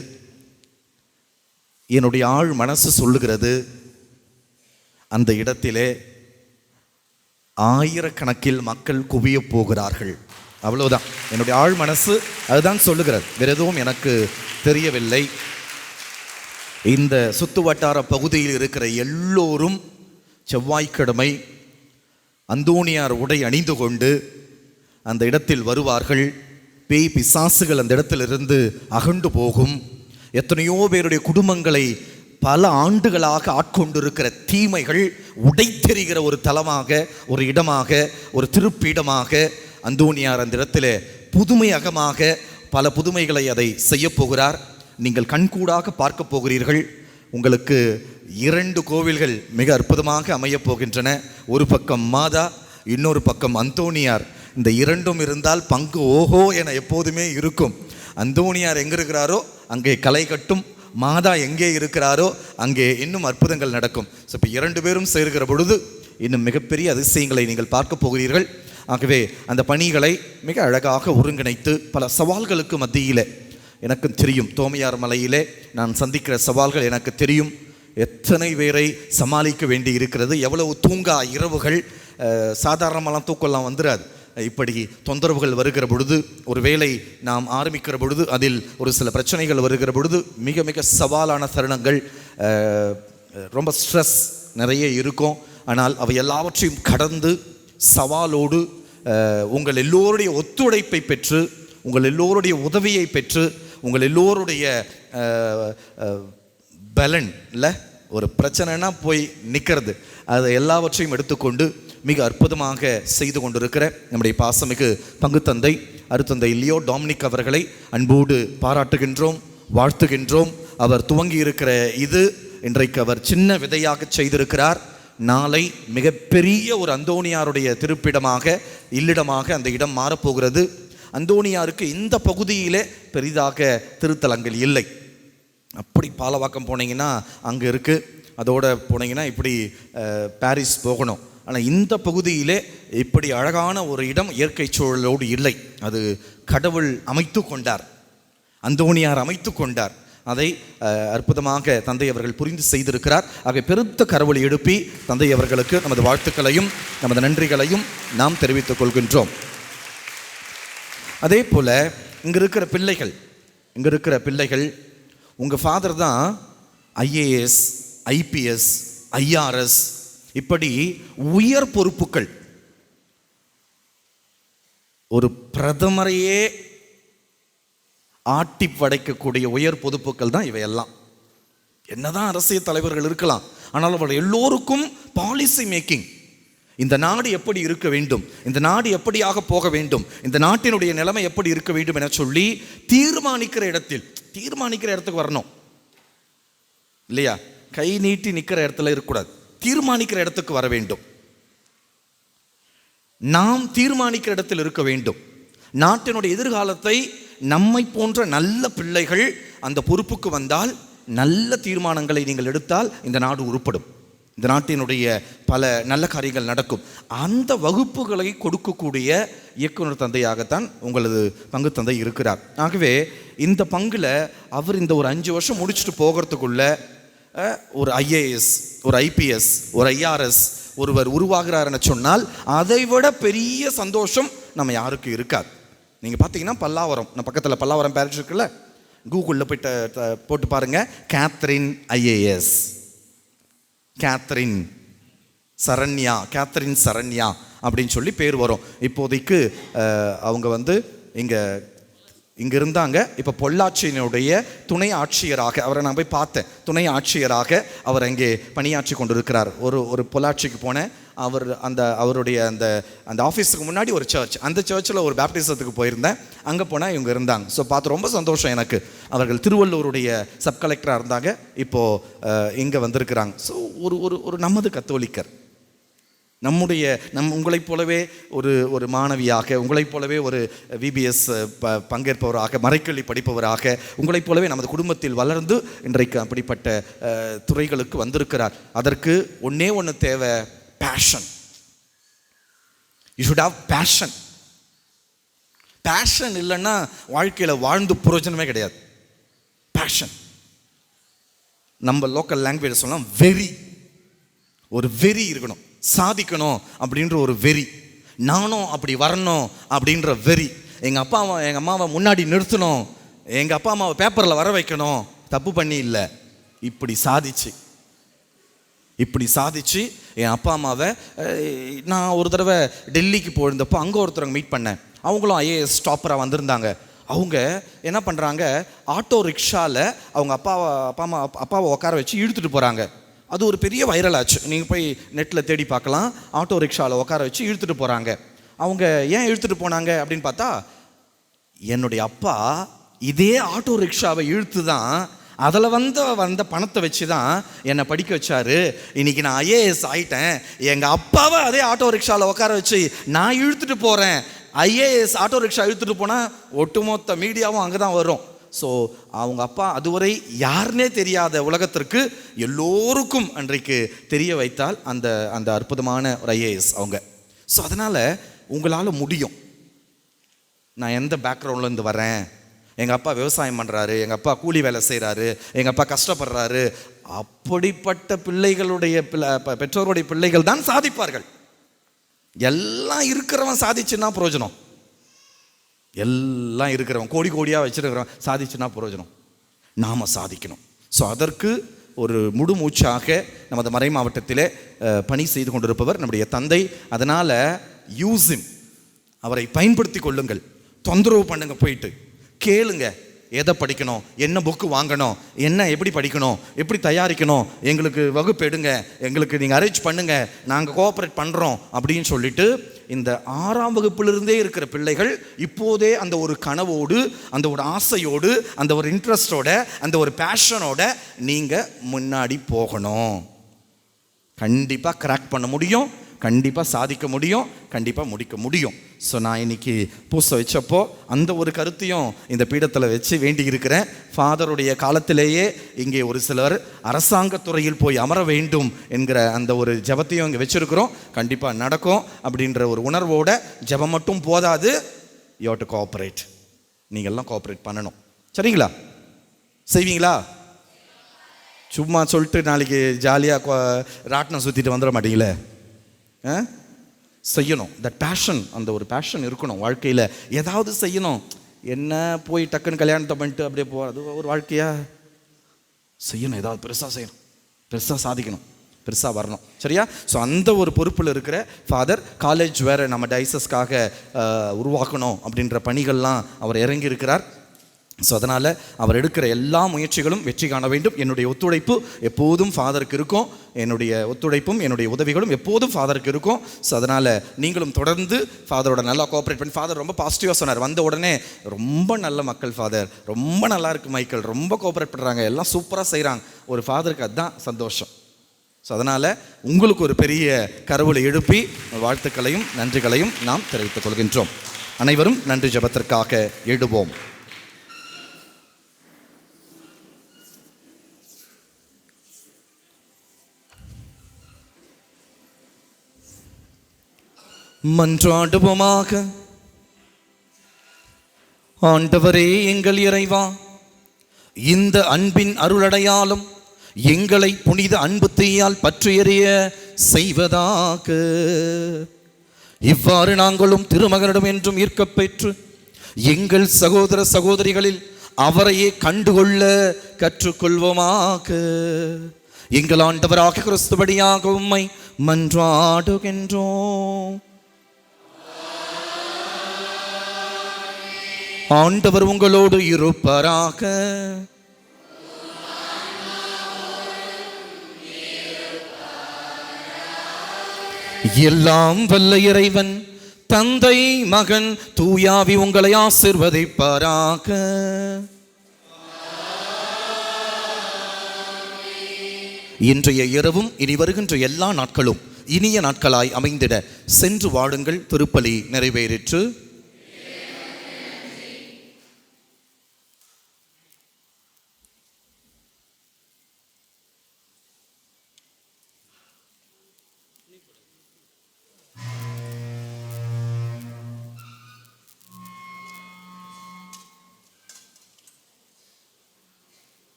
என்னுடைய ஆழ் மனசு சொல்லுகிறது, அந்த இடத்திலே ஆயிரக்கணக்கில் மக்கள் குவிய போகிறார்கள். அவ்வளவுதான் என்னுடைய ஆழ் மனசு அதுதான் சொல்லுகிறது. வேற எதுவும் எனக்கு தெரியவில்லை. இந்த சுத்து வட்டார பகுதியில் இருக்கிற எல்லோரும் செவ்வாய்க்கிழமை அந்தோணியார் உடை அணிந்து கொண்டு அந்த இடத்தில் வருவார்கள். பேய் பிசாசுகள் அந்த இடத்திலிருந்து அகண்டு போகும். எத்தனையோ பேருடைய குடும்பங்களை பல ஆண்டுகளாக ஆட்கொண்டிருக்கிற தீமைகள் உடைத்தெறிகிற ஒரு தலமாக, ஒரு இடமாக, ஒரு திருப்பீடமாக அந்தோணியார் அந்த இடத்துல புதுமையகமாக பல புதுமைகளை அதை செய்ய போகிறார். நீங்கள் கண்கூடாக பார்க்க போகிறீர்கள். உங்களுக்கு 2 கோவில்கள் மிக அற்புதமாக அமையப் போகின்றன. ஒரு பக்கம் மாதா, இன்னொரு பக்கம் அந்தோணியார். இந்த 2ம் இருந்தால் பங்கு ஓஹோ என எப்போதுமே இருக்கும். அந்தோணியார் எங்கே இருக்கிறாரோ அங்கே கலை கட்டும், மாதா எங்கே இருக்கிறாரோ அங்கே இன்னும் அற்புதங்கள் நடக்கும். ஸோ இப்போ 2 பேரும் சேர்கிற பொழுது இன்னும் மிகப்பெரிய அதிசயங்களை நீங்கள் பார்க்க போகிறீர்கள். ஆகவே அந்த பணிகளை மிக அழகாக ஒருங்கிணைத்து பல சவால்களுக்கு மத்தியில், எனக்கு தெரியும் தோமையார் மலையிலே நான் சந்திக்கிற சவால்கள் எனக்கு தெரியும். எத்தனை பேரை சமாளிக்க வேண்டி இருக்கிறது, எவ்வளவு தூங்கா இரவுகள். சாதாரணமெல்லாம் தூக்கம்லாம் வந்துடாது. இப்படி தொந்தரவுகள் வருகிற பொழுது, ஒரு வேளை நாம் ஆரம்பிக்கிற பொழுது அதில் ஒரு சில பிரச்சனைகள் வருகிற பொழுது மிக மிக சவாலான தருணங்கள், ரொம்ப ஸ்ட்ரெஸ் நிறைய இருக்கும். ஆனால் அவை எல்லாவற்றையும் கடந்து சவாலோடு உங்கள் எல்லோருடைய ஒத்துழைப்பை பெற்று, உங்கள் எல்லோருடைய உதவியை பெற்று, உங்கள் எல்லோருடைய பலன் இல்லை, ஒரு பிரச்சனைனா போய் நிற்கிறது, அதை எல்லாவற்றையும் எடுத்துக்கொண்டு மிக அற்புதமாக செய்து கொண்டிருக்கிற நம்முடைய பாசமிகு பங்கு தந்தை அருத்தந்தை லியோ டாமினிக் அவர்களை அன்போடு பாராட்டுகின்றோம், வாழ்த்துகின்றோம். அவர் துவங்கி இருக்கிற இது இன்றைக்கு அவர் சின்ன விதையாக செய்திருக்கிறார். நாளை மிகப்பெரிய ஒரு அந்தோணியாருடைய திருப்பிடமாக, இல்லிடமாக அந்த இடம் மாறப்போகிறது. அந்தோணியாருக்கு இந்த பகுதியிலே பெரிதாக திருத்தலங்கள் இல்லை. அப்படி பாலவாக்கம் போனீங்கன்னா அங்கே இருக்குது, அதோடு போனீங்கன்னா இப்படி பாரிஸ் போகணும். ஆனால் இந்த பகுதியிலே இப்படி அழகான ஒரு இடம் இயற்கை சூழலோடு இல்லை. அது கடவுள் அமைத்து கொண்டார், அந்தோணியார் அமைத்து கொண்டார். அதை அற்புதமாக தந்தை அவர்கள் புரிந்து செய்திருக்கிறார். ஆக பெருத்த கரவொலி எழுப்பி தந்தை அவர்களுக்கு நமது வாழ்த்துக்களையும் நமது நன்றிகளையும் நாம் தெரிவித்துக் கொள்கின்றோம். அதே போல் இங்கே இருக்கிற பிள்ளைகள் உங்கள் ஃபாதர் தான் ஐஏஎஸ், ஐபிஎஸ், ஐஆர்எஸ் இப்படி உயர் பொறுப்புகள், ஒரு பிரதமரையே ஆட்டி படைக்கக்கூடிய உயர் பொறுப்புகள் தான் இவையெல்லாம். என்னதான் அரசியல் தலைவர்கள் இருக்கலாம், ஆனால் அவர்கள் எல்லோருக்கும் பாலிசி மேக்கிங், இந்த நாடு எப்படி இருக்க வேண்டும், இந்த நாடு எப்படியாக போக வேண்டும், இந்த நாட்டினுடைய நிலைமை எப்படி இருக்க வேண்டும் என சொல்லி தீர்மானிக்கிற இடத்துக்கு வரணும் இல்லையா? கை நீட்டி நிற்கிற இடத்துல இருக்கக்கூடாது, தீர்மானிக்கிற இடத்துக்கு வர வேண்டும். நாம் தீர்மானிக்கிற இடத்தில் இருக்க வேண்டும். நாட்டினுடைய எதிர்காலத்தை நம்மை போன்ற நல்ல பிள்ளைகள் அந்த பொறுப்புக்கு வந்தால், நல்ல தீர்மானங்களை நீங்கள் எடுத்தால் இந்த நாடு உருப்படும், இந்த நாட்டினுடைய பல நல்ல காரியங்கள் நடக்கும். அந்த வகுப்புகளை கொடுக்கக்கூடிய இயக்குனர் தந்தையாகத்தான் உங்களது பங்கு தந்தை இருக்கிறார். ஆகவே இந்த பங்கில் அவர் இந்த ஒரு 5 வருஷம் முடிச்சுட்டு போகிறதுக்குள்ள ஒரு ஐஏஎஸ், ஒரு ஐபிஎஸ், ஒரு ஐஆர்எஸ் ஒருவர் உருவாகிறாருன்னு சொன்னால் அதை விட பெரிய சந்தோஷம் நம்ம யாருக்கு இருக்காது. நீங்கள் பார்த்தீங்கன்னா பல்லாவரம், நம்ம பக்கத்தில் பல்லாவரம் பேரிஷ் இருக்குல்ல, கூகுளில் போய்ட்டு போட்டு பாருங்கள், கேத்ரின் ஐஏஎஸ், கேத்ரின் சரண்யா அப்படின்னு சொல்லி பேர் வரும். இப்போதைக்கு அவங்க இங்கே இருந்தாங்க. இப்போ பொள்ளாச்சியினுடைய துணை ஆட்சியராக அவரை நான் போய் பார்த்தேன். துணை ஆட்சியராக அவர் அங்கே பணியாற்றி கொண்டிருக்கிறார். ஒரு பொள்ளாச்சிக்கு போனேன். அவருடைய அந்த ஆஃபீஸுக்கு முன்னாடி ஒரு சர்ச், அந்த சர்ச்சில் ஒரு பேப்டிசத்துக்கு போயிருந்தேன். அங்கே போனால் இவங்க இருந்தாங்க. ஸோ பார்த்து ரொம்ப சந்தோஷம் எனக்கு. அவர்கள் திருவள்ளூருடைய சப் கலெக்டராக இருந்தாங்க, இப்போது இங்கே வந்திருக்கிறாங்க. ஸோ ஒரு நமது கத்தோலிக்கர், உங்களைப் போலவே ஒரு மாணவியாக, உங்களைப் போலவே ஒரு விபிஎஸ் பங்கேற்பவராக, மறைக்கல்வி படிப்பவராக, உங்களைப் போலவே நமது குடும்பத்தில் வளர்ந்து இன்றைக்கு அப்படிப்பட்ட துறைகளுக்கு வந்திருக்கிறார். அதற்கு ஒன்றே தேவை, passion. You should have passion. Passion இல்லைன்னா வாழ்க்கையில் வாழ்ந்து பிரயோஜனமே கிடையாது. பேஷன். நம்ம லோக்கல் லாங்குவேஜ் சொல்லலாம் வெறி. ஒரு வெறி இருக்கணும், சாதிக்கணும் அப்படின்ற ஒரு வெறி, நானும் அப்படி வரணும் அப்படின்ற வெறி. எங்கள் அம்மாவை முன்னாடி நிறுத்தணும், எங்கள் அப்பா அம்மாவை பேப்பரில் வர வைக்கணும். தப்பு பண்ணி இல்லை, இப்படி சாதிச்சு என் அப்பா அம்மாவை. நான் ஒரு தடவை டெல்லிக்கு போயிருந்தப்போ அங்கே ஒருத்தரங்க மீட் பண்ணேன். அவங்களும் ஐஏஎஸ் டாப்பராக வந்திருந்தாங்க. அவங்க என்ன பண்ணுறாங்க, ஆட்டோ ரிக்ஷாவில் அவங்க அப்பாவை உட்கார வச்சு இழுத்துட்டு போகிறாங்க. அது ஒரு பெரிய வைரல் ஆச்சு. நீங்கள் போய் நெட்டில் தேடி பார்க்கலாம். ஆட்டோ ரிக்ஷாவில் உட்கார வச்சு இழுத்துட்டு போகிறாங்க. அவங்க ஏன் இழுத்துட்டு போனாங்க அப்படின்னு பார்த்தா, என்னுடைய அப்பா இதே ஆட்டோ ரிக்ஷாவை இழுத்து தான், அதில் வந்த பணத்தை வச்சு தான் என்னை படிக்க வச்சாரு. இன்னைக்கு நான் ஐஏஎஸ் ஆகிட்டேன். எங்கள் அப்பாவை அதே ஆட்டோ ரிக்ஷாவில் உட்கார வச்சு நான் இழுத்துட்டு போகிறேன். ஐஏஎஸ் ஆட்டோ ரிக்ஷா இழுத்துட்டு போனால் ஒட்டுமொத்த மீடியாவும் அங்கே தான் வரும். ஸோ அவங்க அப்பா அதுவரை யாருன்னே தெரியாத உலகத்திற்கு எல்லோருக்கும் அன்றைக்கு தெரிய வைத்தால் அந்த அந்த அற்புதமான ஒரு ஐஏஎஸ் அவங்க. ஸோ அதனால் உங்களால் முடியும். நான் எந்த பேக்ரவுண்ட்லேருந்து வரேன், எங்கள் அப்பா விவசாயம் பண்ணுறாரு, எங்கள் அப்பா கூலி வேலை செய்கிறாரு, எங்கள் அப்பா கஷ்டப்படுறாரு, அப்படிப்பட்ட பிள்ளைகளுடைய பெற்றோருடைய பிள்ளைகள் தான் சாதிப்பார்கள். எல்லாம் இருக்கிறவன் சாதிச்சுன்னா பிரயோஜனம், எல்லாம் இருக்கிறவன் கோடி கோடியாக வச்சிருக்கிறவன் சாதிச்சுன்னா பிரயோஜனம். நாம் சாதிக்கணும். ஸோ அதற்கு ஒரு முழு மூச்சாக நமது மறை மாவட்டத்திலே பணி செய்து கொண்டிருப்பவர் நம்முடைய தந்தை. அதனால் யூஸிம், அவரை பயன்படுத்தி கொள்ளுங்கள். தொந்தரவு பண்ணுங்க, போயிட்டு கேளுங்க, எதை படிக்கணும், என்ன புக்கு வாங்கணும், என்ன எப்படி படிக்கணும், எப்படி தயாரிக்கணும், எங்களுக்கு வகுப்பு எடுங்க, எங்களுக்கு நீங்கள் அரேஞ்ச் பண்ணுங்க, நாங்கள் கோஆப்ரேட் பண்ணுறோம் அப்படின்னு சொல்லிட்டு இந்த 6ஆம் வகுப்பிலிருந்தே இருக்கிற பிள்ளைகள் இப்போதே அந்த ஒரு கனவோடு, அந்த ஒரு ஆசையோடு, அந்த ஒரு இன்ட்ரெஸ்டோட, அந்த ஒரு பேஷனோட நீங்கள் முன்னாடி போகணும். கண்டிப்பாக கிராக் பண்ண முடியும், கண்டிப்பாக சாதிக்க முடியும், கண்டிப்பாக முடிக்க முடியும். ஸோ நான் இன்னைக்கு பூசை வச்சப்போ அந்த ஒரு கருத்தையும் இந்த பீடத்தில் வச்சு வேண்டி இருக்கிறேன். ஃபாதருடைய காலத்திலேயே இங்கே ஒரு சிலர் அரசாங்கத்துறையில் போய் அமர வேண்டும் என்கிற அந்த ஒரு ஜபத்தையும் இங்கே வச்சுருக்கிறோம். கண்டிப்பாக நடக்கும் அப்படின்ற ஒரு உணர்வோட. ஜபம் மட்டும் போதாது, யூ ஹேவ் டு கோஆப்ரேட். நீங்கள்லாம் கோஆப்ரேட் பண்ணணும். சரிங்களா? செய்வீங்களா? சும்மா சொல்லிட்டு நாளைக்கு ஜாலியாக ராட்டினம் சுற்றிட்டு வந்துட மாட்டீங்களே. செய்யணும். த பேஷன், அந்த ஒரு பேஷன் இருக்கணும் வாழ்க்கையில். ஏதாவது செய்யணும். என்ன போய் டக்குன்னு கல்யாணத்தை பண்ணிட்டு அப்படியே அது ஒரு வாழ்க்கையா? செய்யணும், ஏதாவது பெருசாக செய்யணும், பெருசாக சாதிக்கணும், பெருசாக வரணும். சரியா? ஸோ அந்த ஒரு பொறுப்பில் இருக்கிற ஃபாதர். காலேஜ் வேறு நம்ம டைசஸ்க்காக உருவாக்கணும் அப்படின்ற பணிகள்லாம் அவர் இறங்கி இருக்கிறார். ஸோ அதனால் அவர் எடுக்கிற எல்லா முயற்சிகளும் வெற்றி காண வேண்டும். என்னுடைய ஒத்துழைப்பு எப்போதும் ஃபாதருக்கு இருக்கும். என்னுடைய ஒத்துழைப்பும் என்னுடைய உதவிகளும் எப்போதும் ஃபாதருக்கு இருக்கும். ஸோ அதனால் நீங்களும் தொடர்ந்து ஃபாதரோட நல்லா கோஆப்ரேட் பண்ணி. ஃபாதர் ரொம்ப பாசிட்டிவாக சொன்னார். வந்த உடனே ரொம்ப நல்ல மக்கள் ஃபாதர், ரொம்ப நல்லா இருக்குது மைக்கேல், ரொம்ப கோஆப்ரேட் பண்ணுறாங்க, எல்லாம் சூப்பராக செய்கிறாங்க. ஒரு ஃபாதருக்கு அதுதான் சந்தோஷம். ஸோ அதனால் உங்களுக்கு ஒரு பெரிய கருவூலை எழுப்பி வாழ்த்துக்களையும் நன்றிகளையும் நாம் தெரிவித்துக் கொள்கின்றோம். அனைவரும் நன்றி ஜெபத்திற்காக எழுவோம். மன்றாடுவோமாக. ஆண்டவரே எங்கள் இறைவா, இந்த அன்பின் அருளடையாலும் எங்களை புனித அன்பு தீயால் பற்றி எறிய செய்வதாக. இவ்வாறு நாங்களும் திருமகனிடம் என்றும் ஈர்க்கப் பெற்று எங்கள் சகோதர சகோதரிகளில் அவரையே கண்டுகொள்ள கற்றுக்கொள்வோமாக. எங்கள் ஆண்டவராக கிறிஸ்துபடியாக உம்மை மன்றாடுகின்றோம். ஆண்டவர் உங்களோடு இருப்பாராக. எல்லாம் வல்ல இறைவன் தந்தை மகன் தூயாவி உங்களை ஆசீர்வதிப்பாராக. இன்றைய இரவும் இனி வருகின்ற எல்லா நாட்களும் இனிய நாட்களாய் அமைந்திட சென்று வாழுங்கள். திருப்பலி நிறைவேறிற்று.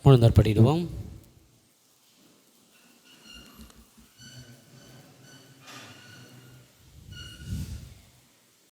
முழுந்தாற்படிடுவோம்.